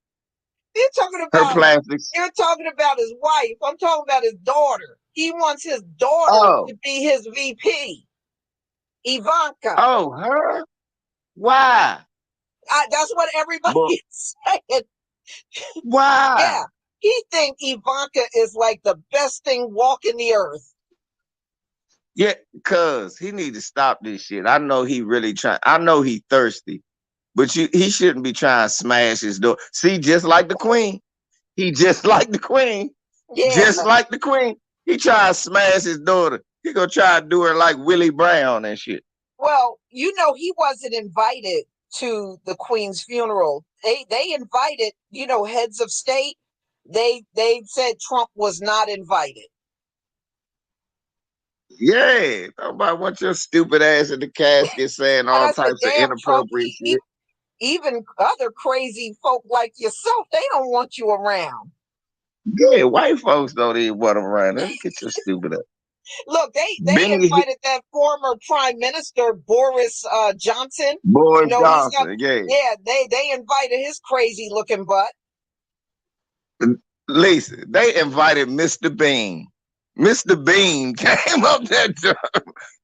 You're talking about his wife. I'm talking about his daughter. He wants his daughter to be his VP. Ivanka. Oh, her? Why? That's what everybody is saying. Why? Yeah. He thinks Ivanka is like the best thing walking the earth. Yeah, cuz he need to stop this shit. I know he really trying. I know he thirsty. But he shouldn't be trying to smash his door. See, just like the Queen. He just like the Queen. Yeah. Just like the Queen. He trying to smash his daughter. He gonna try to do her like Willie Brown and shit. Well, he wasn't invited to the Queen's funeral. They invited, heads of state. They said Trump was not invited. Yeah. Nobody want your stupid ass in the casket saying all types of inappropriate shit. even other crazy folk like yourself, they don't want you around. Yeah, white folks don't even want them around. Let's get your stupid up. Look, they Benny invited that former Prime Minister Boris Johnson. Boris He's got, Johnson, yeah, they invited his crazy looking butt. Lisa, they invited Mr. Bean. Mr. Bean came up that time.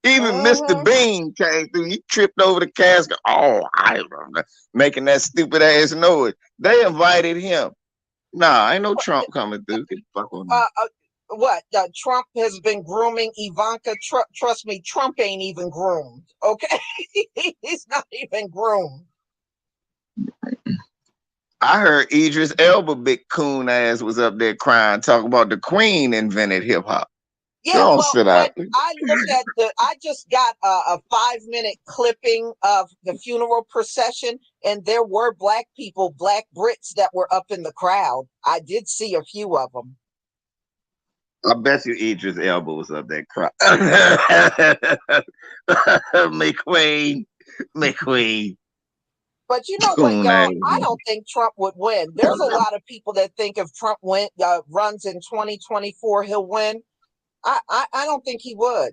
Even Mr. Bean came through. He tripped over the casket. Oh, I remember making that stupid ass noise. They invited him. Nah, ain't no Trump coming through. Get the fuck on What? Trump has been grooming Ivanka. Trust me, Trump ain't even groomed. Okay, he's not even groomed. I heard Idris Elba big coon ass was up there crying, talking about the Queen invented hip hop. Yeah, Don't well, sit out. I looked at I just got a 5-minute clipping of the funeral procession, and there were black people, black Brits that were up in the crowd. I did see a few of them. I bet you Idris Elba was up there crying. McQueen. But you know what, y'all? I don't think Trump would win. There's a lot of people that think if Trump runs in 2024, he'll win. I don't think he would.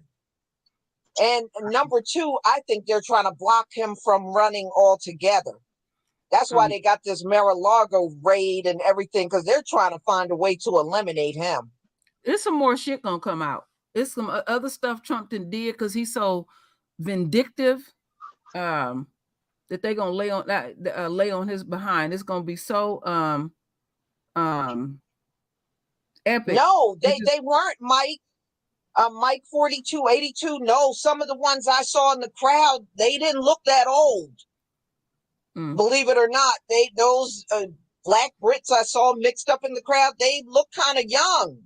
And number two, I think they're trying to block him from running altogether. That's why they got this Mar-a-Lago raid and everything, because they're trying to find a way to eliminate him. There's some more shit gonna come out. It's some other stuff Trump did because he's so vindictive that they're gonna lay on his behind. It's gonna be so epic. No, they weren't, Mike. Mike 4282. No, some of the ones I saw in the crowd, they didn't look that old. Believe it or not, those black Brits I saw mixed up in the crowd, they look kind of young.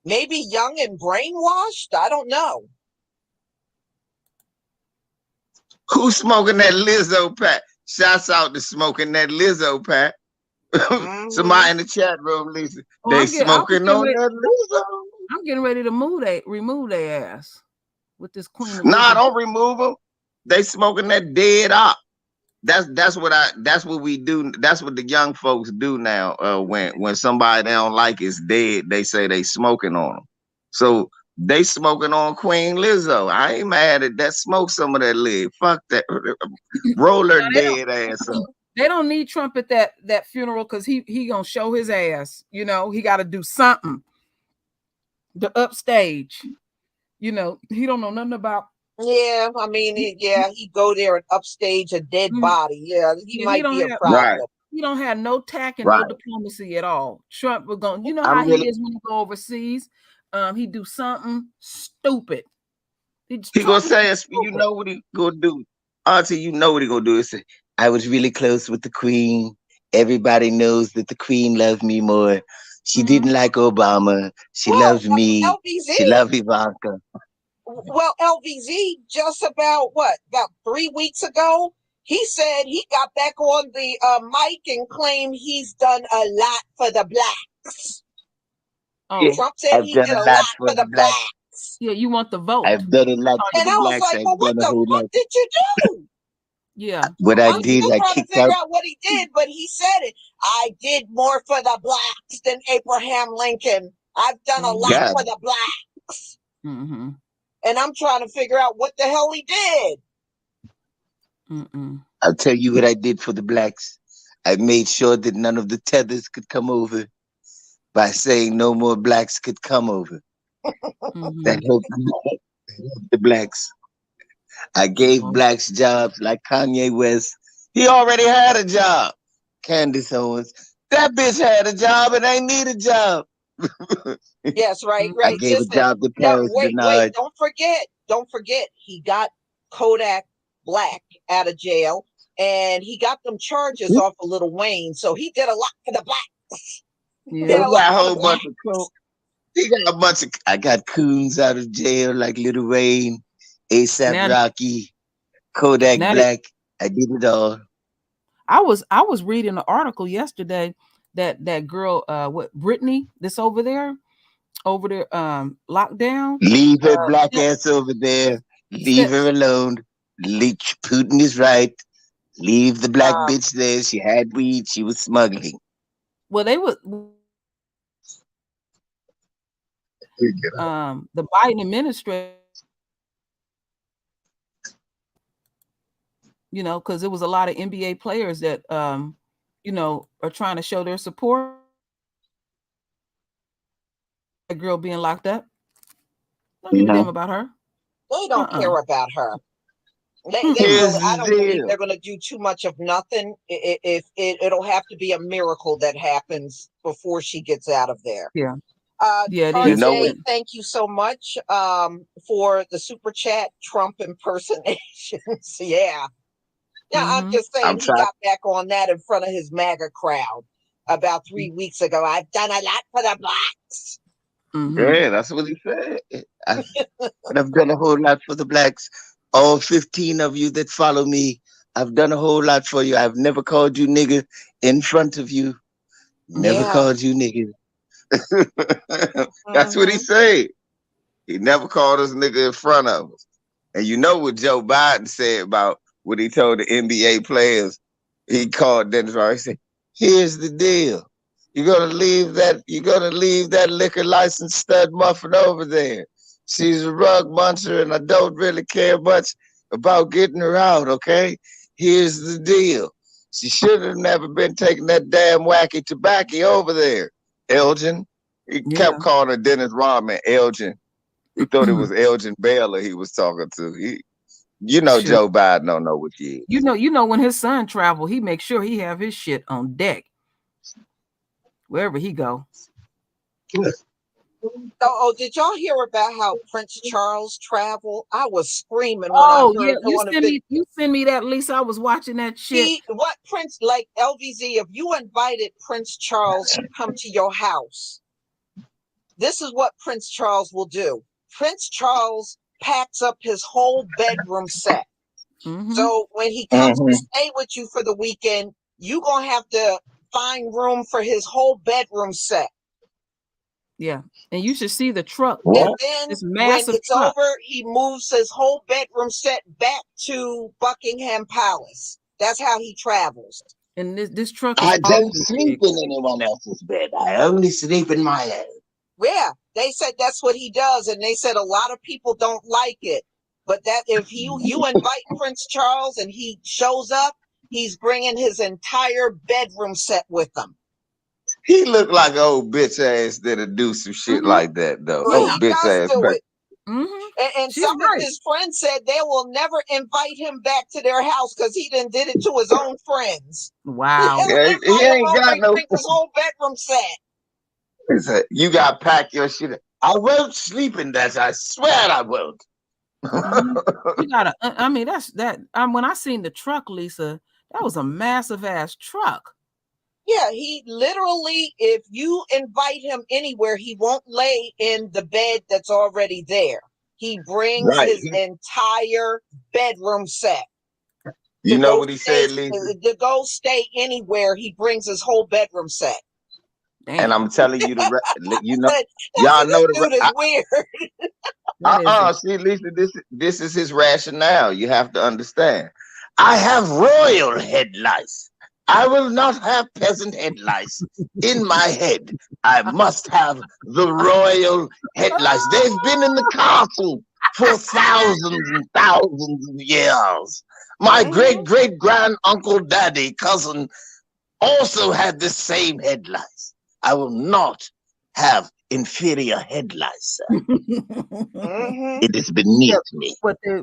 Maybe young and brainwashed. I don't know. Who's smoking that Lizzo pack? Shouts out to smoking that Lizzo pack. Somebody in the chat room, Lisa. They smoking on that Lizzo. I'm getting ready to remove their ass with this Queen. Nah, don't remove them. They smoking that dead op. That's what we do. That's what the young folks do now. When somebody they don't like is dead, they say they smoking on them. So they smoking on Queen Lizzo. I ain't mad at that. Smoke some of that lid. Fuck that. Roll her dead ass up. They don't need Trump at that funeral because he gonna show his ass. You know, he got to do something. The upstage. You know, he don't know nothing about. Yeah, I mean, he go there and upstage a dead body. Yeah, he might be a problem. Right. He don't have no tact and no diplomacy at all. Trump was going. You know how he is when he go overseas. He do something stupid. He gonna say, you know what he gonna do, Auntie. You know what he gonna do? He say, I was really close with the Queen. Everybody knows that the Queen loved me more. She didn't like Obama. She loved me. LVZ. She loved Ivanka. Well, LVZ just about 3 weeks ago, he said he got back on the mic and claimed he's done a lot for the blacks. Trump said he did a lot for the blacks. Yeah, you want the vote. I've done a lot for the blacks. And I was like, well, what the fuck did you do? Yeah. What I did, I kicked out. What he did, but he said it. I did more for the blacks than Abraham Lincoln. I've done a lot for the blacks. Mm-hmm. And I'm trying to figure out what the hell he did. I'll tell you what I did for the blacks. I made sure that none of the tethers could come over by saying no more blacks could come over. That helped the blacks. I gave blacks jobs like Kanye West. He already had a job. Candace Owens. That bitch had a job and ain't need a job. Yes, right. I gave a job to Paris Bernard. Don't forget, he got Kodak Black out of jail, and he got them charges off of Lil Wayne. So he did a lot for the blacks. Yeah. He got a whole bunch of coons. He got a bunch of. I got coons out of jail like Lil Wayne, ASAP Rocky, Kodak Black. I did it all. I was reading an article yesterday that girl, Brittany, that's over there, locked down. Leave her black ass over there. Leave her alone. Putin is right. Leave the black bitch there. She had weed. She was smuggling. Well, they were the Biden administration, you know, because there was a lot of NBA players that you know, are trying to show their support. A girl being locked up. Don't give a damn about her. They don't care about her. They Here's really, I the don't believe deal. they're going to do too much of nothing. It'll have to be a miracle that happens before she gets out of there. Yeah. Yeah, it You is. know RJ, what? thank you so much for the super chat, Trump impersonations. Yeah. Yeah, I'm just saying I'm he trying. got back on that in front of his MAGA crowd about 3 weeks ago. I've done a lot for the blacks. Yeah, that's what he said. I've done a whole lot for the blacks. All 15 of you that follow me, I've done a whole lot for you. I've never called you nigger in front of you. Never called you nigger. That's what he said. He never called us nigga in front of us. And you know what Joe Biden said about what he told the NBA players? He called Dennis Rodman. He said, "Here's the deal. You're gonna leave that liquor license stud muffin over there. She's a rug muncher, and I don't really care much about getting her out, okay? Here's the deal. She should have never been taking that damn wacky tobacco over there. Elgin." He kept calling her Dennis Rodman Elgin. He thought it was Elgin Baylor he was talking to. Joe Biden don't know what he is. You know when his son travel, he makes sure he have his shit on deck wherever he go. Oh, did y'all hear about how Prince Charles traveled? I was screaming when I heard you send me that, Lisa. I was watching that shit. What Prince, like LVZ, if you invited Prince Charles to come to your house, this is what Prince Charles will do. Prince Charles packs up his whole bedroom set. So when he comes to stay with you for the weekend, you're going to have to find room for his whole bedroom set. Yeah. And you should see the truck. And then this when massive it's truck. over, he moves his whole bedroom set back to Buckingham Palace. That's how he travels. And this truck is I don't sleep in anyone else's bed. I only sleep in my own. Yeah, they said that's what he does, and they said a lot of people don't like it. But that if you invite Prince Charles and he shows up, he's bringing his entire bedroom set with him. He looked like an old bitch ass that'll do some shit like that, though. Well, old bitch ass. Do it. And some of his friends said they will never invite him back to their house because he done did it to his own friends. Wow. He ain't got no. His whole bedroom set. He said, "You got to pack your shit. I won't sleep in that. I swear I won't." You gotta. I mean, that's that. When I seen the truck, Lisa, that was a massive ass truck. Yeah, he literally, if you invite him anywhere, he won't lay in the bed that's already there. He brings his entire bedroom set. You know what he said, Lisa? To go stay anywhere, he brings his whole bedroom set. Damn. And I'm telling you, y'all know the dude is weird. See, Lisa, this is his rationale. You have to understand. I have royal head lice. I will not have peasant head lice in my head. I must have the royal head lice. They've been in the castle for thousands and thousands of years. My great-great-grand-uncle, daddy, cousin also had the same head lice. I will not have inferior head lice. It is beneath me. But they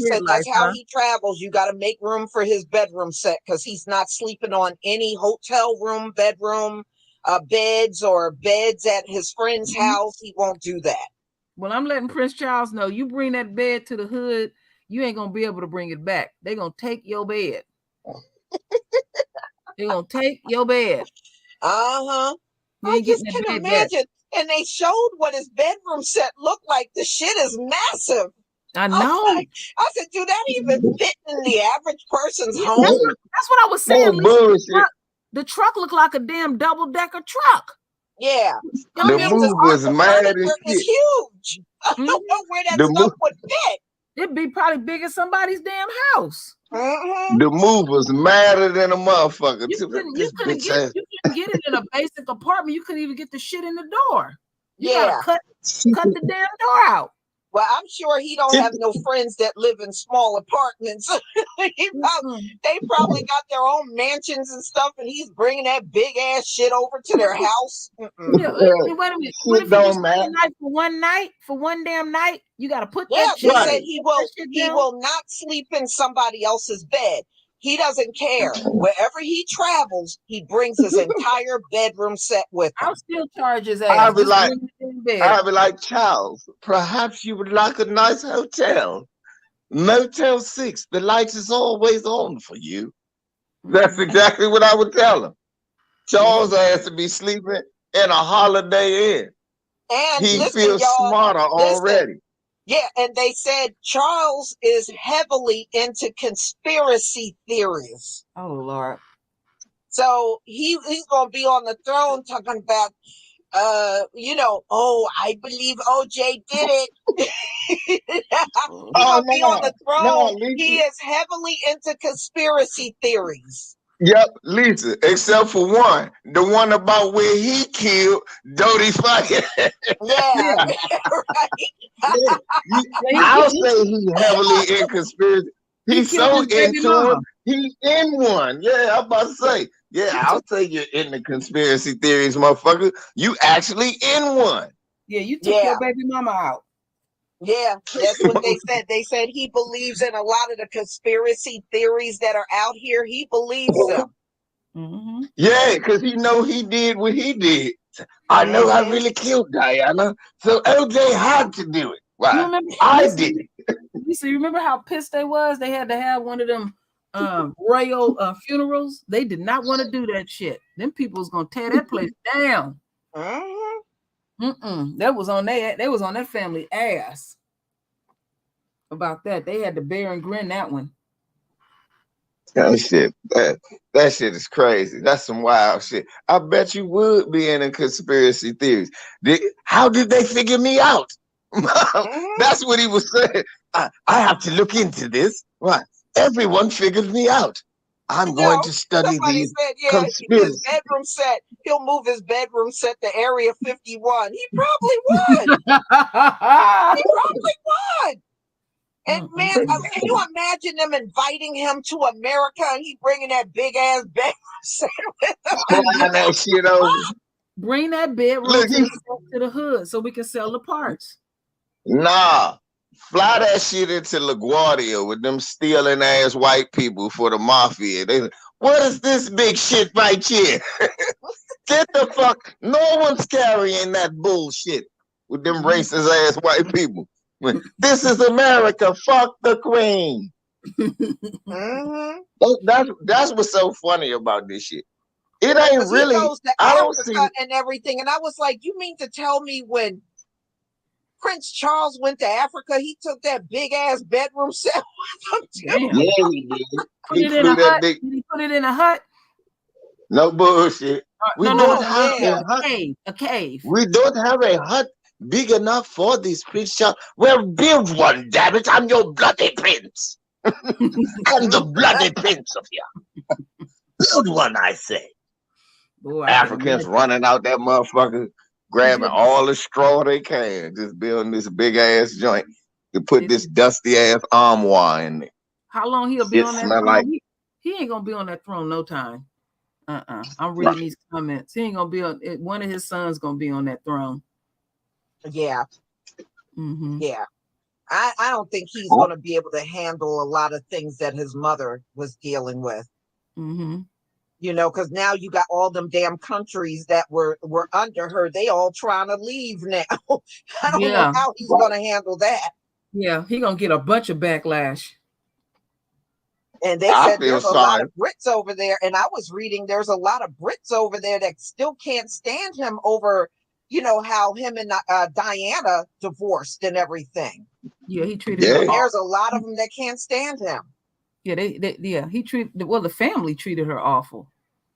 said that's how he travels. You got to make room for his bedroom set because he's not sleeping on any hotel room, bedroom, beds or beds at his friend's house. He won't do that. Well, I'm letting Prince Charles know you bring that bed to the hood, you ain't going to be able to bring it back. They're going to take your bed. They're going to take your bed. I just can imagine. And they showed what his bedroom set looked like. The shit is massive. I know. I said, do that even fit in the average person's home? That's what I was saying. The truck looked like a damn double-decker truck. Yeah. The move was mad as shit. It's huge. I don't know where that stuff would fit. It'd be probably big as somebody's damn house. Mhm. The move was madder than a motherfucker. You too. couldn't This bitch ass. get it in a basic apartment. You couldn't even get the shit in the door. You Yeah. gotta cut the damn door out. Well, I'm sure he don't have no friends that live in small apartments. They probably got their own mansions and stuff, and he's bringing that big ass shit over to their house. Yeah, wait a minute. What if you don't just matter. spend the night for one damn night? You got to put Yeah, that they shit. said he will not sleep in somebody else's bed. He doesn't care. Wherever he travels, he brings his entire bedroom set with him. I'll still charge his ass. I'll be Just like, bring it in bed. I'll be like, Charles, perhaps you would like a nice hotel. Motel 6, the light is always on for you. That's exactly what I would tell him. Charles has to be sleeping in a Holiday Inn. And He listen, feels y'all, smarter already. Yeah, and they said Charles is heavily into conspiracy theories. Oh Lord. So he's gonna be on the throne talking about I believe OJ did it. He's gonna be on the throne. He is heavily into conspiracy theories. Yep, Lisa, except for one, the one about where he killed Dodie Fire. Yeah, right. I'll say he's heavily in conspiracy. He's so into it. He's in one. Yeah, I'm about to say. Yeah, I'll say you're in the conspiracy theories, motherfucker. You actually in one. Yeah, you took your baby mama out. Yeah, that's what they said. They said he believes in a lot of the conspiracy theories that are out here. He believes them. Mm-hmm. Yeah, because he know he did what he did. I know I really killed Diana, so OJ had to do it. Why? I did it. You remember how pissed they was? They had to have one of them royal funerals. They did not want to do that shit. Them people was gonna tear that place down. That was on they was on that family ass about that. They had to bear and grin that one. That shit, that shit is crazy. That's some wild shit. I bet you would be in a conspiracy theories. How did they figure me out? That's what he was saying. I have to look into this. Right. Everyone figured me out. I'm going to study these conspiracy. His bedroom set. He'll move his bedroom set to Area 51. He probably would. He probably would. And man, can you imagine them inviting him to America and he bringing that big ass bedroom set with him? Flying that shit over. Bring that bedroom to the hood so we can sell the parts. Nah. Fly that shit into LaGuardia with them stealing ass white people for the mafia. What is this big shit right here? Get the fuck. No one's carrying that bullshit with them racist ass white people. This is America. Fuck the queen. That's what's so funny about this shit. It ain't really. He goes to Africa and everything, and I was like, you mean to tell me when Prince Charles went to Africa, he took that big ass bedroom set with him? Yeah, he did. Put it in a hut. Did he put it in a hut? No bullshit. We don't have a cave. We don't have a hut big enough for this Prince Charles. Well, build one, damn it. I'm your bloody prince. I'm the bloody prince of here. Build one, I say. Boy, Africans running out that motherfucker, grabbing all the straw they can, just building this big ass joint to put this dusty ass armoire in there. How long he'll be on that throne? Like he ain't gonna be on that throne no time. I'm reading these comments. He ain't gonna be on it. One of his sons gonna be on that throne. Yeah. Yeah. I don't think he's gonna be able to handle a lot of things that his mother was dealing with. You know, because now you got all them damn countries that were under her. They all trying to leave now. I don't know how he's gonna handle that. Yeah, he gonna get a bunch of backlash. And they said there's a lot of Brits over there. And I was reading there's a lot of Brits over there that still can't stand him over, you know, how him and Diana divorced and everything. Yeah, he treated her. There's a lot of them that can't stand him. Yeah, he treated the family treated her awful.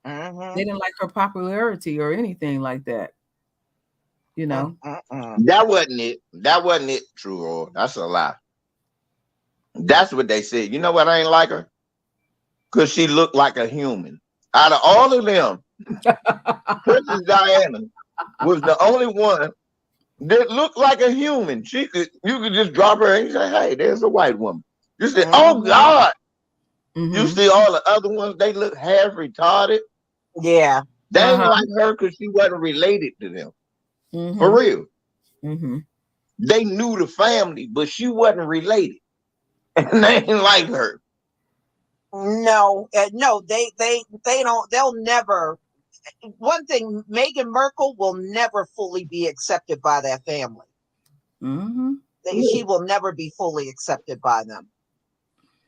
They didn't like her popularity or anything like that. You know, that wasn't it. That wasn't it, True. That's a lie. That's what they said. You know what I ain't like her? Because she looked like a human. Out of all of them, Princess Diana was the only one that looked like a human. You could just drop her and say, hey, there's a white woman. You say, oh God. You see all the other ones, they look half retarded. Yeah. They ain't like her because she wasn't related to them. For real. They knew the family, but she wasn't related. And they ain't like her. No, no, they don't. They'll never. One thing, Meghan Markle will never fully be accepted by that family. She will never be fully accepted by them.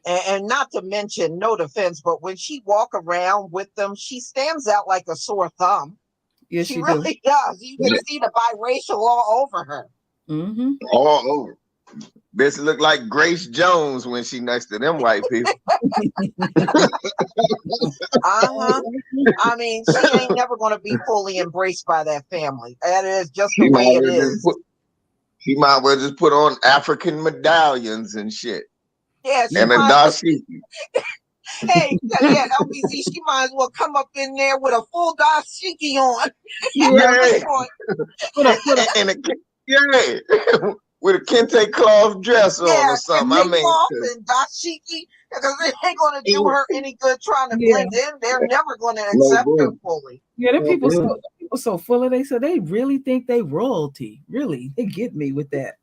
And not to mention, no defense, but when she walk around with them, she stands out like a sore thumb. Yes, she really does. You can see the biracial all over her. All over. Bitch look like Grace Jones when she next to them white people. I mean, she ain't never going to be fully embraced by that family. That is just the way it is. She might well just put on African medallions and shit. Yeah, and a dashiki. Hey, yeah, LBZ, she might as well come up in there with a full dashiki on. With a kente cloth dress on or something. I mean, and dashiki, because it ain't going to do her any good trying to blend in. They're never going to accept her fully. Yeah, them people so full of they, so they really think they royalty. Really, they get me with that.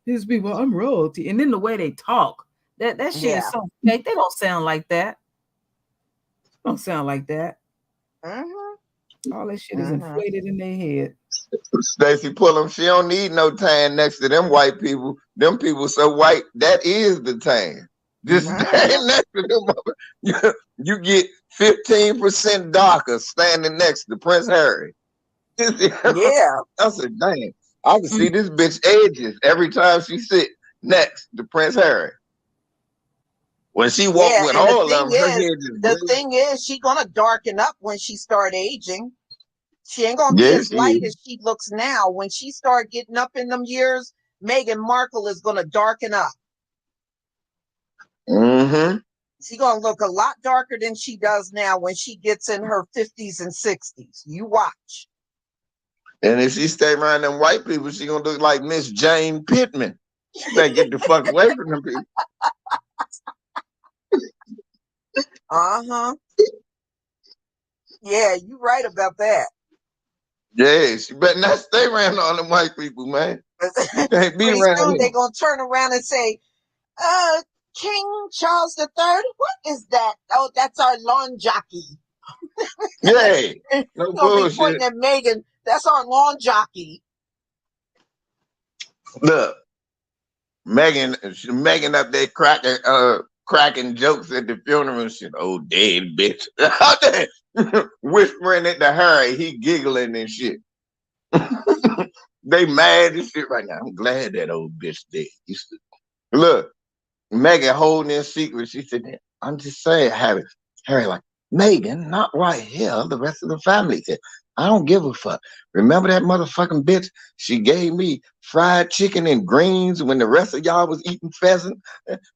These people, I'm royalty, and then the way they talk, that shit is so fake. They don't sound like that. Don't sound like that. All that shit is inflated in their head. Stacey Pullum, she don't need no tan next to them white people. Them people so white, that is the tan. Just stand next to them. You get 15% darker standing next to Prince Harry. Yeah. I said, dang, I can see this bitch edges every time she sit next to Prince Harry. When she walk with all of them, her head is the thing is, she gonna darken up when she start aging. She ain't gonna be as light as she looks now. When she start getting up in them years, Meghan Markle is gonna darken up. She's gonna look a lot darker than she does now when she gets in her 50s and 60s. You watch. And if she stay around them white people, she gonna look like Miss Jane Pittman. She better get the fuck away from them people. Yeah, you right about that. Yeah, she better not stay around all them white people, man. Can't be around soon they're gonna turn around and say, King Charles III, what is that? Oh, that's our lawn jockey. Yeah, no bullshit. Be pointing at Meghan, that's our lawn jockey. Look, Meghan up there cracking jokes at the funeral and shit. Oh, dead bitch. Whispering it to Harry, he giggling and shit. They mad and shit right now. I'm glad that old bitch dead. Look, Meghan holding in secret. She said, I'm just saying, Harry like, Meghan, not right here. The rest of the family said, I don't give a fuck. Remember that motherfucking bitch? She gave me fried chicken and greens when the rest of y'all was eating pheasant.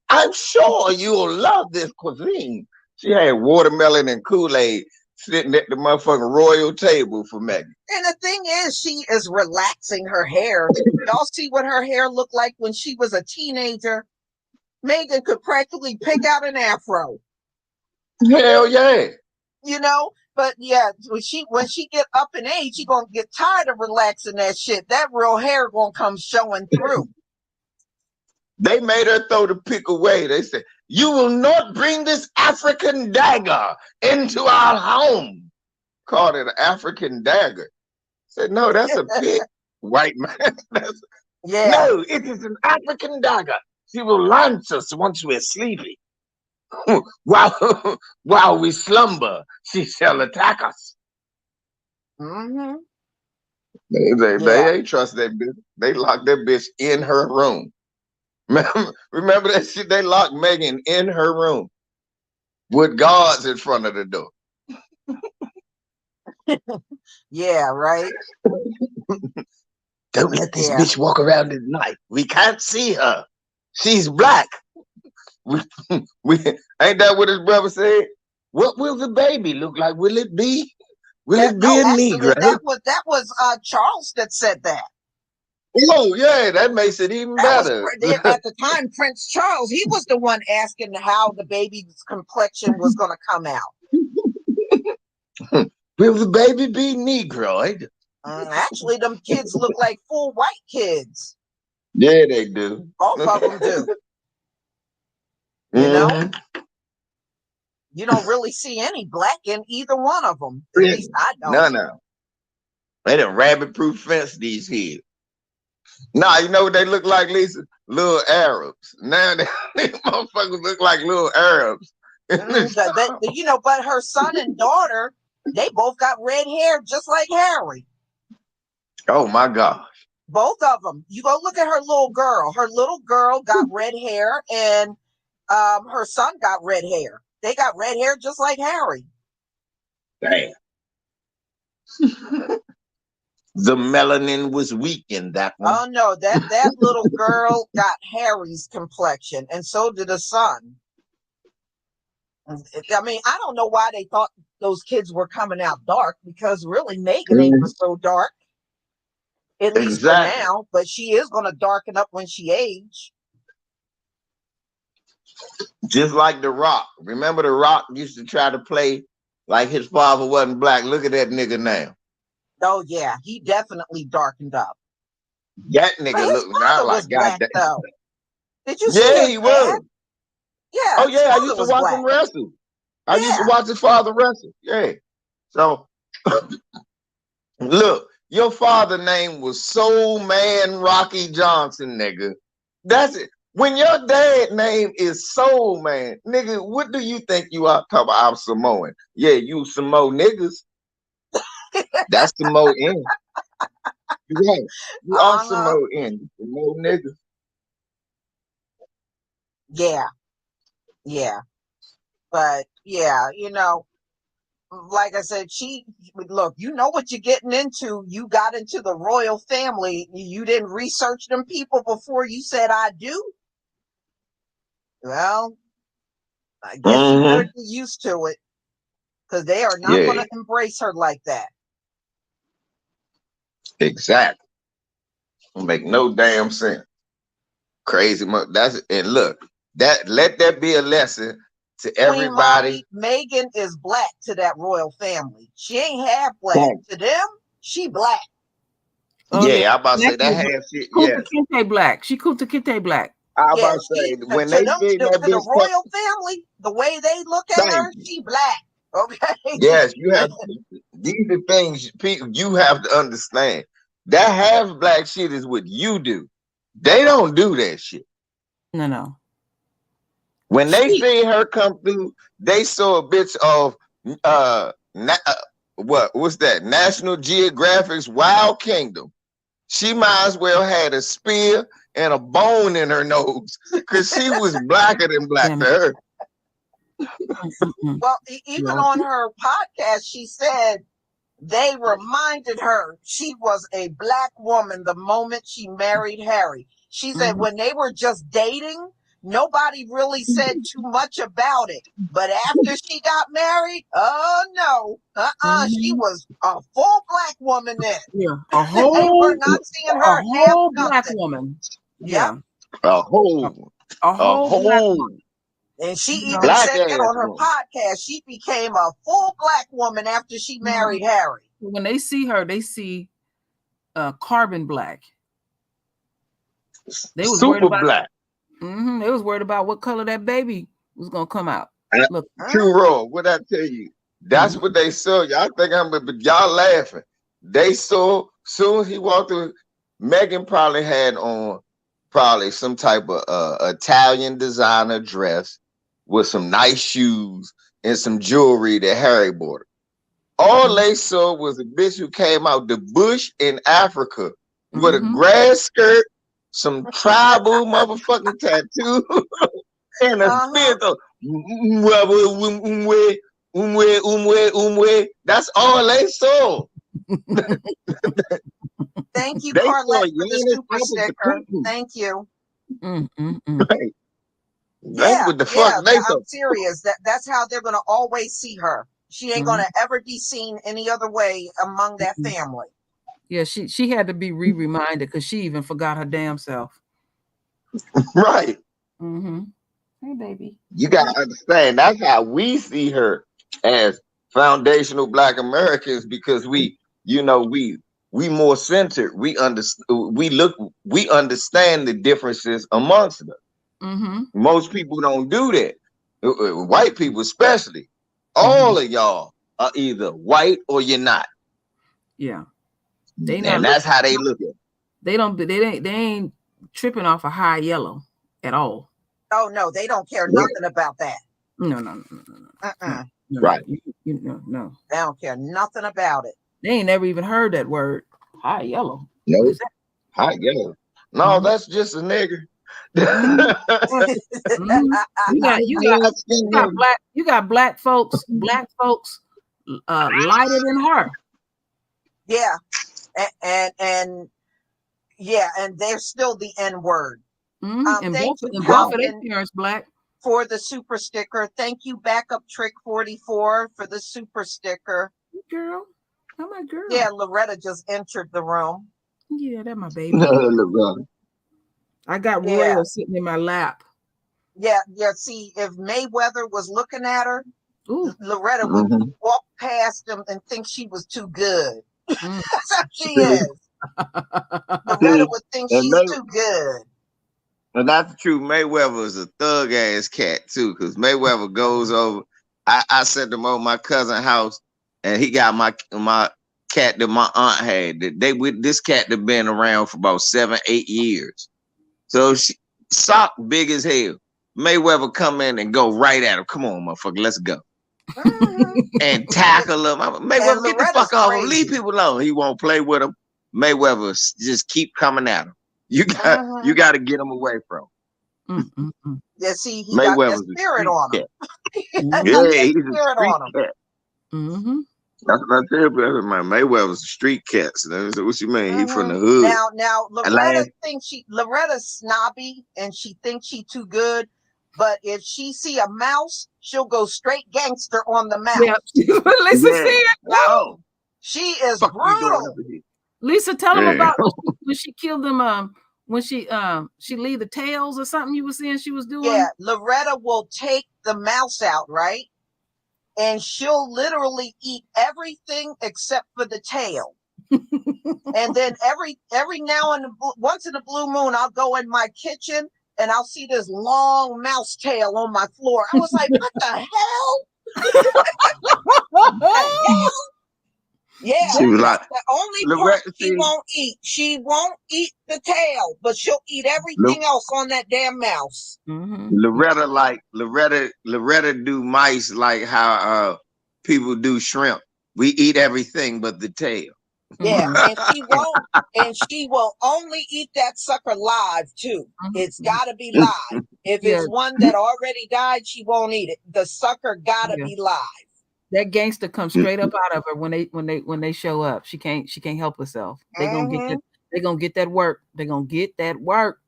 I'm sure you'll love this cuisine. She had watermelon and Kool-Aid sitting at the motherfucking royal table for Meghan. And the thing is, she is relaxing her hair. Y'all see what her hair looked like when she was a teenager? Meghan could practically pick out an afro. Hell yeah. You know? But yeah, when she get up in age, she gonna get tired of relaxing that shit. That real hair gonna come showing through. They made her throw the pick away. They said, you will not bring this African dagger into our home. Called it an African dagger. Said, no, that's a pick, white man. No, it is an African dagger. She will lance us once we're sleepy. While we slumber, she shall attack us. They ain't trust that bitch. They locked that bitch in her room. Remember that shit? They locked Meghan in her room with guards in front of the door. Yeah, right. Don't let this bitch walk around at night. We can't see her. She's black. we, ain't that what his brother said? What will the baby look like? Will it be a Negro? That was Charles that said that. Oh yeah, that makes it even better. At the time, Prince Charles, he was the one asking how the baby's complexion was going to come out. Will the baby be Negro? Actually, them kids look like full white kids. Yeah, they do. Both of them do. You know, you don't really see any black in either one of them. At least I don't. No. They done rabbit-proof fence these kids. Nah, you know what they look like, Lisa? Little Arabs. Now they motherfuckers look like little Arabs. But her son and daughter, they both got red hair just like Harry. Oh my gosh. Both of them. You go look at her little girl. Her little girl got red hair, and her son got red hair. They got red hair just like Harry. Damn. The melanin was weak in that one. Oh no, that little girl got Harry's complexion, and so did the son. I mean, I don't know why they thought those kids were coming out dark, because really Meghan ain't so dark. At least for now, but she is going to darken up when she age. Just like The Rock. Remember The Rock used to try to play like his father wasn't black. Look at that nigga now. Oh yeah, he definitely darkened up. That nigga look now like black, though. Did you see Yeah, his he dad? was. Yeah. Oh yeah, I used to watch him wrestle. I used to watch his father wrestle. Yeah. So look, your father's name was Soul Man Rocky Johnson, nigga. That's it. When your dad's name is Soul Man, nigga, what do you think you are? Talking about I'm Samoan. Yeah, you Samoan niggas. That's Samoan. Right. You are Samoan. Samoan niggas. Yeah. Yeah. But yeah, like I said, look, you know what you're getting into. You got into the royal family. You didn't research them people before you said I do. Well, I guess you better get used to it, because they are not going to embrace her like that. Exactly. Don't make no damn sense. Crazy. And look, let that be a lesson to everybody. Meghan is black to that royal family. She ain't half black to them. She black. Oh, yeah, I'm about to say that half shit. Yeah, Kinte black. She Kunta Kinte black. I'm about to say when they see that the royal family, the way they look at her, she black. Okay. Yes, you have. These are things you have to understand. That half black shit is what you do. They don't do that shit. No. When they see her come through, they saw a bitch of what's that? National Geographic's Wild Kingdom. She might as well had a spear and a bone in her nose, because she was blacker than black to her. Well, even on her podcast, she said they reminded her she was a black woman the moment she married Harry. She said when they were just dating, nobody really said too much about it. But after she got married, oh no, she was a full black woman then. Yeah, they were not seeing her whole black woman. Yeah, a whole black woman. And she even said that on her podcast. She became a full black woman after she married Harry. When they see her, they see carbon black. They was super worried about black. They was worried about what color that baby was gonna come out. Look, true raw. What I tell you, that's what they saw. Y'all think y'all laughing? They saw soon as he walked through. Meghan probably had on some type of Italian designer dress with some nice shoes and some jewelry that Harry bought her. All they saw was a bitch who came out the bush in Africa with a grass skirt, some tribal motherfucking tattoo, and a spear. That's all they saw. Thank you, Carlette, for the super sticker. Thank you. Right. That's what the fuck they I'm so. serious. That's how they're gonna always see her. She ain't gonna ever be seen any other way among that family. Yeah, she had to be reminded because she even forgot her damn self. Right. Hey, baby. You gotta understand that's how we see her as foundational Black Americans because we, you know, we more centered. We understand the differences amongst us. Most people don't do that. White people especially. All of y'all are either white or you're not. Yeah. And that's how they look at it. They ain't tripping off a high yellow at all. Oh no, they don't care nothing about that. No. Right. No. They don't care nothing about it. They ain't never even heard that word. High yellow. No. What is that? High yellow. No, that's just a nigger. You got black folks lighter than her. Yeah. And they're still the N word. And thank both you, of their parents black. For the super sticker. Thank you, Backup Trick 44 for the super sticker. Girl. Oh my girl. Yeah, Loretta just entered the room. Yeah, that's my baby. I got Royal sitting in my lap. Yeah. See, if Mayweather was looking at her, Loretta would walk past him and think she was too good. That's how she is. Loretta would think she's too good. And that's true. Mayweather is a thug ass cat too, because Mayweather goes over. I sent him over my cousin's house, and he got my cat that my aunt had. This cat that been around for about 7-8 years. So sock big as hell. Mayweather come in and go right at him. Come on, motherfucker, let's go. And tackle him. Mayweather, get the fuck off him. Leave people alone. He won't play with him. Mayweather just keep coming at him. You got to get him away from him. Yeah, see, he got that spirit on him. Yeah, he's a street cat. That's what I tell you, man. Mayweather's a street cat. So what you mean? He from the hood. Now Loretta's snobby and she thinks she too good. But if she see a mouse, she'll go straight gangster on the mouse. Yeah. Lisa see it. No. She is brutal. Lisa, tell them about when she killed them. When she leave the tails or something you were saying she was doing. Yeah, Loretta will take the mouse out, right? And she'll literally eat everything except for the tail. And then every now and once in a blue moon, I'll go in my kitchen and I'll see this long mouse tail on my floor. I was like, what the hell? What the hell? Yeah, she was like, the only part she won't eat. She won't eat the tail, but she'll eat everything else on that damn mouse. Loretta do mice like how people do shrimp. We eat everything but the tail. Yeah, and she will only eat that sucker live too. It's gotta be live. If it's one that already died, she won't eat it. The sucker gotta be live. That gangster comes straight up out of her when they show up. She can't help herself. They gonna get that work. They're gonna get that work.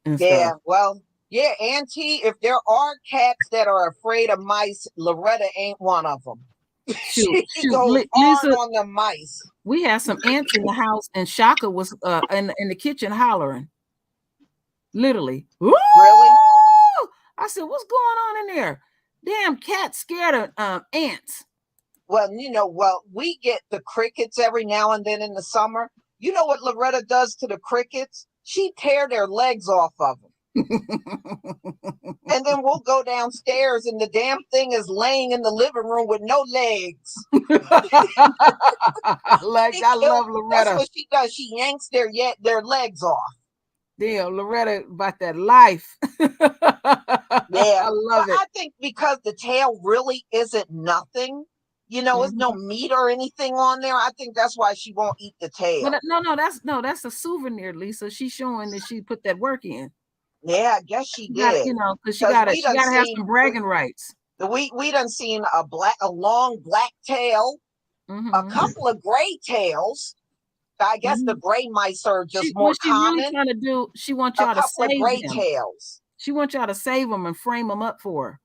Yeah, well, yeah, Auntie, if there are cats that are afraid of mice, Loretta ain't one of them. She goes hard on the mice. We had some ants in the house, and Shaka was in the kitchen hollering. Literally. Woo! Really? I said, what's going on in there? Damn cat scared of ants. Well, we get the crickets every now and then in the summer. You know what Loretta does to the crickets? She tear their legs off of them. And then we'll go downstairs and the damn thing is laying in the living room with no legs. I love Loretta. That's what she does. She yanks their legs off. Damn, Loretta about that life. Yeah, I love it. I think because the tail really isn't nothing, there's no meat or anything on there. I think that's why she won't eat the tail. But that's a souvenir, Lisa. She's showing that she put that work in. Yeah, I guess she did. Because she gotta have some bragging rights. We done seen a long black tail, a couple of gray tails. I guess the gray mice are just more common. Really she wants y'all to save gray them. tails. She wants y'all to save them and frame them up for her.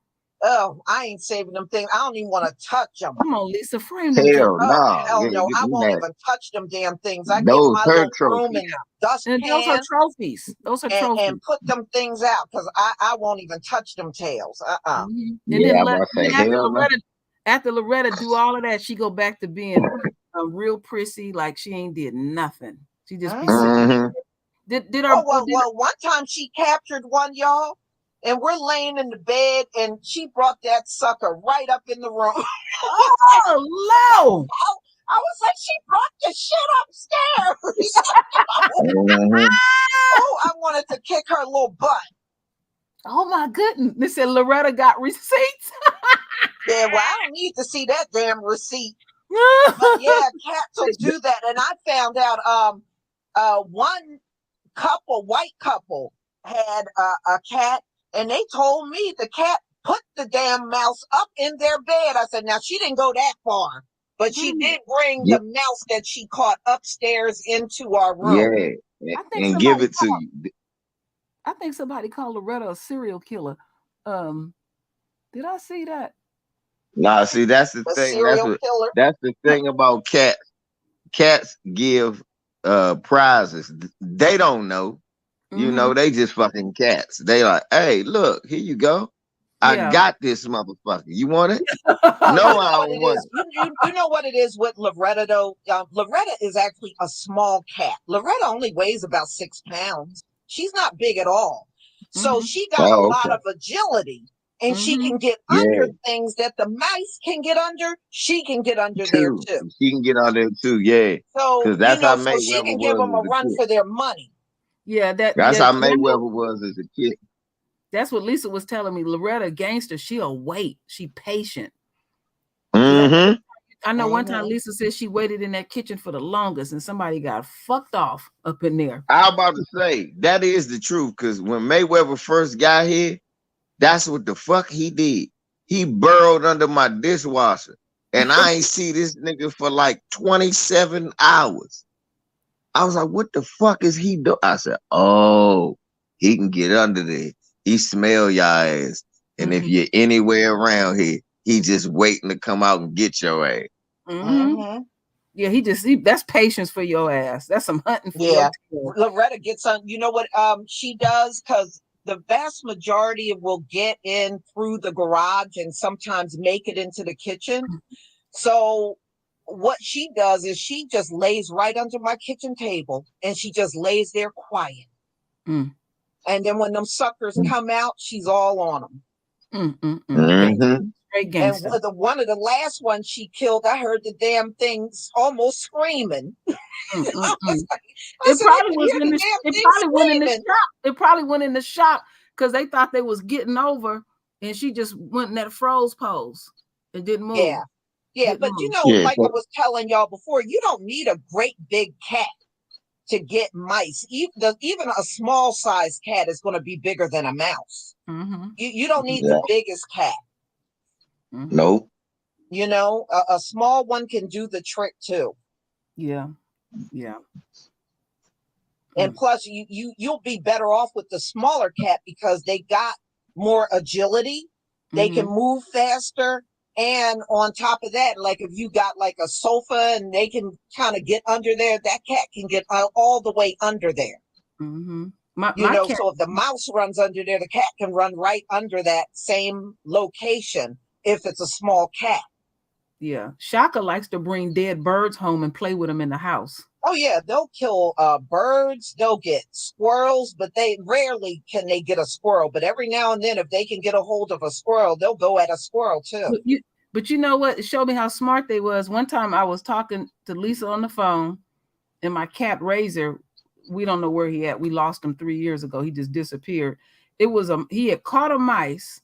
Oh, I ain't saving them things. I don't even want to touch them. Come on, Lisa, frame them. Hell Oh, no. hell Yeah, no. give I me won't that. even touch them damn things. I get Those my her little broom trophies. and dustpan And those are trophies. Those are trophies. and put them things out because I won't even touch them tails. And Yeah, then, I'm about to say, hell no. after Loretta do all of that, she go back to being real prissy, like she ain't did nothing. She just be sitting. Mhm. Well, one time she captured one, y'all, and we're laying in the bed, and she brought that sucker right up in the room. Oh, low. I was like, she brought the shit upstairs. Mhm. Oh, I wanted to kick her little butt. Oh my goodness. They said Loretta got receipts. Yeah, well, I don't need to see that damn receipt. But yeah, cats will do that. And I found out one white couple had a cat, and they told me the cat put the damn mouse up in their bed. I said, now she didn't go that far, but she did bring the mouse that she caught upstairs into our room. Yeah, and give it to you. I think somebody called Loretta a serial killer. Did I see that? Nah, see, that's the A thing. serial killer. That's the thing about cats. Cats give prizes. They don't know. You know, they just fucking cats. They like, hey, look, here you go. I got this motherfucker. You want it? No, I don't want it. You know what it is with Loretta, though? Loretta is actually a small cat. Loretta only weighs about 6 pounds. She's not big at all. So she got a lot of agility, and she can get under things that the mice can get under. She can get under there, too. She can get under there, too, yeah. So, that's how so she Mayweather can give them a run for their money. Yeah, that's how Mayweather was as a kid. That's what Lisa was telling me. Loretta gangster, she'll wait. She patient. Mm-hmm. I know one time Lisa said she waited in that kitchen for the longest, and somebody got fucked off up in there. I was about to say that is the truth, because when Mayweather first got here, that's what the fuck he did. He burrowed under my dishwasher, and I ain't see this nigga for like 27 hours. I was like, what the fuck is he doing? I said, oh, he can get under there. He smell y'all ass. And if you're anywhere around here, he just waiting to come out and get your ass. Yeah, that's patience for your ass. That's some hunting for your tail. Loretta gets on, you know what she does? Because the vast majority will get in through the garage and sometimes make it into the kitchen. So what she does is she just lays right under my kitchen table, and she just lays there quiet. And then when them suckers come out, she's all on them. Great gangster. And one of the last ones she killed, I heard the damn things almost screaming. It probably went in the shop because they thought they was getting over, and she just went in that froze pose and didn't move. Yeah, but you know, like I was telling y'all before, you don't need a great big cat to get mice. Even a small size cat is going to be bigger than a mouse. You don't need the biggest cat. Nope. You know, a small one can do the trick too. Yeah. And plus, you'll be better off with the smaller cat because they got more agility. They can move faster. And on top of that, like if you got like a sofa and they can kind of get under there, that cat can get all the way under there. So if the mouse runs under there, the cat can run right under that same location if it's a small cat. Yeah. Shaka likes to bring dead birds home and play with them in the house. Oh, yeah. They'll kill birds. They'll get squirrels, but they rarely can they get a squirrel. But every now and then, if they can get a hold of a squirrel, they'll go at a squirrel, too. But you know what? It showed me how smart they was. One time I was talking to Lisa on the phone, and my cat Razor, we don't know where he at. We lost him 3 years ago. He just disappeared. He had caught a mice,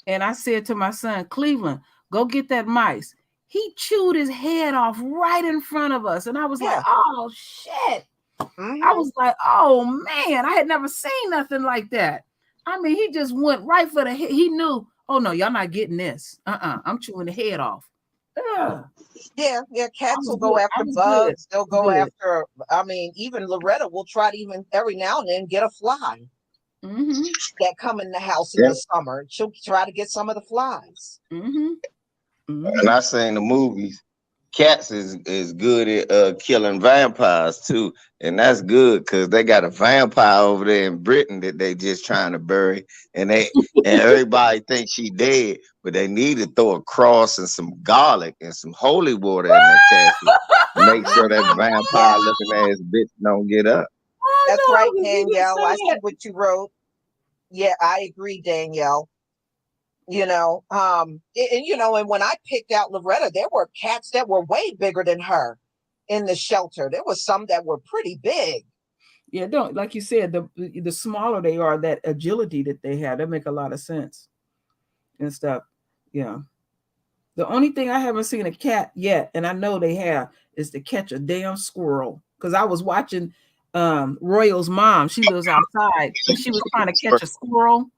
and I said to my son, Cleveland, go get that mice. He chewed his head off right in front of us. And I was like, oh, shit. I was like, oh, man, I had never seen nothing like that. I mean, he just went right for the head. He knew, oh, no, y'all not getting this. I'm chewing the head off. Yeah, cats will go after bugs. They'll go after, even Loretta will try to even every now and then get a fly. that come in the house in Yeah. the summer. She'll try to get some of the flies. And I seen the movies. Cats is good at killing vampires too, and that's good because they got a vampire over there in Britain that they just trying to bury, and everybody thinks she dead, but they need to throw a cross and some garlic and some holy water in that casket. Make sure that vampire looking ass bitch don't get up. That's right, Danielle. I see what you wrote. Yeah, I agree, Danielle. You know, and when I picked out Loretta, there were cats that were way bigger than her in the shelter. There was some that were pretty big. Yeah, don't, like you said, the smaller they are, that agility that they have, that make a lot of sense and stuff. Yeah. The only thing I haven't seen a cat yet, and I know they have, is to catch a damn squirrel. Because I was watching Royal's mom. She lives outside, and she was trying to catch a squirrel.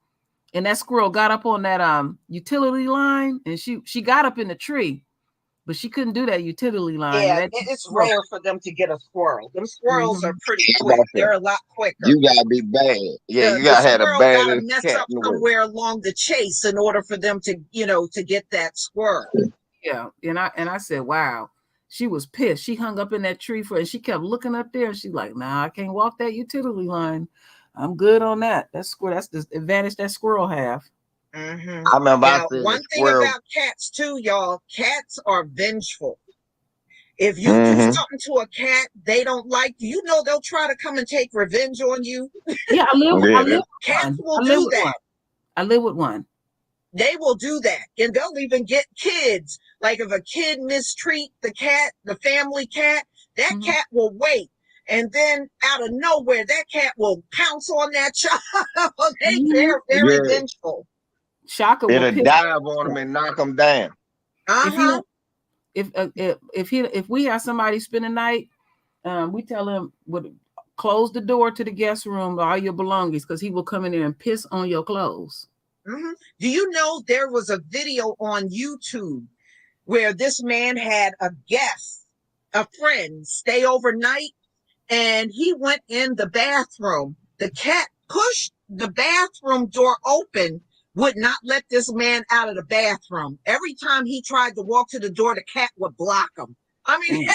And that squirrel got up on that utility line, and she got up in the tree, but she couldn't do that utility line. Yeah, it's rare for them to get a squirrel. Them squirrels are pretty quick. They're a lot quicker. You gotta be bad. Yeah, you gotta have a bad gotta mess up somewhere along the chase in order for them to, to get that squirrel. Yeah, and I said, wow. She was pissed. She hung up in that tree and she kept looking up there, and she's like, nah, I can't walk that utility line. I'm good on that. That's the advantage that squirrel have. I remember one thing about cats too, y'all. Cats are vengeful. If you do something to a cat they don't like, they'll try to come and take revenge on you. Yeah, Cats will do that. I live with one. They will do that, and they'll even get kids. Like if a kid mistreat the cat, the family cat, that cat will wait. And then out of nowhere, that cat will pounce on that child. They're very vengeful. Shaka will dive on them and knock them down. If we have somebody spend the night, we tell him close the door to the guest room, all your belongings, because he will come in there and piss on your clothes. Do you know there was a video on YouTube where this man had a friend, stay overnight? And he went in the bathroom. The cat pushed the bathroom door open, would not let this man out of the bathroom. Every time he tried to walk to the door, the cat would block him. I mean,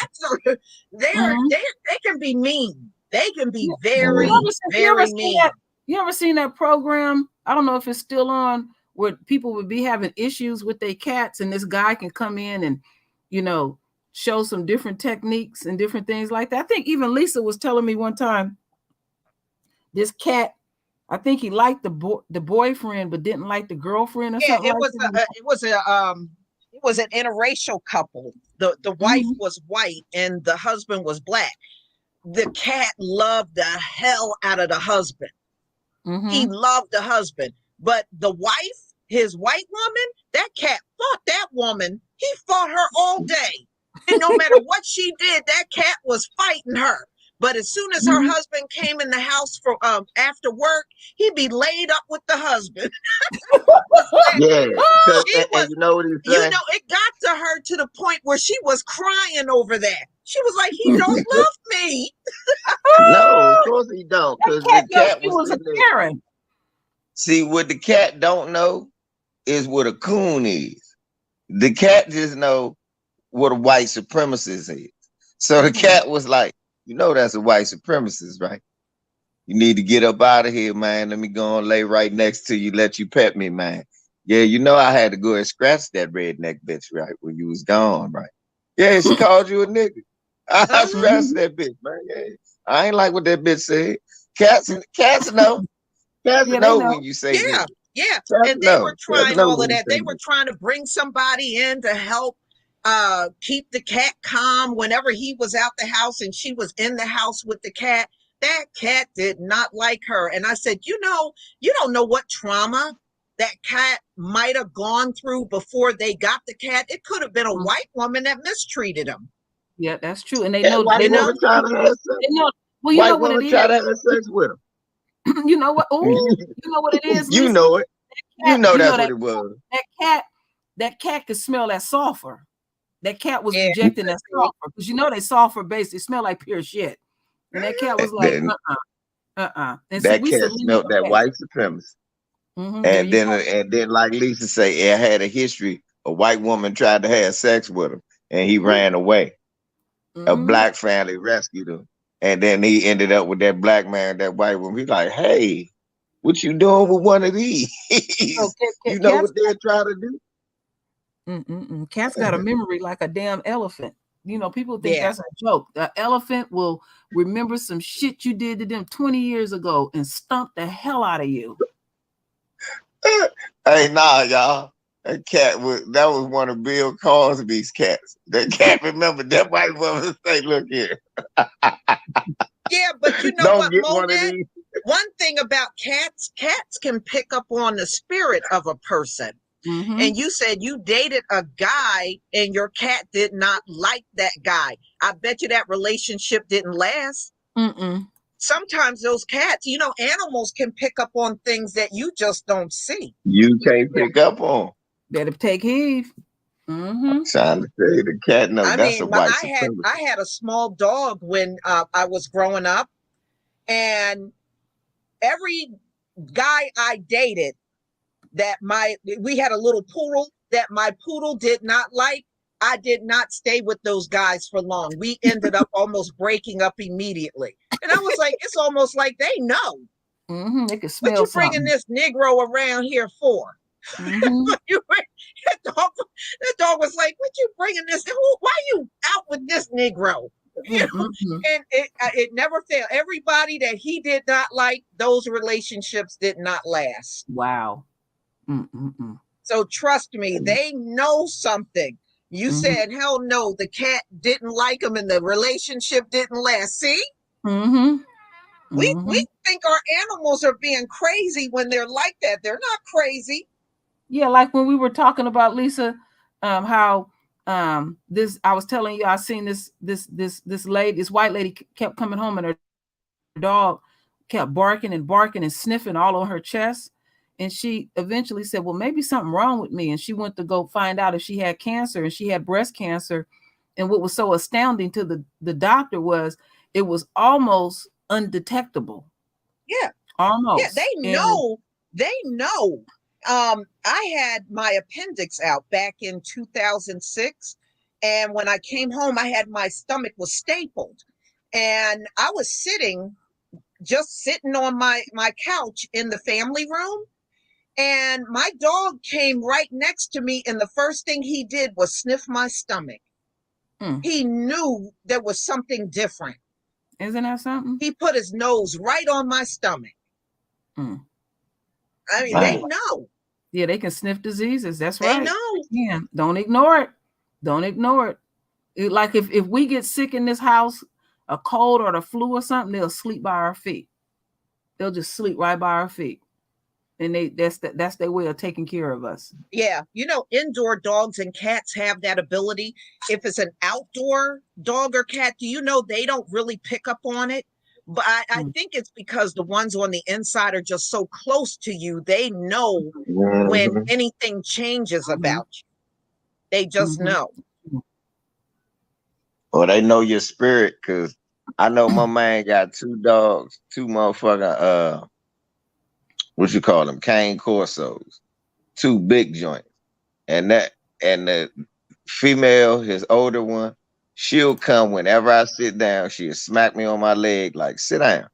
they can be mean. They can be very, very mean. You ever seen that program? I don't know if it's still on, where people would be having issues with their cats, and this guy can come in and, show some different techniques and different things like that. I think even Lisa was telling me one time, this cat, I think he liked the boyfriend, but didn't like the girlfriend or something. It was an interracial couple. The wife was white and the husband was black. The cat loved the hell out of the husband. He loved the husband, but the wife, his white woman, that cat fought that woman. He fought her all day. And no matter what she did, that cat was fighting her. But as soon as her husband came in the house for after work, he'd be laid up with the husband. Yeah, and you know what he's saying? It got to her to the point where she was crying over that. She was like, "He don't love me." No, of course he don't, because the cat was a Karen. See, what the cat don't know is what a coon is. The cat just know what a white supremacist is. So the cat was like, that's a white supremacist, right? You need to get up out of here, man. Let me go and lay right next to you, let you pet me, man. Yeah, I had to go and scratch that redneck bitch, right, when you was gone, right? Yeah, she called you a nigga. I scratched that bitch, man. Yeah. I ain't like what that bitch said. Cats know. Cats know when you say that. Yeah. And they were trying all of that. They were trying to bring somebody in to help keep the cat calm whenever he was out the house and she was in the house with the cat. That cat did not like her. And I said, you don't know what trauma that cat might have gone through before they got the cat. It could have been a white woman that mistreated him. Yeah, that's true. And they know. White woman try to have sex. Well, you know what it is. Try to have sex with him. You know what? Oh, you know what it is. You know it. That's what it was. That cat could smell that sulfur. That cat was rejecting that sulfur because they sulfur based. It smelled like pure shit. And that cat was like, And see, That we cat salute. smelt that Okay. white supremacy. There you go. And then like Lisa say, it had a history. A white woman tried to have sex with him, and he ran away. A black family rescued him, and then he ended up with that black man, that white woman. He's like, "Hey, what you doing with one of these? So You know cats, what they're trying to do?" cats got a memory like a damn elephant. You know, people think Yeah. that's a joke. The elephant will remember some shit you did to them 20 years ago and stomp the hell out of you. Hey, nah, y'all. That was one of Bill Cosby's cats. That cat remembered that white woman say, "Look here, Yeah, but you know don't what, get one of Monet? these." One thing about cats can pick up on the spirit of a person. And you said you dated a guy and your cat did not like that guy. I bet you that relationship didn't last. Sometimes those cats, animals can pick up on things that you just don't see. You can't pick up on. Better take heed. I'm trying to say the cat. No, I that's a mean, white I supremacy. had a small dog when I was growing up, and every guy I dated we had a little poodle that my poodle did not like. I did not stay with those guys for long. We ended up almost breaking up immediately. And I was like, it's almost like they know. They can What smell you bringing something. this Negro around here for? That dog was like, what you bringing this? Why you out with this Negro? And it never failed. Everybody that he did not like, those relationships did not last. Wow. So trust me, they know something. You said, hell no, the cat didn't like him and the relationship didn't last. See? We think our animals are being crazy when they're like that. They're not crazy. Yeah, like when we were talking about Lisa, how this I was telling you I seen this lady, this white lady kept coming home and her dog kept barking and sniffing all on her chest. And she eventually said, well, maybe something wrong with me. And she went to go find out if she had cancer, and she had breast cancer. And what was so astounding to the doctor was it was almost undetectable. Yeah. Almost. Yeah, they know. I had my appendix out back in 2006. And when I came home, my stomach was stapled. And I was sitting on my couch in the family room. And my dog came right next to me. And the first thing he did was sniff my stomach. He knew there was something different. Isn't that something? He put his nose right on my stomach. I mean, they know. Yeah, they can sniff diseases. That's they right. know. Yeah, don't ignore it. Don't ignore it. Like if we get sick in this house, a cold or the flu or something, they'll sleep by our feet. They'll just sleep right by our feet. And that's their way of taking care of us. Yeah, indoor dogs and cats have that ability. If it's an outdoor dog or cat, do you know they don't really pick up on it? But I think it's because the ones on the inside are just so close to you. They know when anything changes about you. They just know. Well, they know your spirit, because I know my man got 2 dogs, 2 motherfucking what you call them, cane corsos, 2 big joints, and the female, his older one, she'll come whenever I sit down. She'll smack me on my leg like, sit down,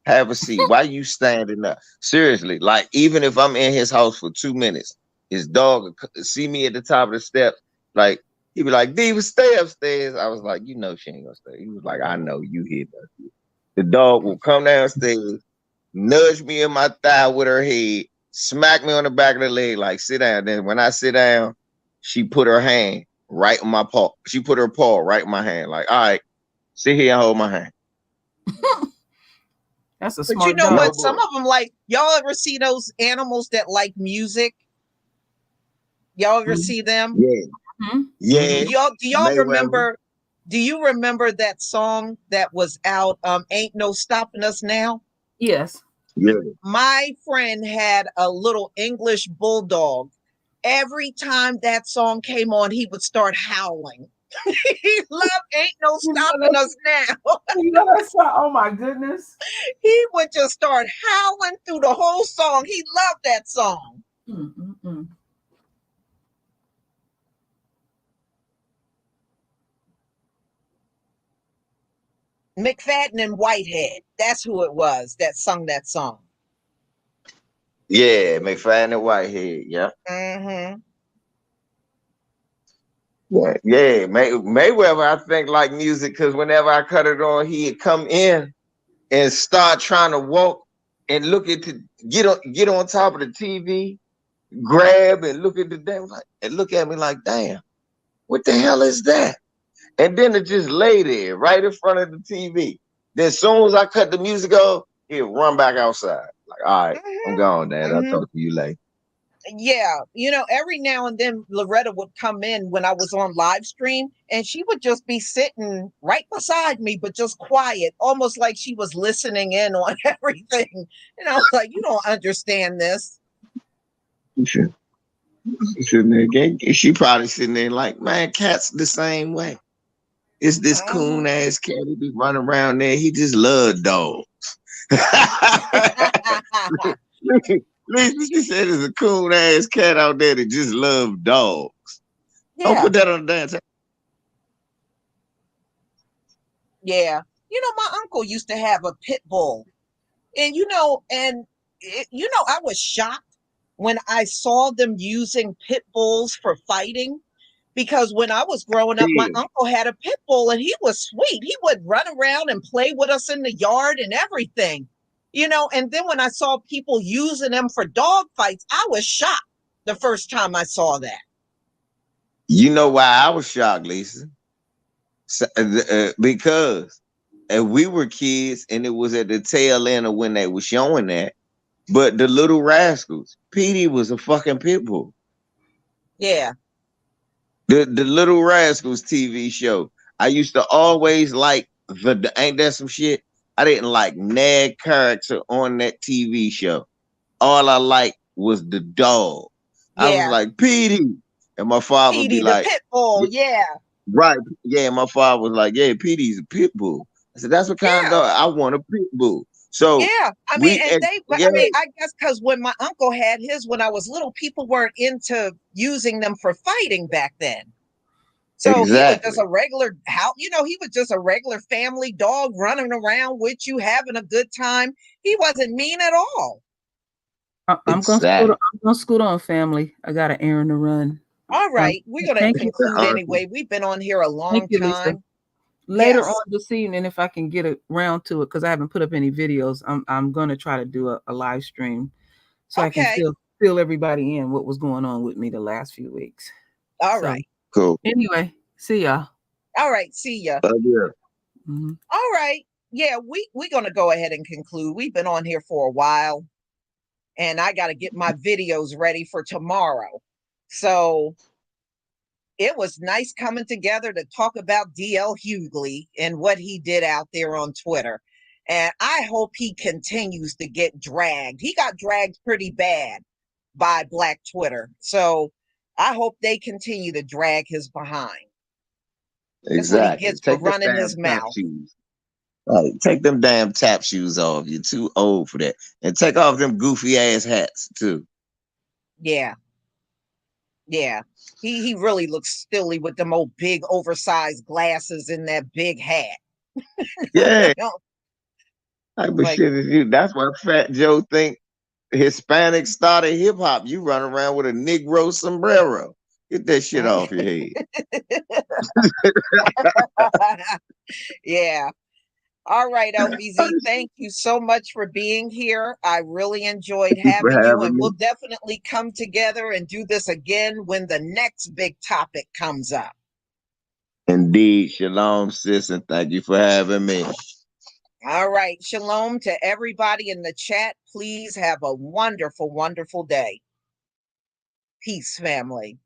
have a seat. Why you standing up? Seriously, like even if I'm in his house for 2 minutes, his dog will see me at the top of the steps, like he'd be like, Diva, stay upstairs. I was like, she ain't gonna stay. He was like, I know you here. The dog will come downstairs, nudge me in my thigh with her head, smack me on the back of the leg, like, sit down. Then when I sit down, she put her hand right on my paw. She put her paw right in my hand, like, all right, sit here and hold my hand. That's a But smart you know dog. what? Some of them, like, y'all ever see those animals that like music? Y'all ever see them? Yeah. Yeah. Do y'all remember? Do you remember that song that was out? Ain't no stopping us now. Yes. Yeah. My friend had a little English bulldog. Every time that song came on, he would start howling. He loved Ain't No Stopping Us Now. You know that song? Oh my goodness. He would just start howling through the whole song. He loved that song. Mm-mm-mm. McFadden and Whitehead. That's who it was that sung that song. Yeah, McFadden and Whitehead. Yeah. Mm-hmm. Yeah. Mayweather, I think, like music because whenever I cut it on, he'd come in and start trying to walk and get on top of the TV, grab and look at the damn and look at me like, damn, what the hell is that? And then it just lay there right in front of the TV. Then as soon as I cut the music off, he'll run back outside. Like, all right, I'm Mm-hmm. gone, Dad. I'll Mm-hmm. talk to you later. Yeah, every now and then Loretta would come in when I was on live stream, and she would just be sitting right beside me, but just quiet, almost like she was listening in on everything. And I was like, you don't understand this. She probably sitting there like, man, cat's the same way. It's this coon ass cat who be running around there. He just love dogs. Listen, she said there's a coon ass cat out there that just love dogs. Yeah. Don't put that on the dance. Yeah. My uncle used to have a pit bull. And, I was shocked when I saw them using pit bulls for fighting. Because when I was growing up, my uncle had a pit bull and he was sweet. He would run around and play with us in the yard and everything, and then when I saw people using them for dog fights, I was shocked the first time I saw that. You know why I was shocked, Lisa? Because we were kids and it was at the tail end of when they were showing that. But the Little Rascals, Petey was a fucking pit bull. Yeah. The Little Rascals TV show. I used to always like ain't that some shit? I didn't like nag character on that TV show. All I liked was the dog. Yeah. I was like, Petey. And my father would be Petey the like, pit bull, yeah. Right. Yeah, my father was like, yeah, Petey's a pit bull. I said, that's what kind of dog? I want a pit bull. So yeah, I guess because when my uncle had his, when I was little, people weren't into using them for fighting back then. So he was just a regular he was just a regular family dog running around with you, having a good time. He wasn't mean at all. I'm gonna scoot on, family. I got an errand to run. All right, we're gonna conclude anyway. We've been on here a long time. Lisa. Later on this evening, if I can get around to it, because I haven't put up any videos, I'm gonna try to do a live stream so I can fill everybody in what was going on with me the last few weeks. All right. Cool. Anyway, see y'all. All right, see ya. Yeah. Mm-hmm. All right. Yeah, we're gonna go ahead and conclude. We've been on here for a while, and I got to get my videos ready for tomorrow. So it was nice coming together to talk about DL Hughley and what he did out there on Twitter. And I hope he continues to get dragged. He got dragged pretty bad by Black Twitter. So I hope they continue to drag his behind. Exactly. That's what he gets for running his mouth. Right. Take them damn tap shoes off. You're too old for that. And take off them goofy ass hats too. Yeah. Yeah. He really looks silly with them old big oversized glasses and that big hat. Yeah. Shit is you. That's why Fat Joe think Hispanics started hip hop. You run around with a Negro sombrero. Get that shit off your head. Yeah. All right, LBZ. Thank you so much for being here. I really enjoyed having you, and we'll definitely come together and do this again when the next big topic comes up. Indeed. Shalom, sis, and thank you for having me. All right. Shalom to everybody in the chat. Please have a wonderful, wonderful day. Peace, family.